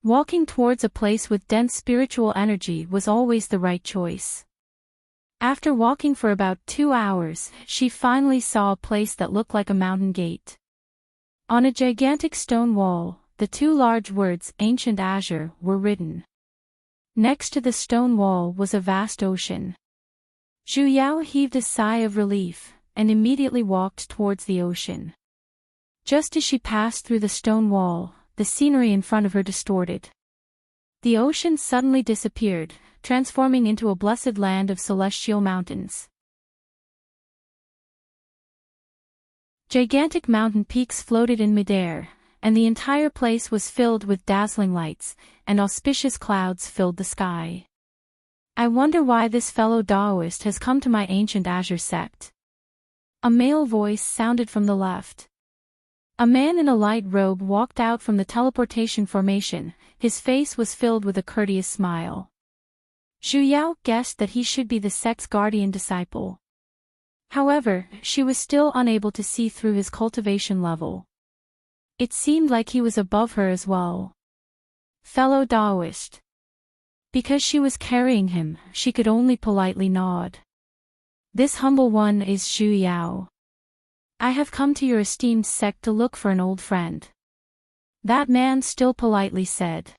Walking towards a place with dense spiritual energy was always the right choice. After walking for about 2 hours, she finally saw a place that looked like a mountain gate. On a gigantic stone wall, the 2 large words Ancient Azure were written. Next to the stone wall was a vast ocean. Zhu Yao heaved a sigh of relief, and immediately walked towards the ocean. Just as she passed through the stone wall, the scenery in front of her distorted. The ocean suddenly disappeared, transforming into a blessed land of celestial mountains. Gigantic mountain peaks floated in midair, and the entire place was filled with dazzling lights, and auspicious clouds filled the sky. I wonder why this fellow Taoist has come to my Ancient Azure Sect. A male voice sounded from the left. A man in a light robe walked out from the teleportation formation, his face was filled with a courteous smile. Zhu Yao guessed that he should be the sect's guardian disciple. However, she was still unable to see through his cultivation level. It seemed like he was above her as well. Fellow Taoist. Because she was carrying him, she could only politely nod. This humble one is Zhu Yao. I have come to your esteemed sect to look for an old friend. That man still politely said.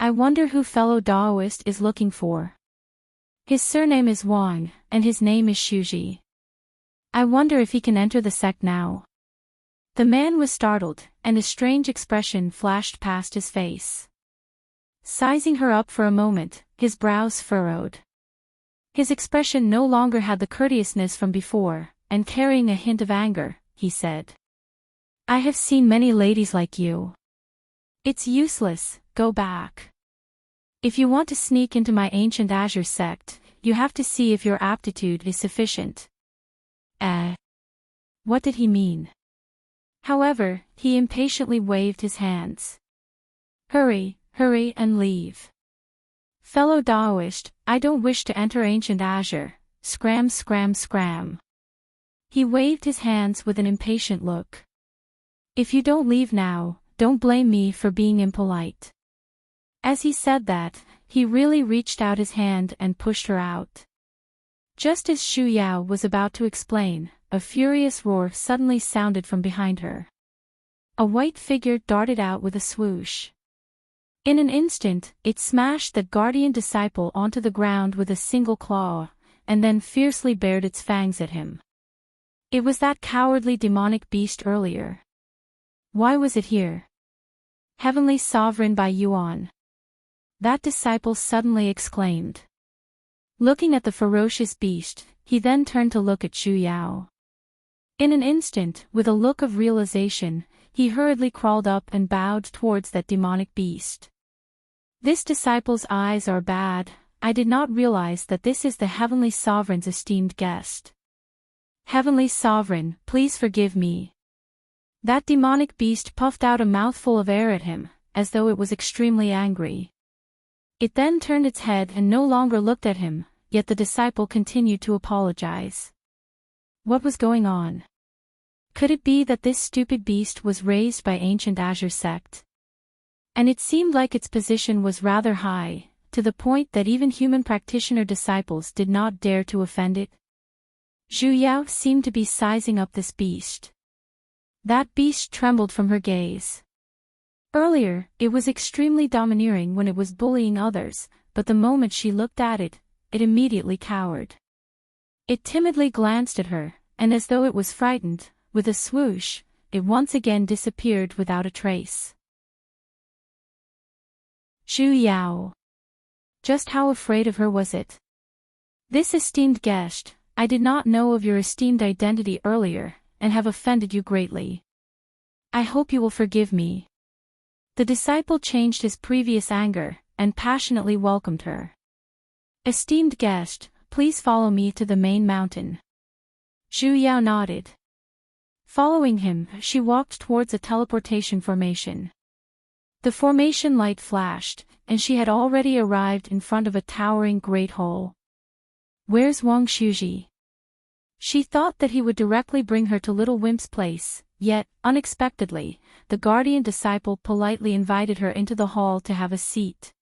I wonder who fellow Taoist is looking for. His surname is Wang, and his name is Shuji. I wonder if he can enter the sect now. The man was startled, and a strange expression flashed past his face. Sizing her up for a moment, his brows furrowed. His expression no longer had the courteousness from before, and carrying a hint of anger, he said. I have seen many ladies like you. It's useless, go back. If you want to sneak into my Ancient Azure Sect, you have to see if your aptitude is sufficient. What did he mean? However, he impatiently waved his hands. Hurry, hurry and leave. Fellow Taoist, I don't wish to enter Ancient Azure, scram scram scram. He waved his hands with an impatient look. If you don't leave now, don't blame me for being impolite. As he said that, he really reached out his hand and pushed her out. Just as Zhu Yao was about to explain, a furious roar suddenly sounded from behind her. A white figure darted out with a swoosh. In an instant, it smashed the guardian disciple onto the ground with a single claw, and then fiercely bared its fangs at him. It was that cowardly demonic beast earlier. Why was it here? Heavenly Sovereign by Yuan. That disciple suddenly exclaimed. Looking at the ferocious beast, he then turned to look at Zhu Yao. In an instant, with a look of realization, he hurriedly crawled up and bowed towards that demonic beast. This disciple's eyes are bad, I did not realize that this is the Heavenly Sovereign's esteemed guest. Heavenly Sovereign, please forgive me. That demonic beast puffed out a mouthful of air at him, as though it was extremely angry. It then turned its head and no longer looked at him, yet the disciple continued to apologize. What was going on? Could it be that this stupid beast was raised by Ancient Azure Sect? And it seemed like its position was rather high, to the point that even human practitioner disciples did not dare to offend it. Zhu Yao seemed to be sizing up this beast. That beast trembled from her gaze. Earlier, it was extremely domineering when it was bullying others, but the moment she looked at it, it immediately cowered. It timidly glanced at her, and as though it was frightened, with a swoosh, it once again disappeared without a trace. Zhu Yao. Just how afraid of her was it? This esteemed guest, I did not know of your esteemed identity earlier, and have offended you greatly. I hope you will forgive me. The disciple changed his previous anger, and passionately welcomed her. Esteemed guest, please follow me to the main mountain. Zhu Yao nodded. Following him, she walked towards a teleportation formation. The formation light flashed, and she had already arrived in front of a towering great hall. Where's Wang Shuji? She thought that he would directly bring her to Little Wimp's place, yet, unexpectedly, the guardian disciple politely invited her into the hall to have a seat.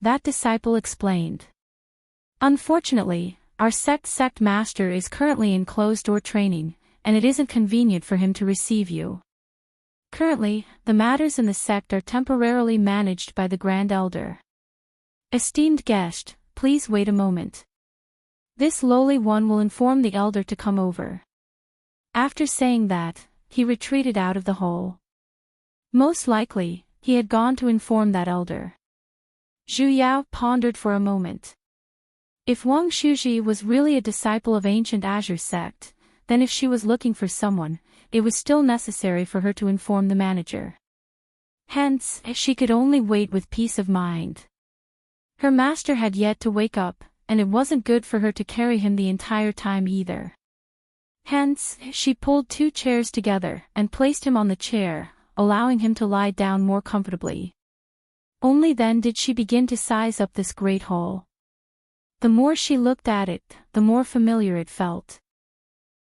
That disciple explained. Unfortunately, our sect master is currently in closed-door training, and it isn't convenient for him to receive you. Currently, the matters in the sect are temporarily managed by the Grand Elder. Esteemed guest, please wait a moment. This lowly one will inform the elder to come over. After saying that, he retreated out of the hall. Most likely, he had gone to inform that elder. Zhu Yao pondered for a moment. If Wang Shuji was really a disciple of Ancient Azure sect, then if she was looking for someone, it was still necessary for her to inform the manager. Hence, she could only wait with peace of mind. Her master had yet to wake up, and it wasn't good for her to carry him the entire time either. Hence, she pulled 2 chairs together and placed him on the chair, allowing him to lie down more comfortably. Only then did she begin to size up this great hall. The more she looked at it, the more familiar it felt.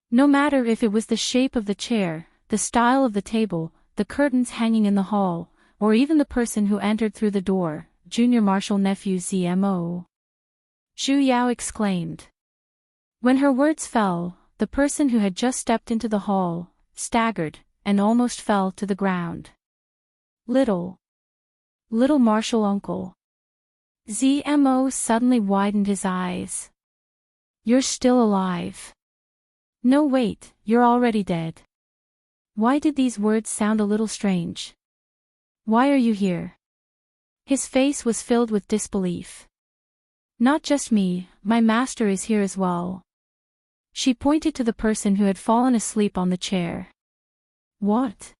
No matter if it was the shape of the chair, the style of the table, the curtains hanging in the hall, or even the person who entered through the door, Junior Marshal Nephew ZMO. Zhu Yao exclaimed. When her words fell, the person who had just stepped into the hall, staggered, and almost fell to the ground. Little Marshal Uncle. ZMO suddenly widened his eyes. You're still alive. No wait, you're already dead. Why did these words sound a little strange? Why are you here? His face was filled with disbelief. Not just me, my master is here as well. She pointed to the person who had fallen asleep on the chair. What?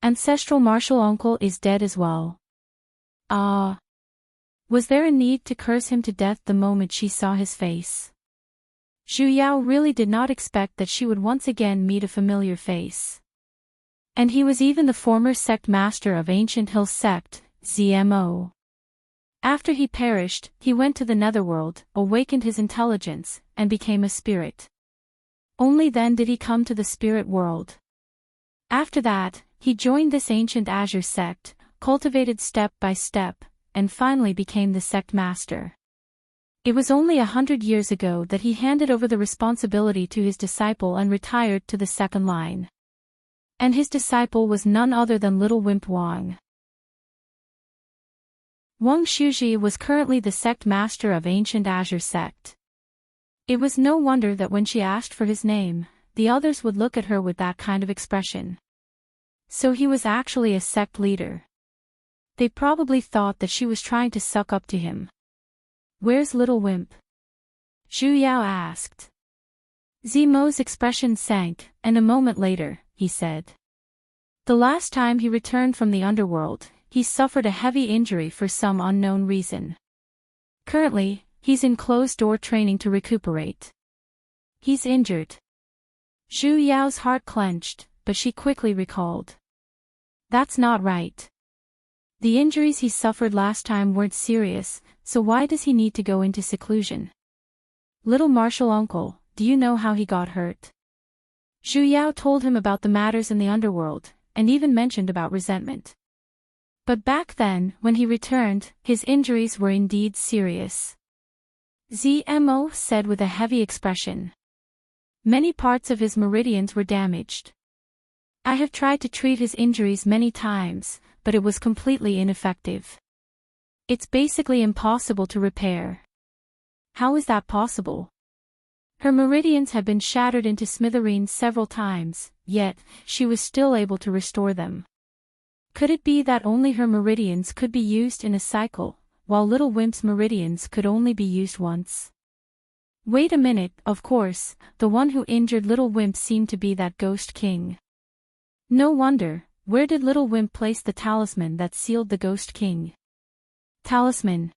Ancestral Marshal Uncle is dead as well. Ah. Was there a need to curse him to death the moment she saw his face? Zhu Yao really did not expect that she would once again meet a familiar face. And he was even the former sect master of Ancient Hill Sect, ZMO. After he perished, he went to the netherworld, awakened his intelligence, and became a spirit. Only then did he come to the spirit world. After that, he joined this Ancient Azure sect, cultivated step by step, and finally became the sect master. It was only 100 years ago that he handed over the responsibility to his disciple and retired to the second line. And his disciple was none other than Little Wimp Wang. Wang Shuji was currently the sect master of Ancient Azure sect. It was no wonder that when she asked for his name, the others would look at her with that kind of expression. So he was actually a sect leader. They probably thought that she was trying to suck up to him. Where's Little Wimp? Zhu Yao asked. Zimo's expression sank, and a moment later, he said. The last time he returned from the underworld, he suffered a heavy injury for some unknown reason. Currently, he's in closed-door training to recuperate. He's injured. Zhu Yao's heart clenched, but she quickly recalled. That's not right. The injuries he suffered last time weren't serious, so why does he need to go into seclusion? Little Marshal Uncle, do you know how he got hurt? Zhu Yao told him about the matters in the underworld, and even mentioned about resentment. But back then, when he returned, his injuries were indeed serious. ZMO said with a heavy expression. Many parts of his meridians were damaged. I have tried to treat his injuries many times, but it was completely ineffective. It's basically impossible to repair. How is that possible? Her meridians had been shattered into smithereens several times, yet, she was still able to restore them. Could it be that only her meridians could be used in a cycle, while Little Wimp's meridians could only be used once? Wait a minute, of course, the one who injured Little Wimp seemed to be that Ghost King. No wonder, where did Little Wimp place the talisman that sealed the Ghost King? Talisman.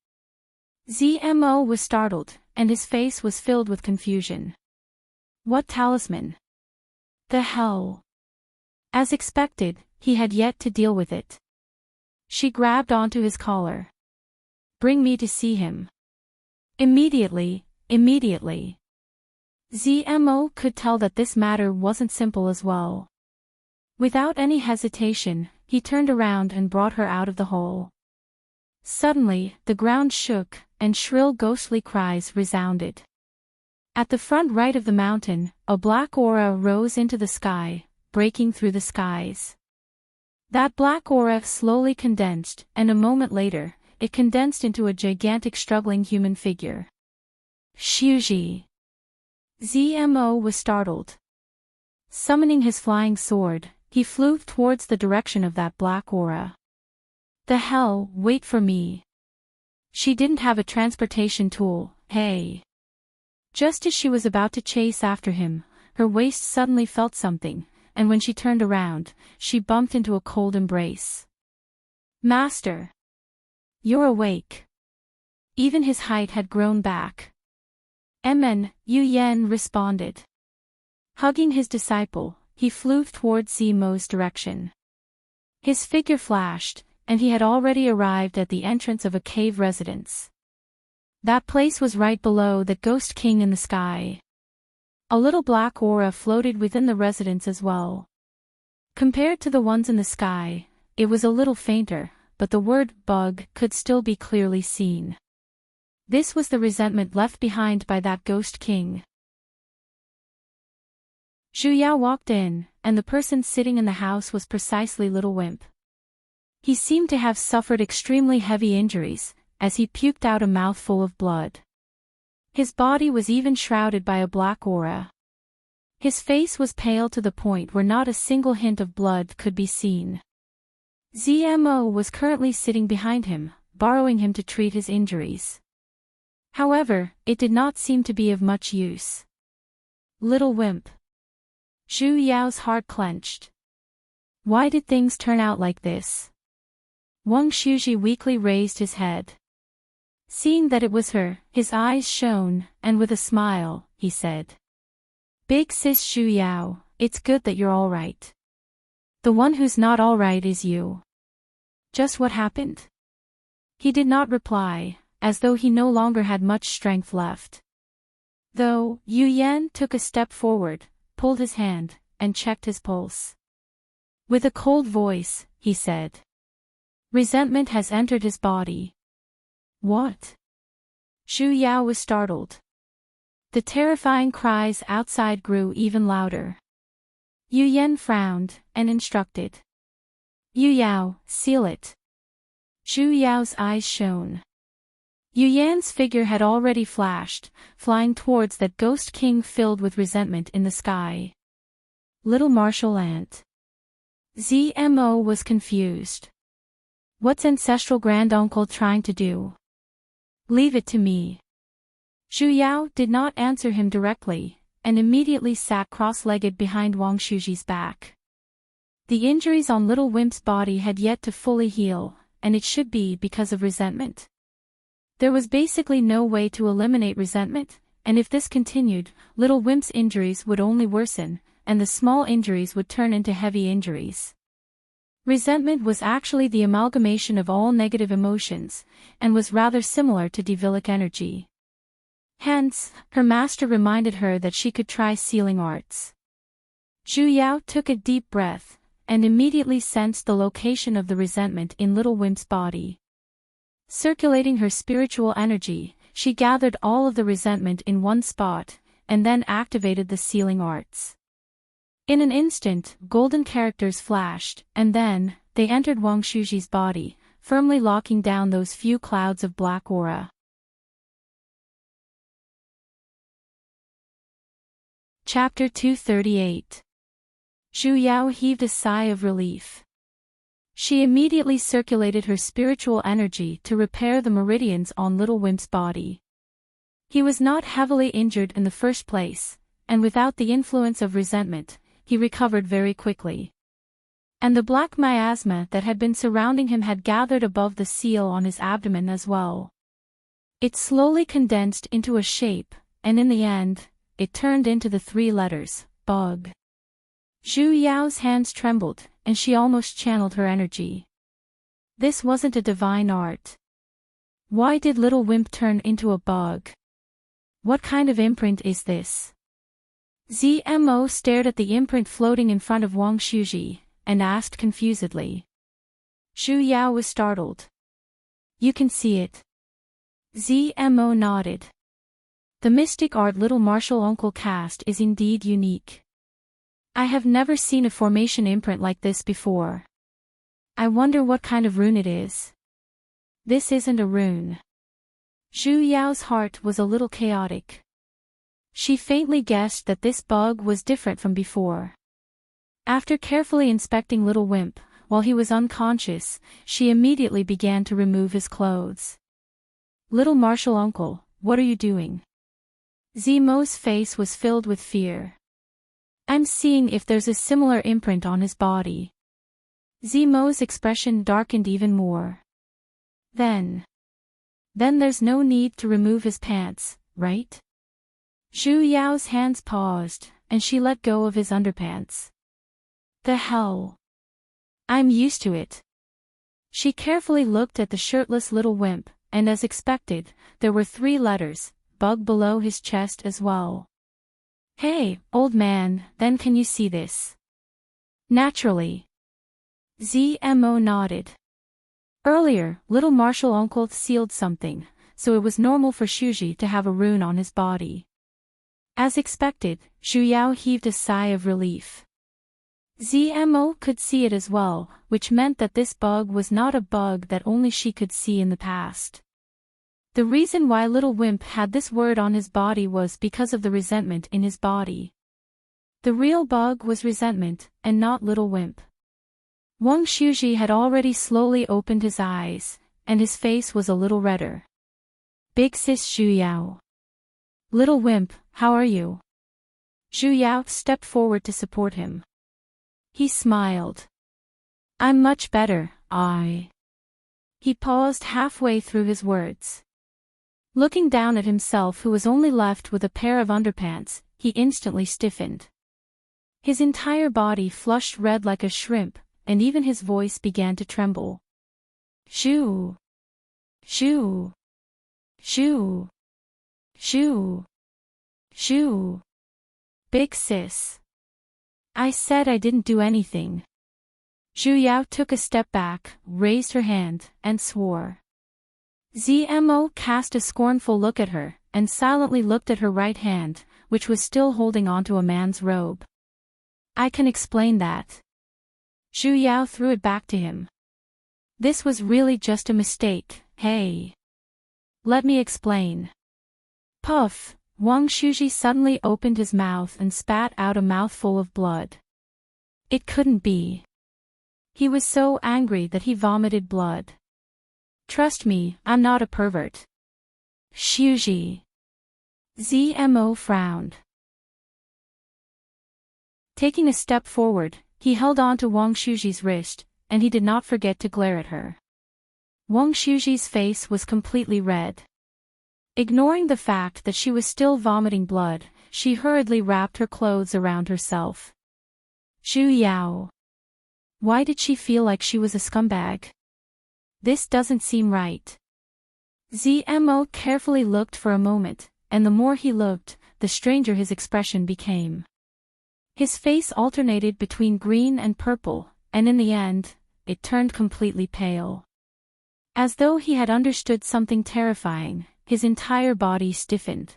Zmo was startled, and his face was filled with confusion. What talisman? The hell? As expected, he had yet to deal with it. She grabbed onto his collar. Bring me to see him. Immediately. Zmo could tell that this matter wasn't simple as well. Without any hesitation, he turned around and brought her out of the hole. Suddenly, the ground shook, and shrill ghostly cries resounded. At the front right of the mountain, a black aura rose into the sky, breaking through the skies. That black aura slowly condensed, and a moment later, it condensed into a gigantic struggling human figure. Shuji. Zmo was startled. Summoning his flying sword, he flew towards the direction of that black aura. The hell, wait for me. She didn't have a transportation tool, hey. Just as she was about to chase after him, her waist suddenly felt something, and when she turned around, she bumped into a cold embrace. Master! You're awake. Even his height had grown back. Yu Yan responded. Hugging his disciple, he flew towards Zmo's direction. His figure flashed, and he had already arrived at the entrance of a cave residence. That place was right below the Ghost King in the sky. A little black aura floated within the residence as well. Compared to the ones in the sky, it was a little fainter, but the word bug could still be clearly seen. This was the resentment left behind by that Ghost King. Zhu Yao walked in, and the person sitting in the house was precisely Little Wimp. He seemed to have suffered extremely heavy injuries, as he puked out a mouthful of blood. His body was even shrouded by a black aura. His face was pale to the point where not a single hint of blood could be seen. Zmo was currently sitting behind him, borrowing him to treat his injuries. However, it did not seem to be of much use. Little Wimp. Zhu Yao's heart clenched. Why did things turn out like this? Wang Shuji weakly raised his head. Seeing that it was her, his eyes shone, and with a smile, he said. Big sis Zhu Yao, it's good that you're all right. The one who's not all right is you. Just what happened? He did not reply, as though he no longer had much strength left. Though, Yu Yan took a step forward, pulled his hand, and checked his pulse. With a cold voice, he said. Resentment has entered his body. What? Zhu Yao was startled. The terrifying cries outside grew even louder. Yu Yan frowned, and instructed. Yu Yao, seal it. Zhu Yao's eyes shone. Yu Yan's figure had already flashed, flying towards that Ghost King filled with resentment in the sky. Little martial ant. Zmo was confused. What's ancestral granduncle trying to do? Leave it to me. Zhu Yao did not answer him directly, and immediately sat cross-legged behind Wang Shuji's back. The injuries on Little Wimp's body had yet to fully heal, and it should be because of resentment. There was basically no way to eliminate resentment, and if this continued, Little Wimp's injuries would only worsen, and the small injuries would turn into heavy injuries. Resentment was actually the amalgamation of all negative emotions, and was rather similar to devilic energy. Hence, her master reminded her that she could try sealing arts. Zhu Yao took a deep breath, and immediately sensed the location of the resentment in Little Wimp's body. Circulating her spiritual energy, she gathered all of the resentment in one spot, and then activated the sealing arts. In an instant, golden characters flashed, and then, they entered Wang Shuji's body, firmly locking down those few clouds of black aura. Chapter 238. Zhu Yao heaved a sigh of relief. She immediately circulated her spiritual energy to repair the meridians on Little Wimp's body. He was not heavily injured in the first place, and without the influence of resentment, he recovered very quickly. And the black miasma that had been surrounding him had gathered above the seal on his abdomen as well. It slowly condensed into a shape, and in the end, it turned into the 3 letters, bug. Zhu Yao's hands trembled, and she almost channeled her energy. This wasn't a divine art. Why did Little Wimp turn into a bug? What kind of imprint is this? ZMO stared at the imprint floating in front of Wang Shuji, and asked confusedly. Zhu Yao was startled. You can see it. ZMO nodded. The mystic art Little Martial Uncle cast is indeed unique. I have never seen a formation imprint like this before. I wonder what kind of rune it is. This isn't a rune. Zhu Yao's heart was a little chaotic. She faintly guessed that this bug was different from before. After carefully inspecting Little Wimp, while he was unconscious, she immediately began to remove his clothes. Little Martial Uncle, what are you doing? Zemo's face was filled with fear. I'm seeing if there's a similar imprint on his body. Zemo's expression darkened even more. Then there's no need to remove his pants, right? Zhu Yao's hands paused, and she let go of his underpants. The hell? I'm used to it. She carefully looked at the shirtless Little Wimp, and as expected, there were 3 letters, bug below his chest as well. Hey, old man, then can you see this? Naturally. ZMO nodded. Earlier, Little Martial Uncle sealed something, so it was normal for Shuji to have a rune on his body. As expected, Zhu Yao heaved a sigh of relief. ZMO could see it as well, which meant that this bug was not a bug that only she could see in the past. The reason why Little Wimp had this word on his body was because of the resentment in his body. The real bug was resentment, and not Little Wimp. Wang Shuji had already slowly opened his eyes, and his face was a little redder. Big sis Zhu Yao. Little Wimp, how are you? Zhu Yao stepped forward to support him. He smiled. I'm much better, He paused halfway through his words. Looking down at himself who was only left with a pair of underpants, he instantly stiffened. His entire body flushed red like a shrimp, and even his voice began to tremble. Shoo! Shoo! Shoo! Shoo! Shoo! Big sis. I said I didn't do anything. Zhu Yao took a step back, raised her hand, and swore. ZMO cast a scornful look at her, and silently looked at her right hand, which was still holding onto a man's robe. I can explain that. Zhu Yao threw it back to him. This was really just a mistake, hey. Let me explain. Puff, Wang Shuji suddenly opened his mouth and spat out a mouthful of blood. It couldn't be. He was so angry that he vomited blood. Trust me, I'm not a pervert. Shuji. ZMO frowned. Taking a step forward, he held on to Wang Shuji's wrist, and he did not forget to glare at her. Wang Shuji's face was completely red. Ignoring the fact that she was still vomiting blood, she hurriedly wrapped her clothes around herself. Zhu Yao. Why did she feel like she was a scumbag? This doesn't seem right. ZMO carefully looked for a moment, and the more he looked, the stranger his expression became. His face alternated between green and purple, and in the end, it turned completely pale. As though he had understood something terrifying, his entire body stiffened.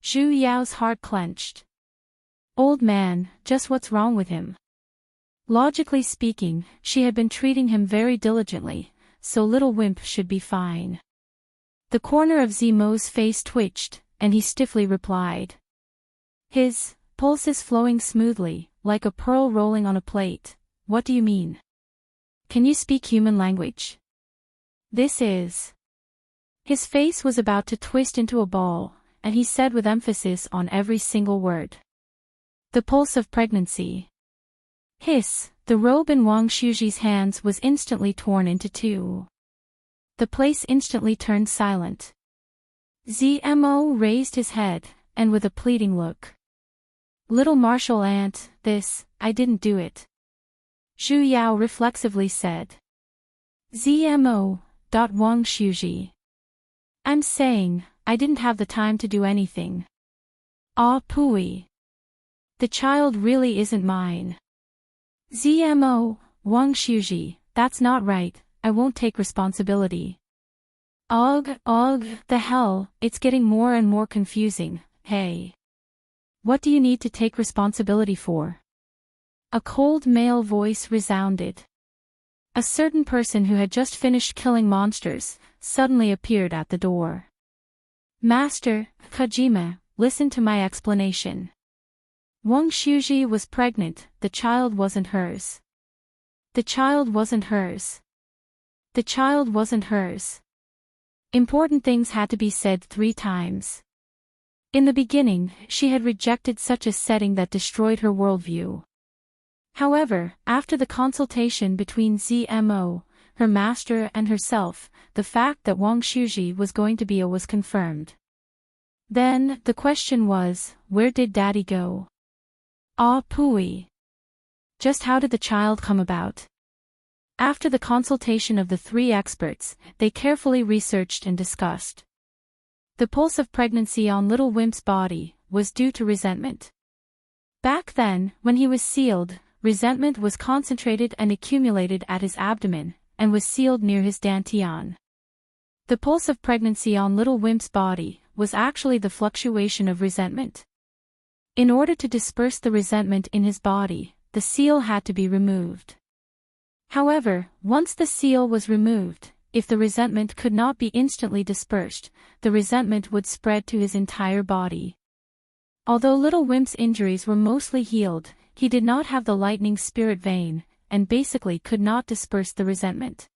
Zhu Yao's heart clenched. Old man, just what's wrong with him? Logically speaking, she had been treating him very diligently, so little wimp should be fine. The corner of Zemo's face twitched, and he stiffly replied. His pulse is flowing smoothly, like a pearl rolling on a plate. What do you mean? Can you speak human language? This is... His face was about to twist into a ball, and he said with emphasis on every single word. The pulse of pregnancy. Hiss, the robe in Wang Shuji's hands was instantly torn into two. The place instantly turned silent. Zmo raised his head, and with a pleading look. Little martial aunt, I didn't do it. Zhu Yao reflexively said. Zmo. Wang Shuji. I'm saying, I didn't have the time to do anything. Ah pooey. The child really isn't mine. Zmo, Wang Shuji, that's not right, I won't take responsibility. Ugh, the hell, it's getting more and more confusing, hey. What do you need to take responsibility for? A cold male voice resounded. A certain person who had just finished killing monsters, suddenly appeared at the door. Master, Kojima, listen to my explanation. Wang Shuji was pregnant, the child wasn't hers. The child wasn't hers. The child wasn't hers. Important things had to be said 3 times. In the beginning, she had rejected such a setting that destroyed her worldview. However, after the consultation between Zmo, her master and herself, the fact that Wang Shuji was going to be a was confirmed. Then, the question was, where did daddy go? Ah pooey. Just how did the child come about? After the consultation of the 3 experts, they carefully researched and discussed. The pulse of pregnancy on Little Wimp's body was due to resentment. Back then, when he was sealed, resentment was concentrated and accumulated at his abdomen, and was sealed near his dantian. The pulse of pregnancy on Little Wimp's body was actually the fluctuation of resentment. In order to disperse the resentment in his body, the seal had to be removed. However, once the seal was removed, if the resentment could not be instantly dispersed, the resentment would spread to his entire body. Although Little Wimp's injuries were mostly healed, he did not have the lightning spirit vein, and basically could not disperse the resentment.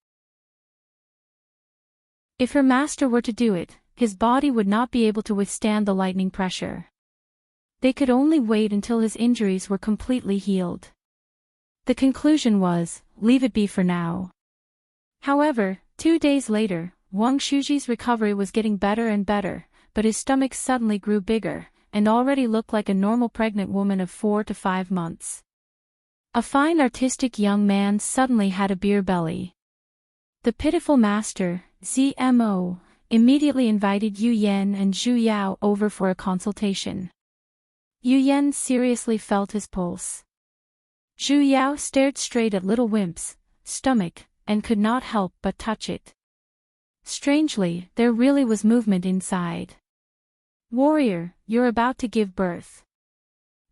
If her master were to do it, his body would not be able to withstand the lightning pressure. They could only wait until his injuries were completely healed. The conclusion was, leave it be for now. However, 2 days later, Wang Shuji's recovery was getting better and better, but his stomach suddenly grew bigger, and already looked like a normal pregnant woman of 4 to 5 months. A fine artistic young man suddenly had a beer belly. The pitiful master, Zmo, immediately invited Yu Yan and Zhu Yao over for a consultation. Yu Yan seriously felt his pulse. Zhu Yao stared straight at Little Wimp's stomach, and could not help but touch it. Strangely, there really was movement inside. Warrior, you're about to give birth.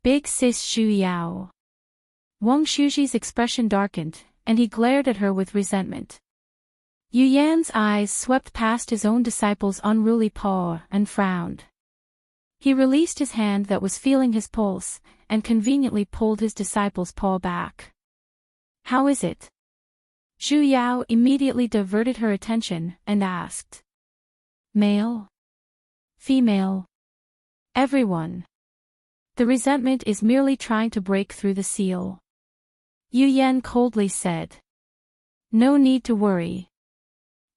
Big sis Zhu Yao. Wang Shuji's expression darkened, and he glared at her with resentment. Yu Yan's eyes swept past his own disciple's unruly paw and frowned. He released his hand that was feeling his pulse, and conveniently pulled his disciple's paw back. How is it? Zhu Yao immediately diverted her attention and asked. Male? Female? Everyone. The resentment is merely trying to break through the seal. Yu Yan coldly said. No need to worry.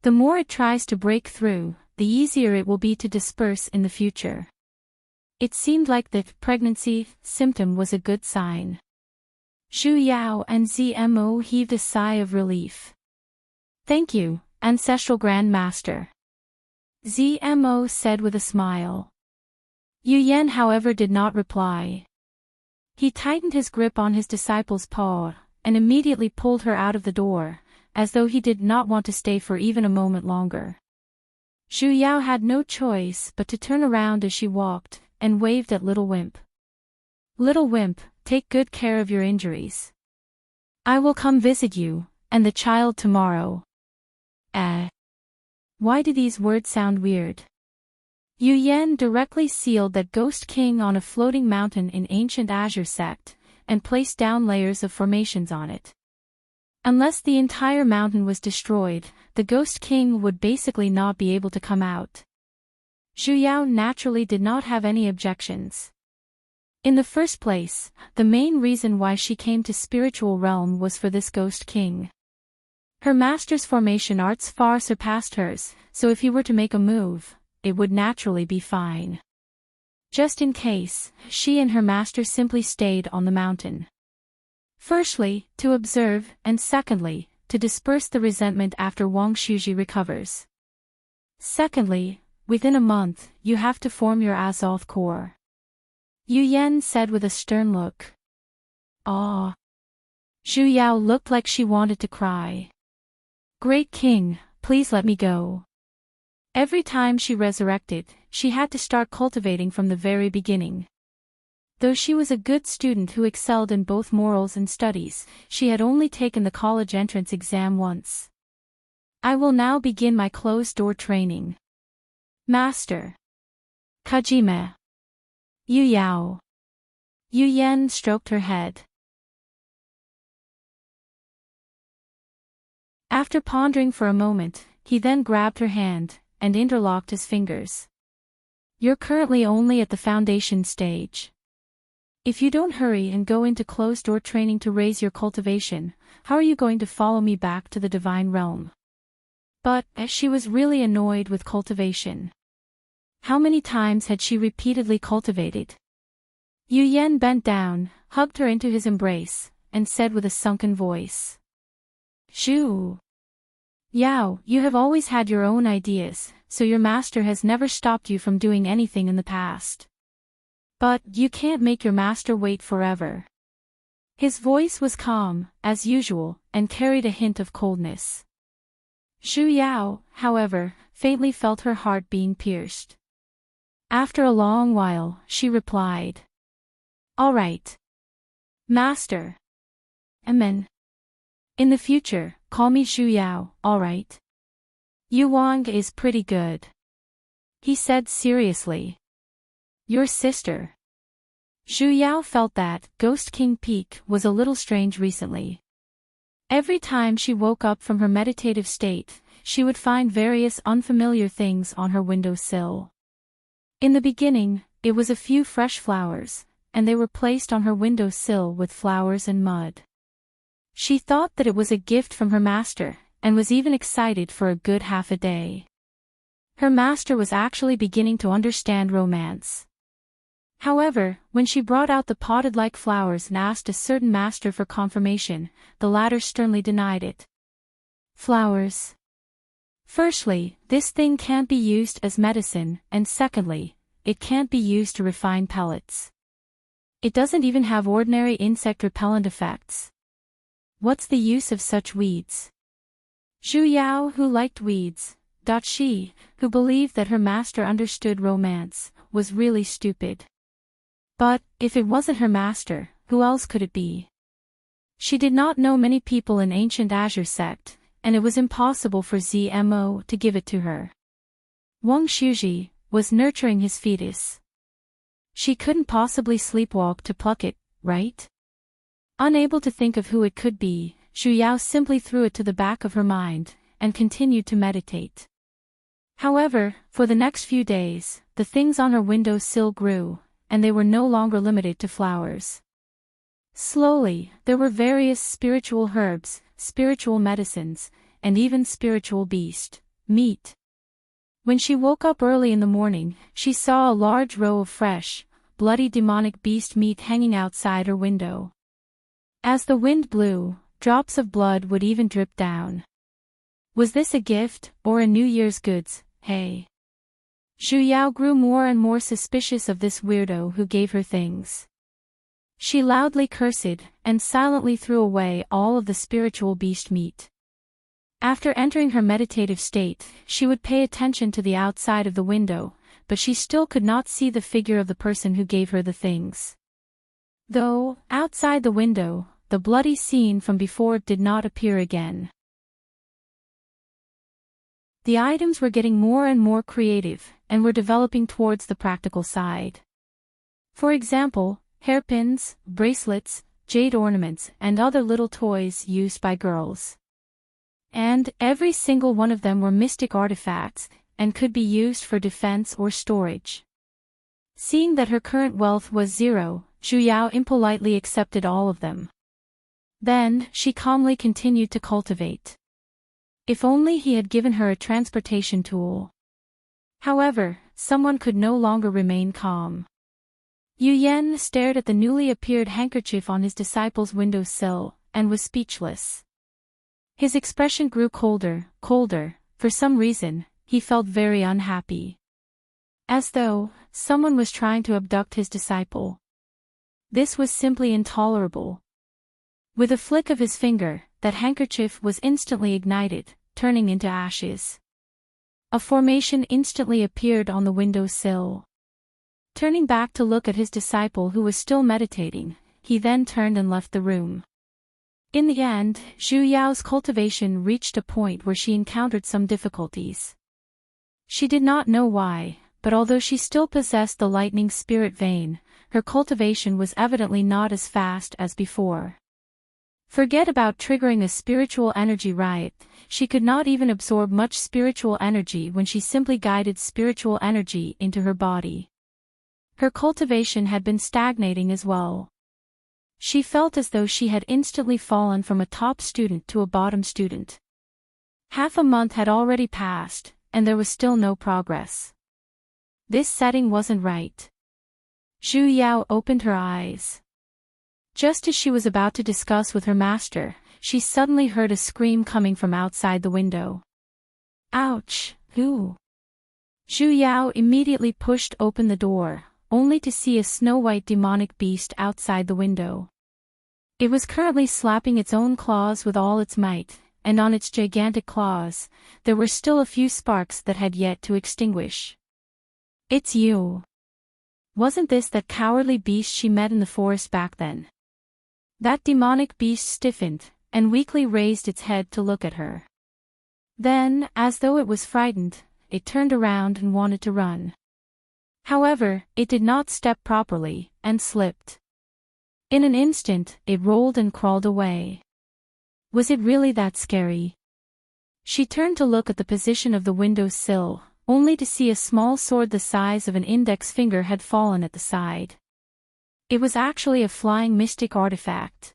The more it tries to break through, the easier it will be to disperse in the future. It seemed like the pregnancy symptom was a good sign. Zhu Yao and Zmo heaved a sigh of relief. Thank you, Ancestral Grand Master. Zmo said with a smile. Yu Yan however did not reply. He tightened his grip on his disciple's paw, and immediately pulled her out of the door, as though he did not want to stay for even a moment longer. Zhu Yao had no choice but to turn around as she walked, and waved at Little Wimp. Little wimp, take good care of your injuries. I will come visit you, and the child tomorrow. Why do these words sound weird? Yu Yan directly sealed that Ghost King on a floating mountain in ancient Azure sect, and placed down layers of formations on it. Unless the entire mountain was destroyed, the Ghost King would basically not be able to come out. Zhu Yao naturally did not have any objections. In the first place, the main reason why she came to spiritual realm was for this Ghost King. Her master's formation arts far surpassed hers, so if he were to make a move, it would naturally be fine. Just in case, she and her master simply stayed on the mountain. Firstly, to observe, and secondly, to disperse the resentment after Wang Shuji recovers. Secondly, within a month, you have to form your Azoth core. Yu Yan said with a stern look. Ah. Zhu Yao looked like she wanted to cry. Great King, please let me go. Every time she resurrected, she had to start cultivating from the very beginning. Though she was a good student who excelled in both morals and studies, she had only taken the college entrance exam once. I will now begin my closed-door training. Master. Kajime. Yu Yao. Yu Yan stroked her head. After pondering for a moment, he then grabbed her hand, and interlocked his fingers. You're currently only at the foundation stage. If you don't hurry and go into closed-door training to raise your cultivation, how are you going to follow me back to the divine realm? But, as she was really annoyed with cultivation. How many times had she repeatedly cultivated? Yu Yan bent down, hugged her into his embrace, and said with a sunken voice. Zhu Yao, you have always had your own ideas, so your master has never stopped you from doing anything in the past. But, you can't make your master wait forever. His voice was calm, as usual, and carried a hint of coldness. Zhu Yao, however, faintly felt her heart being pierced. After a long while, she replied. All right. Master. Amen. In the future, call me Zhu Yao, all right? Yu Wang is pretty good. He said seriously. Your sister. Zhu Yao felt that Ghost King Peak was a little strange recently. Every time she woke up from her meditative state, she would find various unfamiliar things on her windowsill. In the beginning, it was a few fresh flowers, and they were placed on her windowsill with flowers and mud. She thought that it was a gift from her master, and was even excited for a good half a day. Her master was actually beginning to understand romance. However, when she brought out the potted-like flowers and asked a certain master for confirmation, the latter sternly denied it. Flowers. Firstly, this thing can't be used as medicine, and secondly, it can't be used to refine pellets. It doesn't even have ordinary insect repellent effects. What's the use of such weeds? Zhu Yao, who liked weeds, she, who believed that her master understood romance, was really stupid. But, if it wasn't her master, who else could it be? She did not know many people in ancient Azure sect, and it was impossible for ZMO to give it to her. Wang Shuji was nurturing his fetus. She couldn't possibly sleepwalk to pluck it, right? Unable to think of who it could be, Zhu Yao simply threw it to the back of her mind, and continued to meditate. However, for the next few days, the things on her window sill grew, and they were no longer limited to flowers. Slowly, there were various spiritual herbs, spiritual medicines, and even spiritual meat. When she woke up early in the morning, she saw a large row of fresh, bloody demonic beast meat hanging outside her window. As the wind blew, drops of blood would even drip down. Was this a gift, or a New Year's goods, hey? Zhu Yao grew more and more suspicious of this weirdo who gave her things. She loudly cursed, and silently threw away all of the spiritual beast meat. After entering her meditative state, she would pay attention to the outside of the window, but she still could not see the figure of the person who gave her the things. Though, outside the window, the bloody scene from before did not appear again. The items were getting more and more creative, and were developing towards the practical side. For example, hairpins, bracelets, jade ornaments, and other little toys used by girls. And every single one of them were mystic artifacts, and could be used for defense or storage. Seeing that her current wealth was 0, Zhu Yao impolitely accepted all of them. Then, she calmly continued to cultivate. If only he had given her a transportation tool. However, someone could no longer remain calm. Yu Yan stared at the newly appeared handkerchief on his disciple's windowsill, and was speechless. His expression grew colder. For some reason, he felt very unhappy. As though someone was trying to abduct his disciple. This was simply intolerable. With a flick of his finger, that handkerchief was instantly ignited, turning into ashes. A formation instantly appeared on the windowsill. Turning back to look at his disciple who was still meditating, he then turned and left the room. In the end, Zhu Yao's cultivation reached a point where she encountered some difficulties. She did not know why, but although she still possessed the lightning spirit vein, her cultivation was evidently not as fast as before. Forget about triggering a spiritual energy riot, she could not even absorb much spiritual energy when she simply guided spiritual energy into her body. Her cultivation had been stagnating as well. She felt as though she had instantly fallen from a top student to a bottom student. Half a month had already passed, and there was still no progress. This setting wasn't right. Zhu Yao opened her eyes. Just as she was about to discuss with her master, she suddenly heard a scream coming from outside the window. Ouch! Who? Zhu Yao immediately pushed open the door, only to see a snow-white demonic beast outside the window. It was currently slapping its own claws with all its might, and on its gigantic claws, there were still a few sparks that had yet to extinguish. It's you. Wasn't this that cowardly beast she met in the forest back then? That demonic beast stiffened, and weakly raised its head to look at her. Then, as though it was frightened, it turned around and wanted to run. However, it did not step properly, and slipped. In an instant, it rolled and crawled away. Was it really that scary? She turned to look at the position of the windowsill, only to see a small sword the size of an index finger had fallen at the side. It was actually a flying mystic artifact.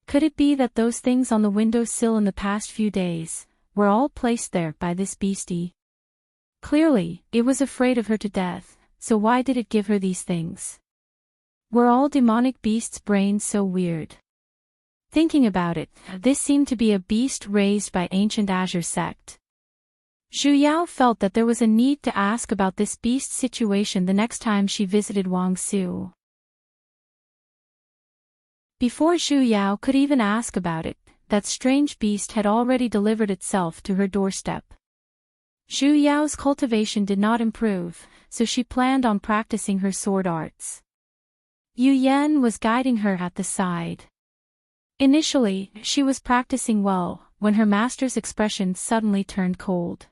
Could it be that those things on the windowsill in the past few days were all placed there by this beastie? Clearly, it was afraid of her to death, so why did it give her these things? Were all demonic beasts' brains so weird? Thinking about it, this seemed to be a beast raised by ancient Azure sect. Zhu Yao felt that there was a need to ask about this beast situation the next time she visited Wangsu. Before Zhu Yao could even ask about it, that strange beast had already delivered itself to her doorstep. Zhu Yao's cultivation did not improve, so she planned on practicing her sword arts. Yu Yan was guiding her at the side. Initially, she was practicing well, when her master's expression suddenly turned cold.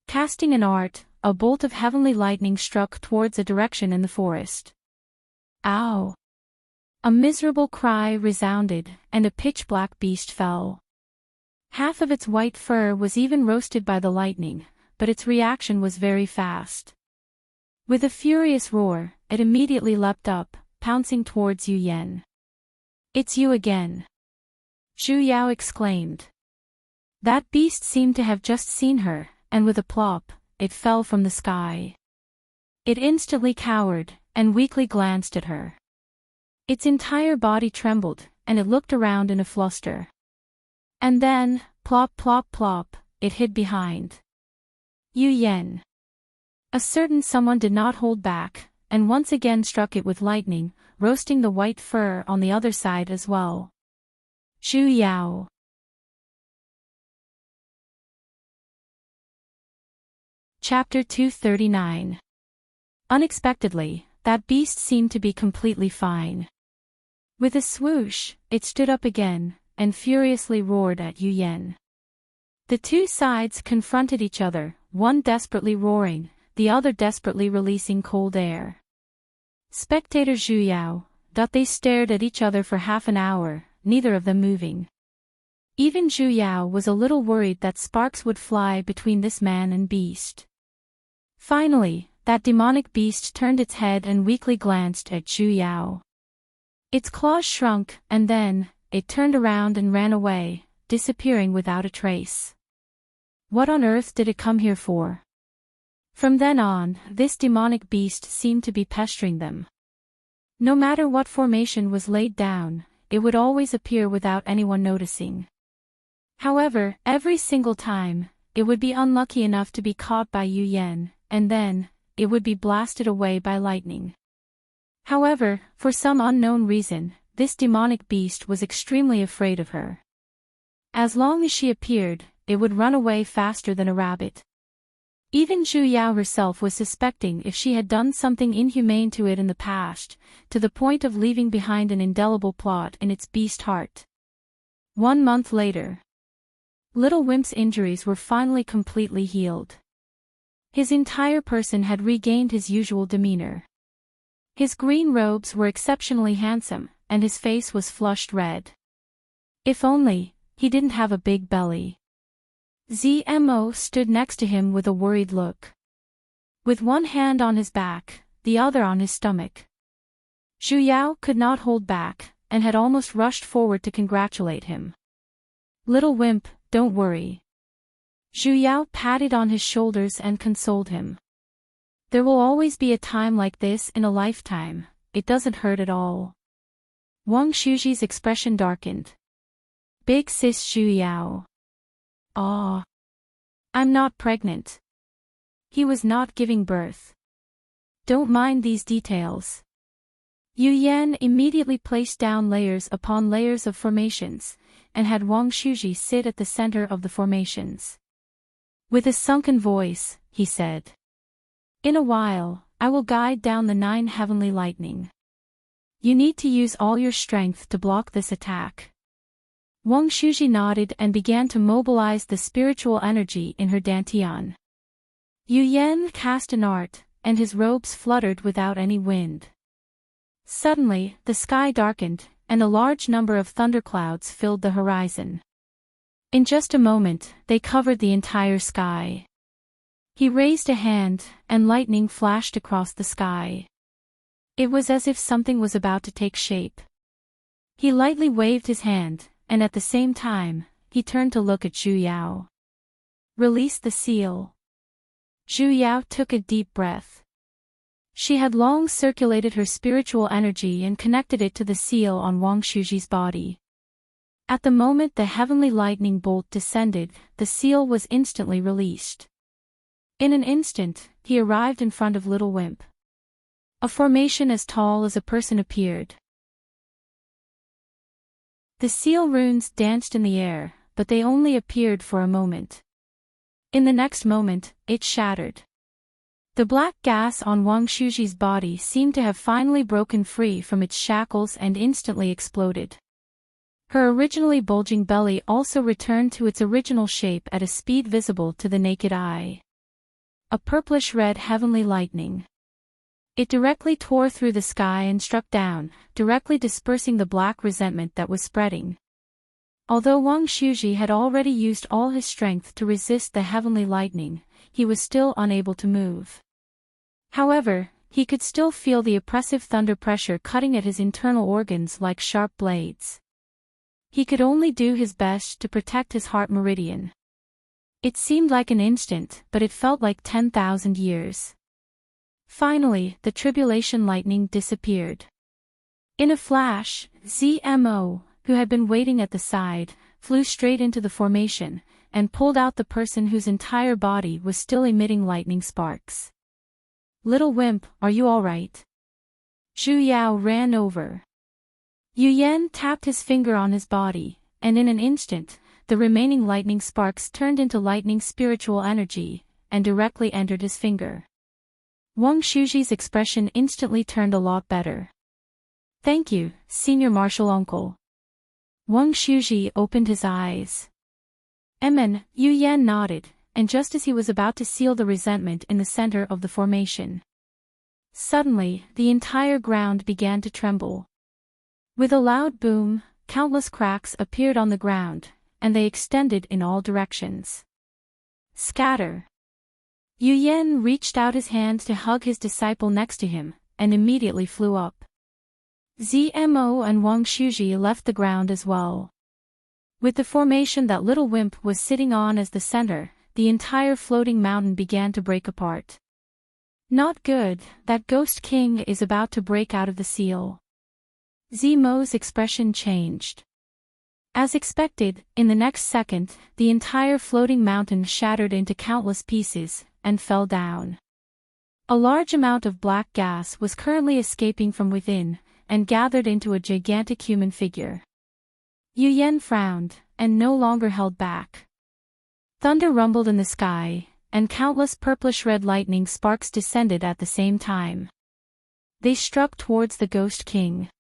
Casting an art, a bolt of heavenly lightning struck towards a direction in the forest. Ow! A miserable cry resounded, and a pitch-black beast fell. Half of its white fur was even roasted by the lightning, but its reaction was very fast. With a furious roar, it immediately leapt up, pouncing towards Yu Yan. It's you again! Zhu Yao exclaimed. That beast seemed to have just seen her, and with a plop, it fell from the sky. It instantly cowered, and weakly glanced at her. Its entire body trembled, and it looked around in a fluster. And then, plop plop plop, it hid behind Yu Yan. A certain someone did not hold back, and once again struck it with lightning, roasting the white fur on the other side as well. Zhu Yao. Chapter 239. Unexpectedly, that beast seemed to be completely fine. With a swoosh, it stood up again, and furiously roared at Yu Yan. The two sides confronted each other, one desperately roaring, the other desperately releasing cold air. Spectator Zhu Yao, they stared at each other for half an hour, neither of them moving. Even Zhu Yao was a little worried that sparks would fly between this man and beast. Finally, that demonic beast turned its head and weakly glanced at Zhu Yao. Its claws shrunk, and then, it turned around and ran away, disappearing without a trace. What on earth did it come here for? From then on, this demonic beast seemed to be pestering them. No matter what formation was laid down, it would always appear without anyone noticing. However, every single time, it would be unlucky enough to be caught by Yu Yan, and then, it would be blasted away by lightning. However, for some unknown reason, this demonic beast was extremely afraid of her. As long as she appeared, it would run away faster than a rabbit. Even Zhu Yao herself was suspecting if she had done something inhumane to it in the past, to the point of leaving behind an indelible plot in its beast heart. 1 month later. Little Wimp's injuries were finally completely healed. His entire person had regained his usual demeanor. His green robes were exceptionally handsome, and his face was flushed red. If only, he didn't have a big belly. Zmo stood next to him with a worried look. With one hand on his back, the other on his stomach. Zhu Yao could not hold back, and had almost rushed forward to congratulate him. Little Wimp, don't worry. Zhu Yao patted on his shoulders and consoled him. There will always be a time like this in a lifetime, it doesn't hurt at all. Wang Shuji's expression darkened. Big sis Zhu Yao. Ah. I'm not pregnant. He was not giving birth. Don't mind these details. Yu Yan immediately placed down layers upon layers of formations, and had Wang Shuji sit at the center of the formations. With a sunken voice, he said. In a while, I will guide down the 9 heavenly lightning. You need to use all your strength to block this attack. Wang Shuji nodded and began to mobilize the spiritual energy in her dantian. Yu Yan cast an art, and his robes fluttered without any wind. Suddenly, the sky darkened, and a large number of thunderclouds filled the horizon. In just a moment, they covered the entire sky. He raised a hand, and lightning flashed across the sky. It was as if something was about to take shape. He lightly waved his hand, and at the same time, he turned to look at Zhu Yao. Release the seal. Zhu Yao took a deep breath. She had long circulated her spiritual energy and connected it to the seal on Wang Shuji's body. At the moment the heavenly lightning bolt descended, the seal was instantly released. In an instant, he arrived in front of Little Wimp. A formation as tall as a person appeared. The seal runes danced in the air, but they only appeared for a moment. In the next moment, it shattered. The black gas on Wang Shuji's body seemed to have finally broken free from its shackles and instantly exploded. Her originally bulging belly also returned to its original shape at a speed visible to the naked eye. A purplish-red heavenly lightning. It directly tore through the sky and struck down, directly dispersing the black resentment that was spreading. Although Wang Shuji had already used all his strength to resist the heavenly lightning, he was still unable to move. However, he could still feel the oppressive thunder pressure cutting at his internal organs like sharp blades. He could only do his best to protect his heart meridian. It seemed like an instant, but it felt like 10,000 years. Finally, the tribulation lightning disappeared. In a flash, Zmo, who had been waiting at the side, flew straight into the formation, and pulled out the person whose entire body was still emitting lightning sparks. Little Wimp, are you all right? Zhu Yao ran over. Yu Yan tapped his finger on his body, and in an instant, the remaining lightning sparks turned into lightning spiritual energy, and directly entered his finger. Wang Shuji's expression instantly turned a lot better. Thank you, Senior Marshal Uncle. Wang Shuji opened his eyes. Yu Yan nodded, and just as he was about to seal the resentment in the center of the formation, suddenly, the entire ground began to tremble. With a loud boom, countless cracks appeared on the ground, and they extended in all directions. Scatter! Yu Yan reached out his hand to hug his disciple next to him, and immediately flew up. Zmo and Wang Shuji left the ground as well. With the formation that little wimp was sitting on as the center, the entire floating mountain began to break apart. Not good, that Ghost King is about to break out of the seal. Zmo's expression changed. As expected, in the next second, the entire floating mountain shattered into countless pieces, and fell down. A large amount of black gas was currently escaping from within, and gathered into a gigantic human figure. Yu Yan frowned, and no longer held back. Thunder rumbled in the sky, and countless purplish-red lightning sparks descended at the same time. They struck towards the Ghost King.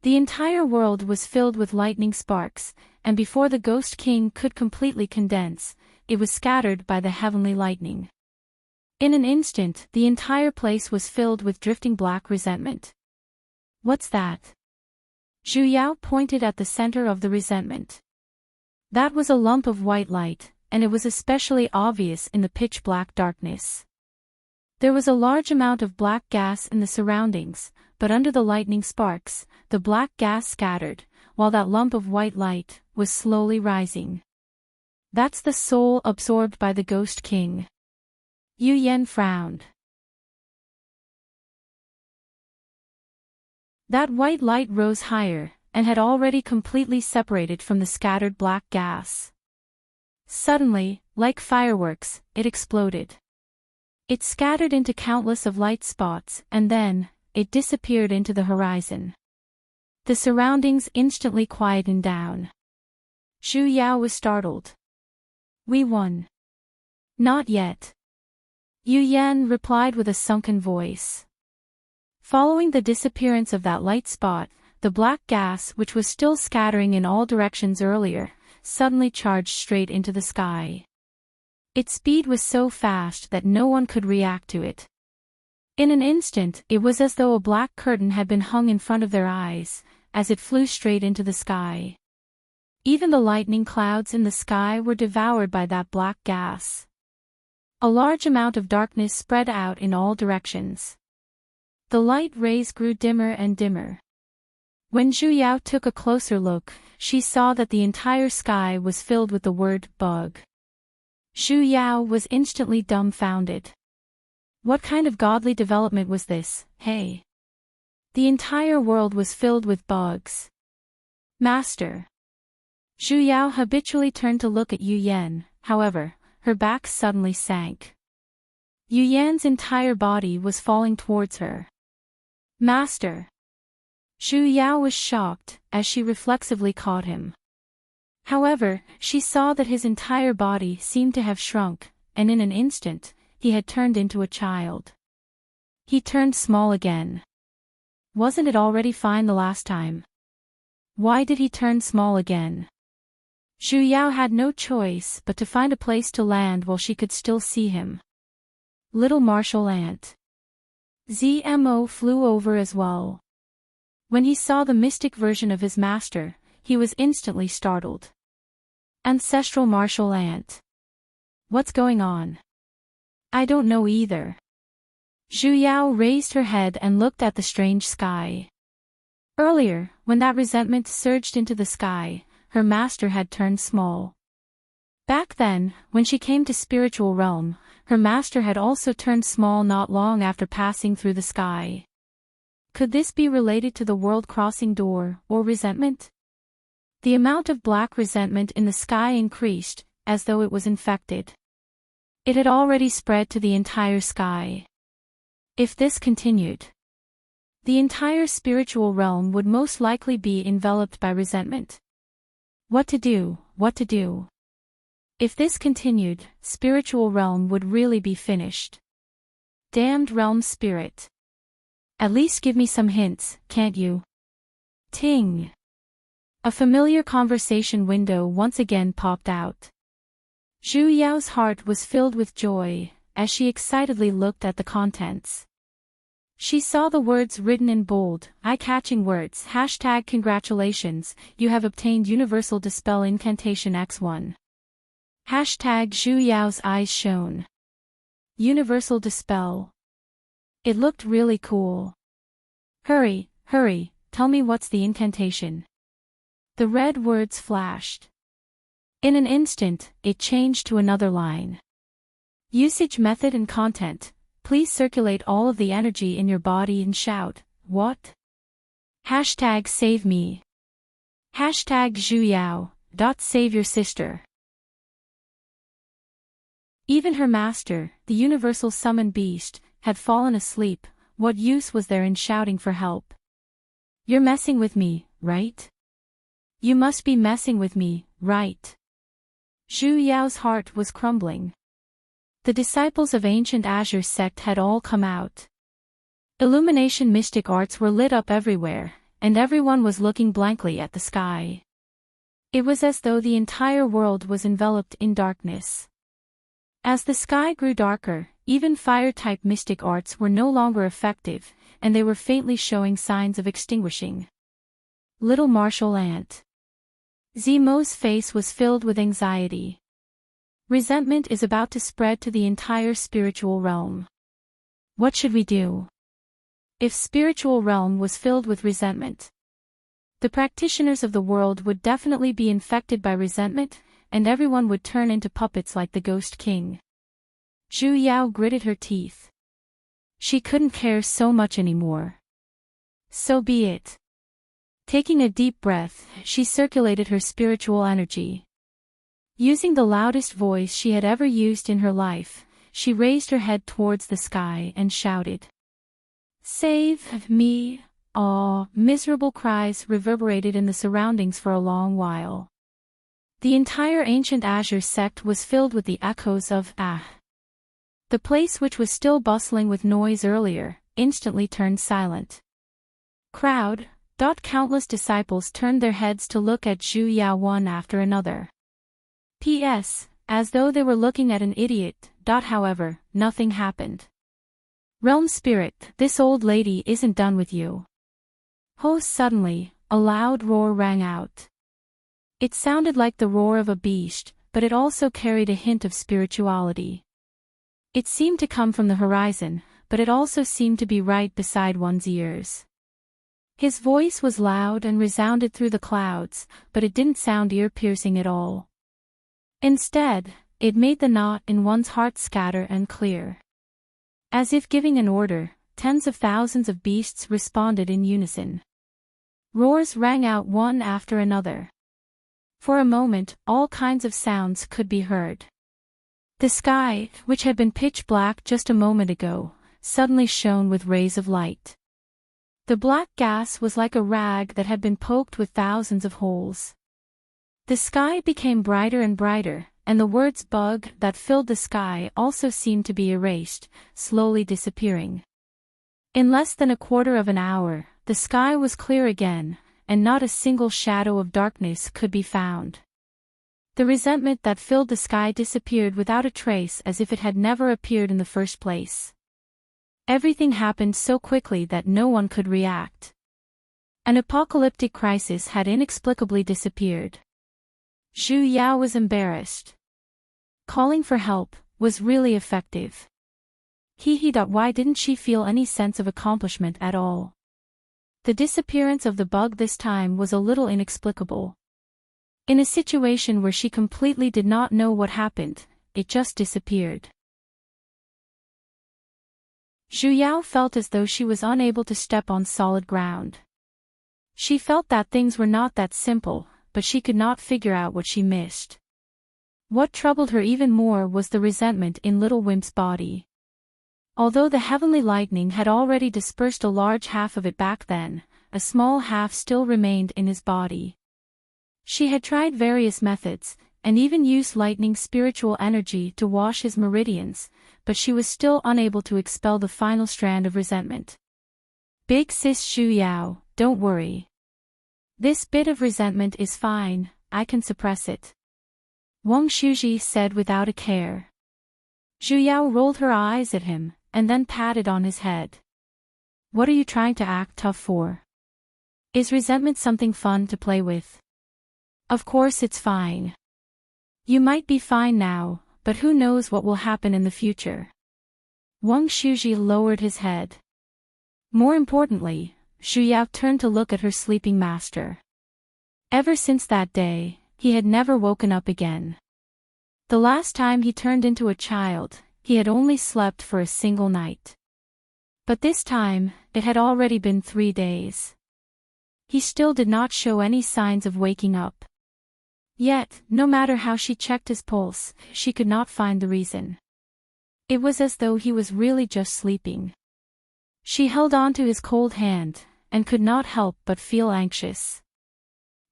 The entire world was filled with lightning sparks, and before the Ghost King could completely condense, it was scattered by the heavenly lightning. In an instant, the entire place was filled with drifting black resentment. What's that? Zhu Yao pointed at the center of the resentment. That was a lump of white light, and it was especially obvious in the pitch-black darkness. There was a large amount of black gas in the surroundings, but under the lightning sparks, the black gas scattered, while that lump of white light was slowly rising. That's the soul absorbed by the Ghost King. Yu Yan frowned. That white light rose higher, and had already completely separated from the scattered black gas. Suddenly, like fireworks, it exploded. It scattered into countless of light spots, and then, it disappeared into the horizon. The surroundings instantly quietened down. Zhu Yao was startled. We won. Not yet. Yu Yan replied with a sunken voice. Following the disappearance of that light spot, the black gas which was still scattering in all directions earlier, suddenly charged straight into the sky. Its speed was so fast that no one could react to it. In an instant, it was as though a black curtain had been hung in front of their eyes, as it flew straight into the sky. Even the lightning clouds in the sky were devoured by that black gas. A large amount of darkness spread out in all directions. The light rays grew dimmer and dimmer. When Zhu Yao took a closer look, she saw that the entire sky was filled with the word bug. Zhu Yao was instantly dumbfounded. What kind of godly development was this, hey? The entire world was filled with bugs. Master. Zhu Yao habitually turned to look at Yu Yan, however, her back suddenly sank. Yu Yan's entire body was falling towards her. Master. Zhu Yao was shocked, as she reflexively caught him. However, she saw that his entire body seemed to have shrunk, and in an instant, he had turned into a child. He turned small again. Wasn't it already fine the last time? Why did he turn small again? Zhu Yao had no choice but to find a place to land while she could still see him. Little martial ant. Zmo flew over as well. When he saw the mystic version of his master, he was instantly startled. Ancestral martial ant. What's going on? I don't know either. Zhu Yao raised her head and looked at the strange sky. Earlier, when that resentment surged into the sky, her master had turned small. Back then, when she came to spiritual realm, her master had also turned small not long after passing through the sky. Could this be related to the world-crossing door, or resentment? The amount of black resentment in the sky increased, as though it was infected. It had already spread to the entire sky. If this continued, the entire spiritual realm would most likely be enveloped by resentment. What to do, what to do? If this continued, spiritual realm would really be finished. Damned realm spirit. At least give me some hints, can't you? Ting! A familiar conversation window once again popped out. Zhu Yao's heart was filled with joy as she excitedly looked at the contents. She saw the words written in bold, eye-catching words. #Congratulations, you have obtained Universal Dispel Incantation X1. Zhu Yao's eyes shone. Universal Dispel. It looked really cool. Hurry, tell me what's the incantation. The red words flashed. In an instant, it changed to another line. Usage method and content. Please circulate all of the energy in your body and shout, what? #save me. #Zhu Yao. Save your sister. Even her master, the universal summon beast, had fallen asleep. What use was there in shouting for help? You're messing with me, right? You must be messing with me, right? Zhu Yao's heart was crumbling. The disciples of ancient Azure sect had all come out. Illumination mystic arts were lit up everywhere, and everyone was looking blankly at the sky. It was as though the entire world was enveloped in darkness. As the sky grew darker, even fire-type mystic arts were no longer effective, and they were faintly showing signs of extinguishing. Little martial ant. Zemo's face was filled with anxiety. Resentment is about to spread to the entire spiritual realm. What should we do? If spiritual realm was filled with resentment, the practitioners of the world would definitely be infected by resentment, and everyone would turn into puppets like the Ghost King. Zhu Yao gritted her teeth. She couldn't care so much anymore. So be it. Taking a deep breath, she circulated her spiritual energy. Using the loudest voice she had ever used in her life, she raised her head towards the sky and shouted. Save me! Aw! Miserable cries reverberated in the surroundings for a long while. The entire ancient Azure sect was filled with the echoes of ah. The place, which was still bustling with noise earlier, instantly turned silent. Crowd. Countless disciples turned their heads to look at Zhu Yao one after another. P.S. As though they were looking at an idiot. However, nothing happened. Realm Spirit, this old lady isn't done with you. Suddenly, a loud roar rang out. It sounded like the roar of a beast, but it also carried a hint of spirituality. It seemed to come from the horizon, but it also seemed to be right beside one's ears. His voice was loud and resounded through the clouds, but it didn't sound ear-piercing at all. Instead, it made the knot in one's heart scatter and clear. As if giving an order, tens of thousands of beasts responded in unison. Roars rang out one after another. For a moment, all kinds of sounds could be heard. The sky, which had been pitch black just a moment ago, suddenly shone with rays of light. The black gas was like a rag that had been poked with thousands of holes. The sky became brighter and brighter, and the words bug that filled the sky also seemed to be erased, slowly disappearing. In less than a quarter of an hour, the sky was clear again, and not a single shadow of darkness could be found. The resentment that filled the sky disappeared without a trace, as if it had never appeared in the first place. Everything happened so quickly that no one could react. An apocalyptic crisis had inexplicably disappeared. Zhu Yao was embarrassed. Calling for help was really effective. Why didn't she feel any sense of accomplishment at all? The disappearance of the bug this time was a little inexplicable. In a situation where she completely did not know what happened, it just disappeared. Zhu Yao felt as though she was unable to step on solid ground. She felt that things were not that simple, but she could not figure out what she missed. What troubled her even more was the resentment in Little Wimp's body. Although the heavenly lightning had already dispersed a large half of it back then, a small half still remained in his body. She had tried various methods, and even used lightning spiritual energy to wash his meridians, but she was still unable to expel the final strand of resentment. Big sis Zhu Yao, don't worry. This bit of resentment is fine, I can suppress it. Wang Shuji said without a care. Zhu Yao rolled her eyes at him, and then patted on his head. What are you trying to act tough for? Is resentment something fun to play with? Of course it's fine. You might be fine now, but who knows what will happen in the future. Wang Shuji lowered his head. More importantly, Zhu Yao turned to look at her sleeping master. Ever since that day, he had never woken up again. The last time he turned into a child, he had only slept for a single night. But this time, it had already been 3 days. He still did not show any signs of waking up. Yet, no matter how she checked his pulse, she could not find the reason. It was as though he was really just sleeping. She held on to his cold hand, and could not help but feel anxious.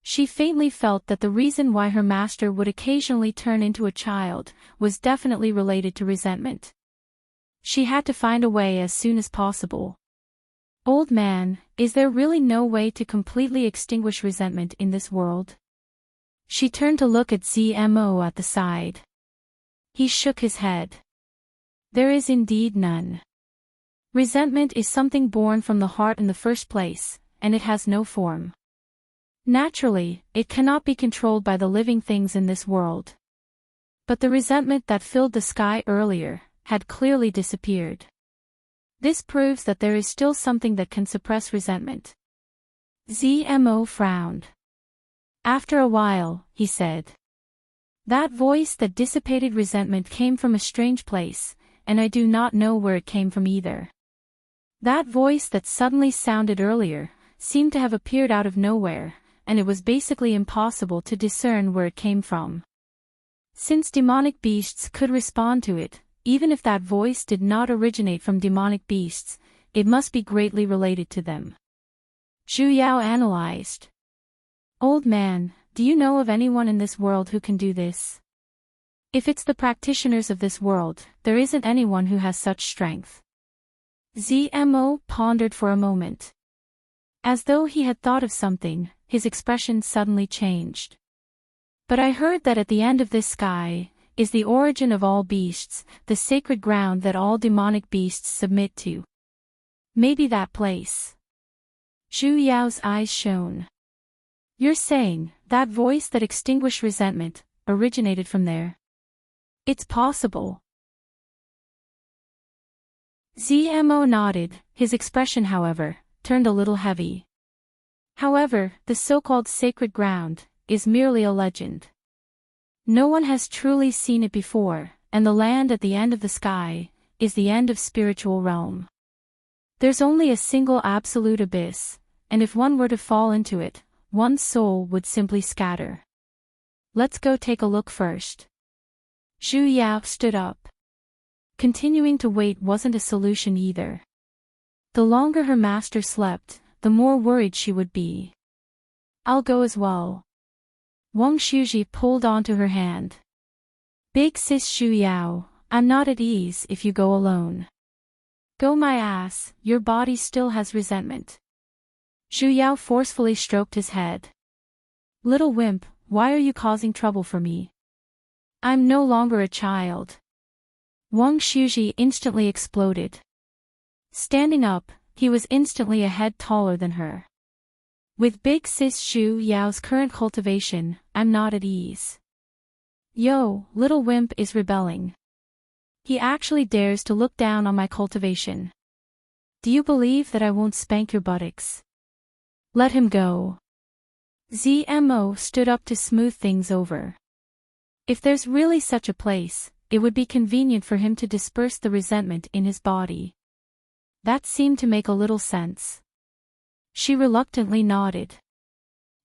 She faintly felt that the reason why her master would occasionally turn into a child was definitely related to resentment. She had to find a way as soon as possible. Old man, is there really no way to completely extinguish resentment in this world? She turned to look at ZMO at the side. He shook his head. There is indeed none. Resentment is something born from the heart in the first place, and it has no form. Naturally, it cannot be controlled by the living things in this world. But the resentment that filled the sky earlier had clearly disappeared. This proves that there is still something that can suppress resentment. ZMO frowned. After a while, he said. That voice that dissipated resentment came from a strange place, and I do not know where it came from either. That voice that suddenly sounded earlier seemed to have appeared out of nowhere, and it was basically impossible to discern where it came from. Since demonic beasts could respond to it, even if that voice did not originate from demonic beasts, it must be greatly related to them. Zhu Yao analyzed. Old man, do you know of anyone in this world who can do this? If it's the practitioners of this world, there isn't anyone who has such strength. ZMO pondered for a moment. As though he had thought of something, his expression suddenly changed. But I heard that at the end of this sky is the origin of all beasts, the sacred ground that all demonic beasts submit to. Maybe that place. Zhu Yao's eyes shone. You're saying, that voice that extinguished resentment, originated from there? It's possible. ZMO nodded, his expression however, turned a little heavy. However, the so-called sacred ground is merely a legend. No one has truly seen it before, and the land at the end of the sky is the end of spiritual realm. There's only a single absolute abyss, and if one were to fall into it, one's soul would simply scatter. Let's go take a look first. Zhu Yao stood up. Continuing to wait wasn't a solution either. The longer her master slept, the more worried she would be. I'll go as well. Wang Shuji pulled onto her hand. Big sis Zhu Yao, I'm not at ease if you go alone. Go my ass, your body still has resentment. Zhu Yao forcefully stroked his head. Little wimp, why are you causing trouble for me? I'm no longer a child. Wang Shuji instantly exploded. Standing up, he was instantly a head taller than her. With big sis Zhu Yao's current cultivation, I'm not at ease. Yo, little wimp is rebelling. He actually dares to look down on my cultivation. Do you believe that I won't spank your buttocks? Let him go. ZMO stood up to smooth things over. If there's really such a place, it would be convenient for him to disperse the resentment in his body. That seemed to make a little sense. She reluctantly nodded.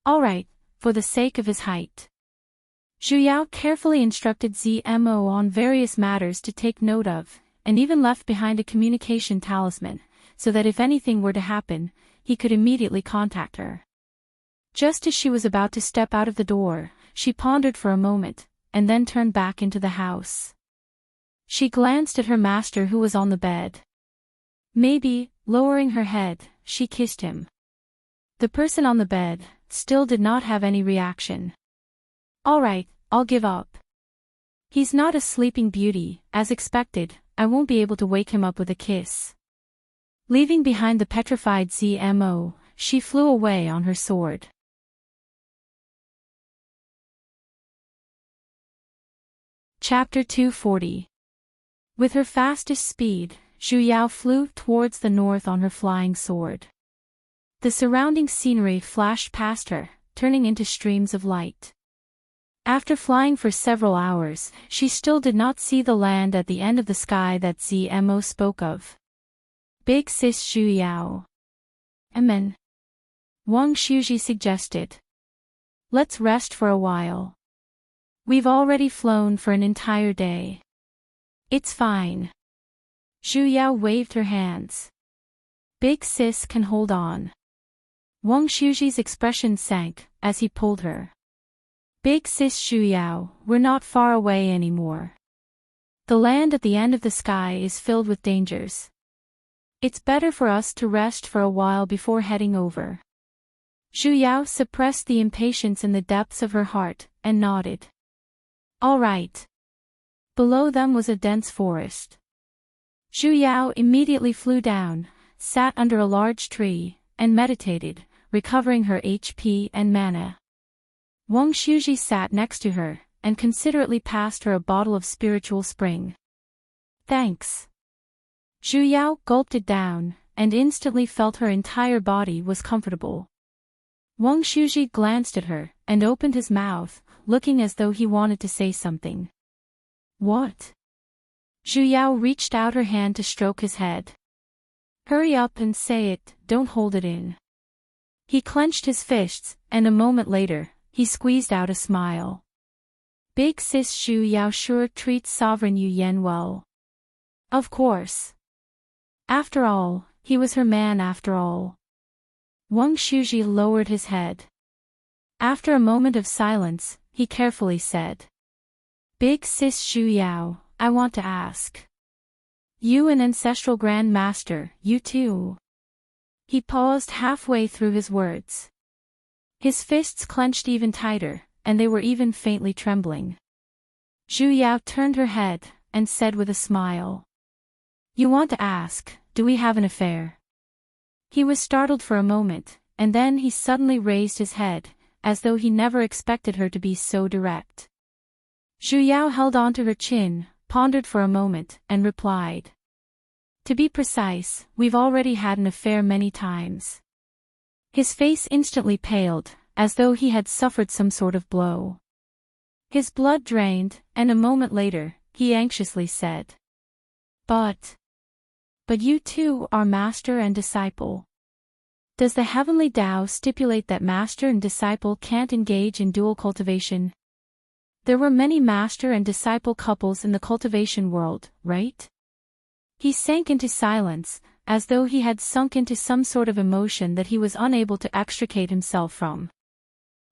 All right, for the sake of his height. Zhu Yao carefully instructed ZMO on various matters to take note of, and even left behind a communication talisman, so that if anything were to happen, he could immediately contact her. Just as she was about to step out of the door, she pondered for a moment, and then turned back into the house. She glanced at her master who was on the bed. Maybe, lowering her head, she kissed him. The person on the bed, still did not have any reaction. Alright, I'll give up. He's not a sleeping beauty, as expected, I won't be able to wake him up with a kiss. Leaving behind the petrified ZMO, she flew away on her sword. Chapter 240. With her fastest speed, Zhu Yao flew towards the north on her flying sword. The surrounding scenery flashed past her, turning into streams of light. After flying for several hours, she still did not see the land at the end of the sky that ZMO spoke of. Big sis Zhu Yao. Amen. Wang Shuji suggested. Let's rest for a while. We've already flown for an entire day. It's fine. Zhu Yao waved her hands. Big sis can hold on. Wang Shuji's expression sank as he pulled her. Big sis Zhu Yao, we're not far away anymore. The land at the end of the sky is filled with dangers. It's better for us to rest for a while before heading over. Zhu Yao suppressed the impatience in the depths of her heart and nodded. All right. Below them was a dense forest. Zhu Yao immediately flew down, sat under a large tree, and meditated, recovering her HP and mana. Wang Shuji sat next to her, and considerately passed her a bottle of spiritual spring. Thanks. Zhu Yao gulped it down, and instantly felt her entire body was comfortable. Wang Shuji glanced at her, and opened his mouth, looking as though he wanted to say something. What? Zhu Yao reached out her hand to stroke his head. Hurry up and say it, don't hold it in. He clenched his fists, and a moment later, he squeezed out a smile. Big sis Zhu Yao sure treats Sovereign Yu Yan well. Of course. After all, he was her man after all. Wang Shuji lowered his head. After a moment of silence, he carefully said. Big sis Zhu Yao, I want to ask. You an ancestral Grand Master, you too. He paused halfway through his words. His fists clenched even tighter, and they were even faintly trembling. Zhu Yao turned her head, and said with a smile. You want to ask, do we have an affair? He was startled for a moment, and then he suddenly raised his head, as though he never expected her to be so direct. Zhu Yao held on to her chin, pondered for a moment, and replied. To be precise, we've already had an affair many times. His face instantly paled, as though he had suffered some sort of blow. His blood drained, and a moment later, he anxiously said. But you two are master and disciple. Does the heavenly Tao stipulate that master and disciple can't engage in dual cultivation? There were many master and disciple couples in the cultivation world, right? He sank into silence, as though he had sunk into some sort of emotion that he was unable to extricate himself from.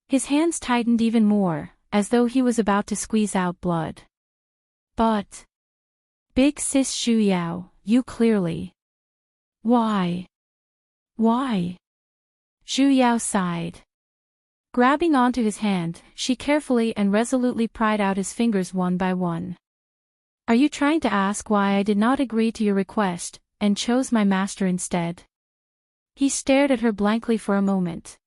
His hands tightened even more, as though he was about to squeeze out blood. But Big sis Zhu Yao, you clearly. Why? Why? Zhu Yao sighed. Grabbing onto his hand, she carefully and resolutely pried out his fingers one by one. Are you trying to ask why I did not agree to your request, and chose my master instead? He stared at her blankly for a moment.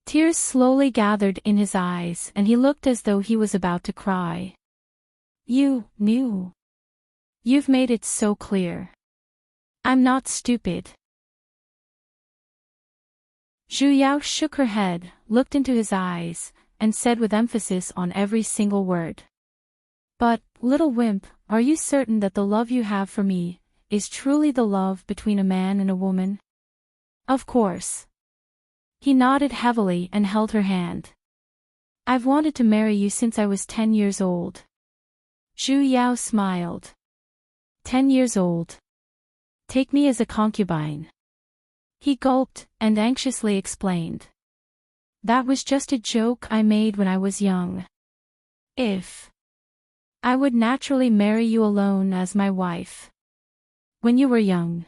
Tears slowly gathered in his eyes and he looked as though he was about to cry. You knew. You've made it so clear. I'm not stupid. Zhu Yao shook her head, looked into his eyes, and said with emphasis on every single word. But, little wimp, are you certain that the love you have for me is truly the love between a man and a woman? Of course. He nodded heavily and held her hand. I've wanted to marry you since I was 10 years old. Zhu Yao smiled. 10 years old. Take me as a concubine. He gulped and anxiously explained. That was just a joke I made when I was young. I would naturally marry you alone as my wife. When you were young.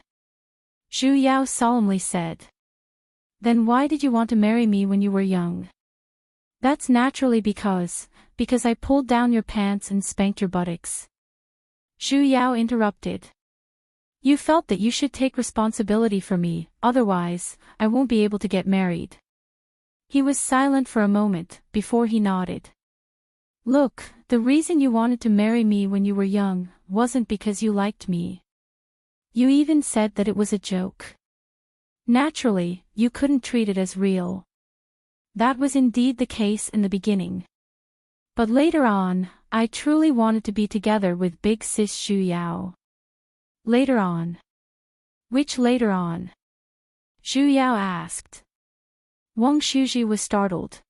Zhu Yao solemnly said. Then why did you want to marry me when you were young? That's naturally because I pulled down your pants and spanked your buttocks. Zhu Yao interrupted. You felt that you should take responsibility for me, otherwise, I won't be able to get married. He was silent for a moment, before he nodded. Look, the reason you wanted to marry me when you were young wasn't because you liked me. You even said that it was a joke. Naturally, you couldn't treat it as real. That was indeed the case in the beginning. But later on, I truly wanted to be together with big sis Zhu Yao. Later on. Which later on? Zhu Yao asked. Wang Shuji was startled.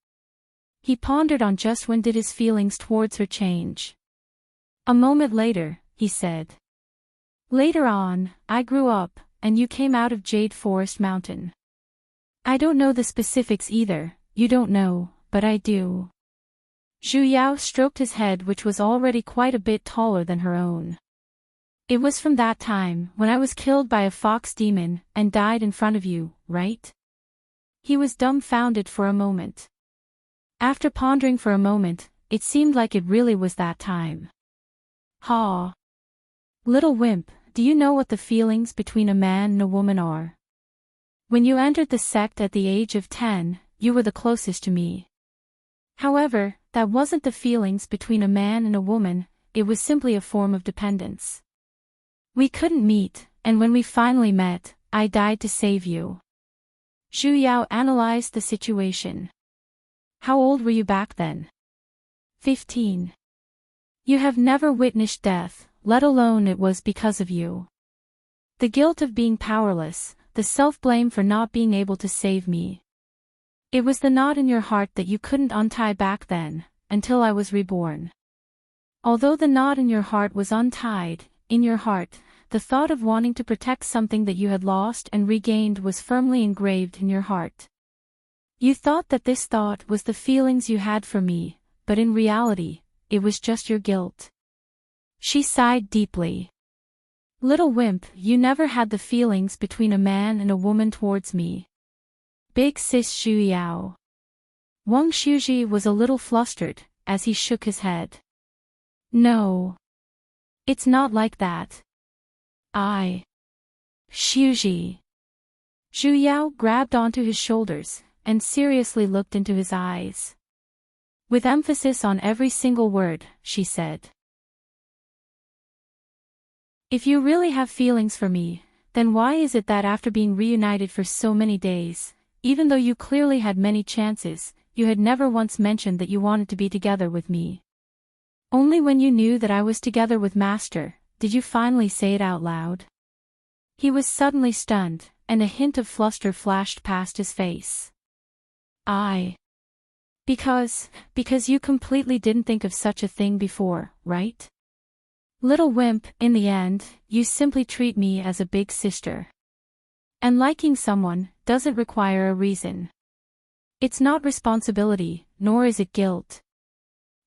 He pondered on just when did his feelings towards her change. A moment later, he said. Later on, I grew up, and you came out of Jade Forest Mountain. I don't know the specifics either, you don't know, but I do. Zhu Yao stroked his head, which was already quite a bit taller than her own. It was from that time, when I was killed by a fox demon, and died in front of you, right? He was dumbfounded for a moment. After pondering for a moment, it seemed like it really was that time. Ha! Little wimp, do you know what the feelings between a man and a woman are? When you entered the sect at the age of 10, you were the closest to me. However, that wasn't the feelings between a man and a woman, it was simply a form of dependence. We couldn't meet, and when we finally met, I died to save you. Zhu Yao analyzed the situation. How old were you back then? 15. You have never witnessed death, let alone it was because of you. The guilt of being powerless, the self-blame for not being able to save me. It was the knot in your heart that you couldn't untie back then, until I was reborn. Although the knot in your heart was untied, in your heart, the thought of wanting to protect something that you had lost and regained was firmly engraved in your heart. You thought that this thought was the feelings you had for me, but in reality, it was just your guilt. She sighed deeply. Little wimp, you never had the feelings between a man and a woman towards me. Big sis Zhu Yao. Wang Shuji was a little flustered, as he shook his head. No. It's not like that. Shuji. Zhu Yao grabbed onto his shoulders, and seriously looked into his eyes. With emphasis on every single word, she said. If you really have feelings for me, then why is it that after being reunited for so many days, even though you clearly had many chances, you had never once mentioned that you wanted to be together with me? Only when you knew that I was together with Master, did you finally say it out loud? He was suddenly stunned, and a hint of fluster flashed past his face. Because you completely didn't think of such a thing before, right? Little wimp, in the end, you simply treat me as a big sister. And liking someone doesn't require a reason. It's not responsibility, nor is it guilt.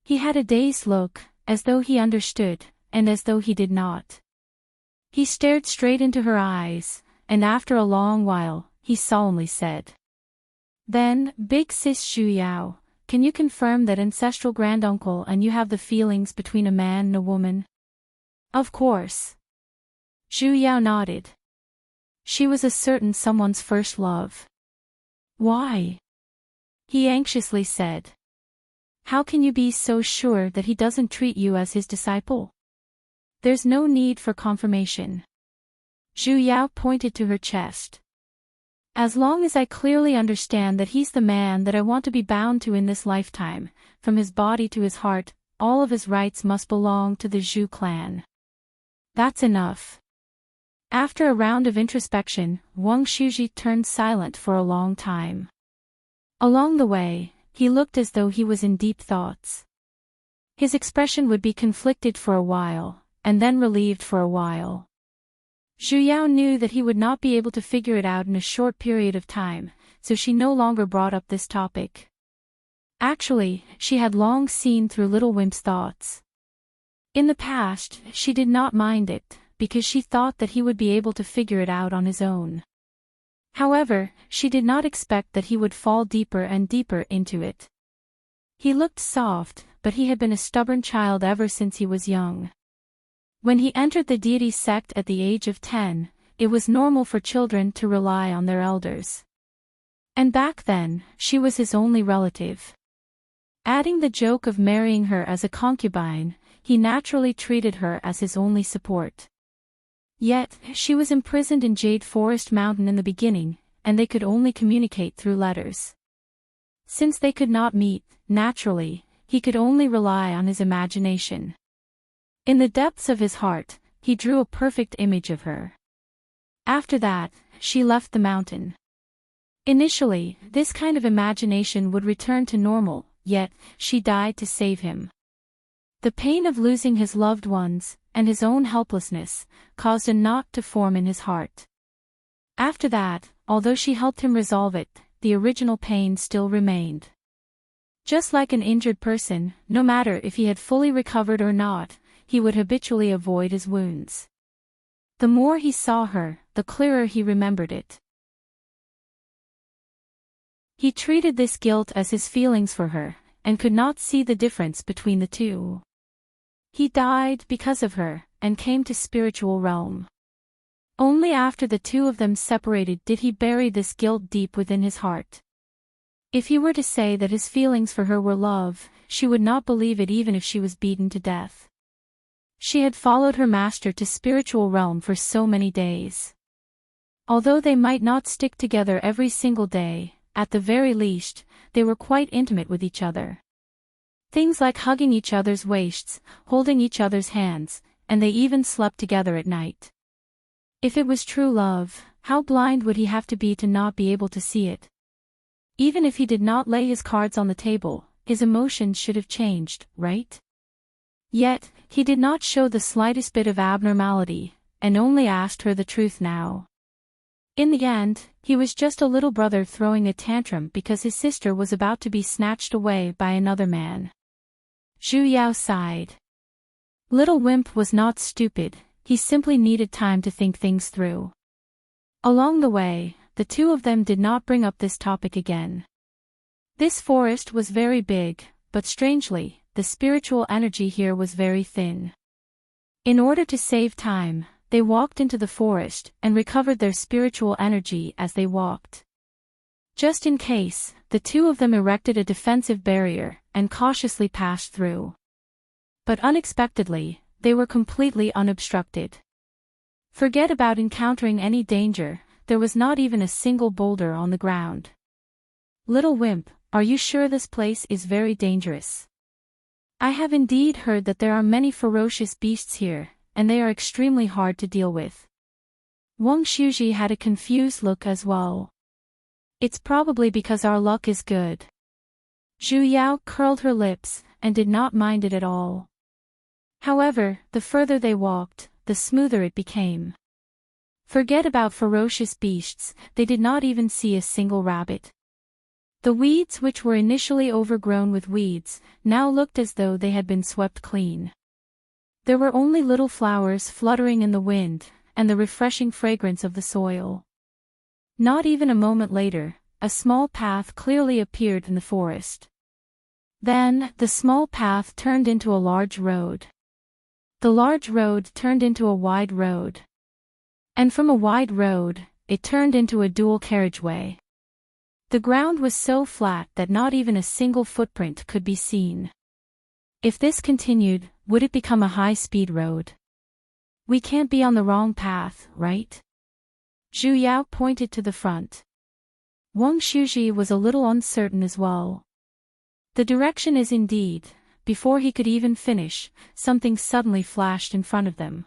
He had a dazed look, as though he understood, and as though he did not. He stared straight into her eyes, and after a long while, he solemnly said. Then, big sis Zhu Yao, can you confirm that ancestral granduncle and you have the feelings between a man and a woman? Of course. Zhu Yao nodded. She was a certain someone's first love. Why? He anxiously said. How can you be so sure that he doesn't treat you as his disciple? There's no need for confirmation. Zhu Yao pointed to her chest. As long as I clearly understand that he's the man that I want to be bound to in this lifetime, from his body to his heart, all of his rights must belong to the Zhu clan. That's enough. After a round of introspection, Wang Shuji turned silent for a long time. Along the way, he looked as though he was in deep thoughts. His expression would be conflicted for a while, and then relieved for a while. Zhu Yao knew that he would not be able to figure it out in a short period of time, so she no longer brought up this topic. Actually, she had long seen through Little Wimp's thoughts. In the past, she did not mind it, because she thought that he would be able to figure it out on his own. However, she did not expect that he would fall deeper and deeper into it. He looked soft, but he had been a stubborn child ever since he was young. When he entered the deity sect at the age of 10, it was normal for children to rely on their elders. And back then, she was his only relative. Adding the joke of marrying her as a concubine, he naturally treated her as his only support. Yet, she was imprisoned in Jade Forest Mountain in the beginning, and they could only communicate through letters. Since they could not meet, naturally, he could only rely on his imagination. In the depths of his heart, he drew a perfect image of her. After that, she left the mountain. Initially, this kind of imagination would return to normal, yet, she died to save him. The pain of losing his loved ones, and his own helplessness, caused a knot to form in his heart. After that, although she helped him resolve it, the original pain still remained. Just like an injured person, no matter if he had fully recovered or not, he would habitually avoid his wounds. The more he saw her, the clearer he remembered it. He treated this guilt as his feelings for her, and could not see the difference between the two. He died because of her, and came to spiritual realm. Only after the two of them separated did he bury this guilt deep within his heart. If he were to say that his feelings for her were love, she would not believe it even if she was beaten to death. She had followed her master to spiritual realm for so many days. Although they might not stick together every single day, at the very least, they were quite intimate with each other. Things like hugging each other's waists, holding each other's hands, and they even slept together at night. If it was true love, how blind would he have to be to not be able to see it? Even if he did not lay his cards on the table, his emotions should have changed, right? Yet, he did not show the slightest bit of abnormality, and only asked her the truth now. In the end, he was just a little brother throwing a tantrum because his sister was about to be snatched away by another man. Zhu Yao sighed. Little Wimp was not stupid, he simply needed time to think things through. Along the way, the two of them did not bring up this topic again. This forest was very big, but strangely, the spiritual energy here was very thin. In order to save time, they walked into the forest and recovered their spiritual energy as they walked. Just in case, the two of them erected a defensive barrier and cautiously passed through. But unexpectedly, they were completely unobstructed. Forget about encountering any danger, there was not even a single boulder on the ground. Little Wimp, are you sure this place is very dangerous? I have indeed heard that there are many ferocious beasts here, and they are extremely hard to deal with. Wang Shuji had a confused look as well. It's probably because our luck is good. Zhu Yao curled her lips, and did not mind it at all. However, the further they walked, the smoother it became. Forget about ferocious beasts, they did not even see a single rabbit. The weeds which were initially overgrown with weeds, now looked as though they had been swept clean. There were only little flowers fluttering in the wind, and the refreshing fragrance of the soil. Not even a moment later, a small path clearly appeared in the forest. Then, the small path turned into a large road. The large road turned into a wide road. And from a wide road, it turned into a dual carriageway. The ground was so flat that not even a single footprint could be seen. If this continued, would it become a high-speed road? We can't be on the wrong path, right? Zhu Yao pointed to the front. Wang Shuji was a little uncertain as well. The direction is indeed. Before he could even finish, something suddenly flashed in front of them.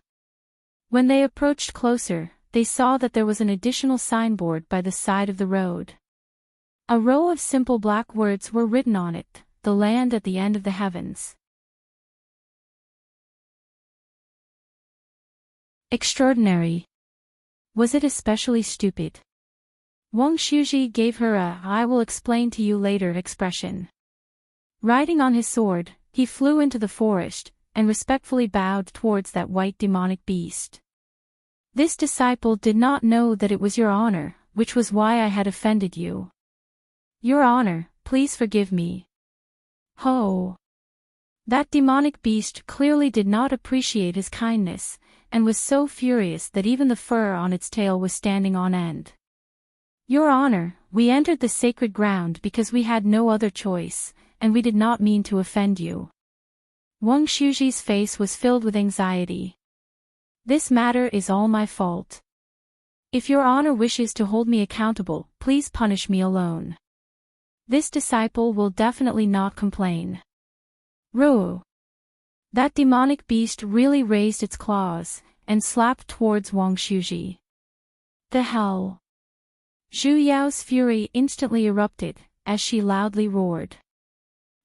When they approached closer, they saw that there was an additional signboard by the side of the road. A row of simple black words were written on it, "The land at the end of the heavens." Extraordinary. Was it especially stupid? Wang Shuji gave her a "I will explain to you later" expression. Riding on his sword, he flew into the forest, and respectfully bowed towards that white demonic beast. This disciple did not know that it was your honor, which was why I had offended you. Your Honor, please forgive me. Ho! That demonic beast clearly did not appreciate his kindness, and was so furious that even the fur on its tail was standing on end. Your Honor, we entered the sacred ground because we had no other choice, and we did not mean to offend you. Wang Shuji's face was filled with anxiety. This matter is all my fault. If Your Honor wishes to hold me accountable, please punish me alone. This disciple will definitely not complain. Ro! That demonic beast really raised its claws, and slapped towards Wang Shuji. The hell? Zhu Yao's fury instantly erupted, as she loudly roared.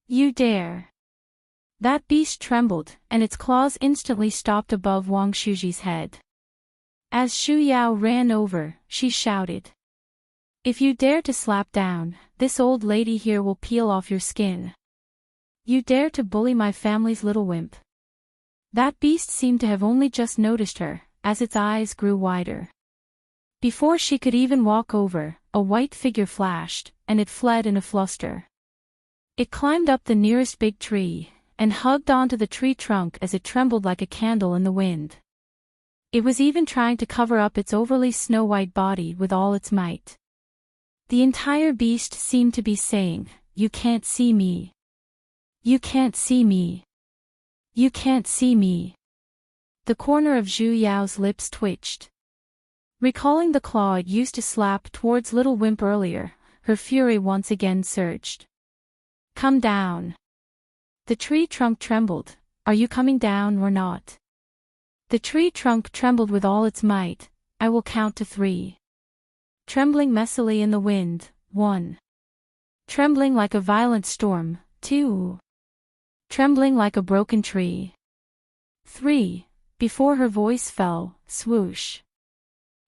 You dare! That beast trembled, and its claws instantly stopped above Wang Shuji's head. As Zhu Yao ran over, she shouted. If you dare to slap down, this old lady here will peel off your skin. You dare to bully my family's little wimp. That beast seemed to have only just noticed her, as its eyes grew wider. Before she could even walk over, a white figure flashed, and it fled in a fluster. It climbed up the nearest big tree, and hugged onto the tree trunk as it trembled like a candle in the wind. It was even trying to cover up its overly snow-white body with all its might. The entire beast seemed to be saying, You can't see me. You can't see me. You can't see me. The corner of Zhu Yao's lips twitched. Recalling the claw it used to slap towards Little Wimp earlier, her fury once again surged. Come down. The tree trunk trembled. Are you coming down or not? The tree trunk trembled with all its might. I will count to 3. Trembling messily in the wind, 1. Trembling like a violent storm, 2. Trembling like a broken tree. 3. Before her voice fell, swoosh.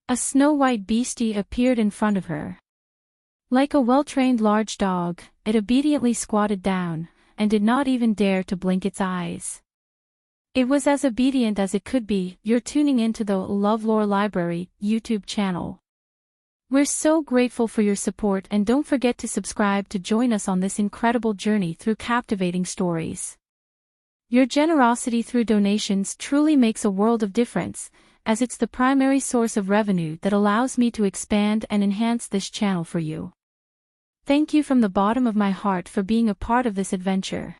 A snow-white beastie appeared in front of her. Like a well-trained large dog, it obediently squatted down, and did not even dare to blink its eyes. It was as obedient as it could be. You're tuning into the LoveLore Library YouTube channel. We're so grateful for your support, and don't forget to subscribe to join us on this incredible journey through captivating stories. Your generosity through donations truly makes a world of difference, as it's the primary source of revenue that allows me to expand and enhance this channel for you. Thank you from the bottom of my heart for being a part of this adventure.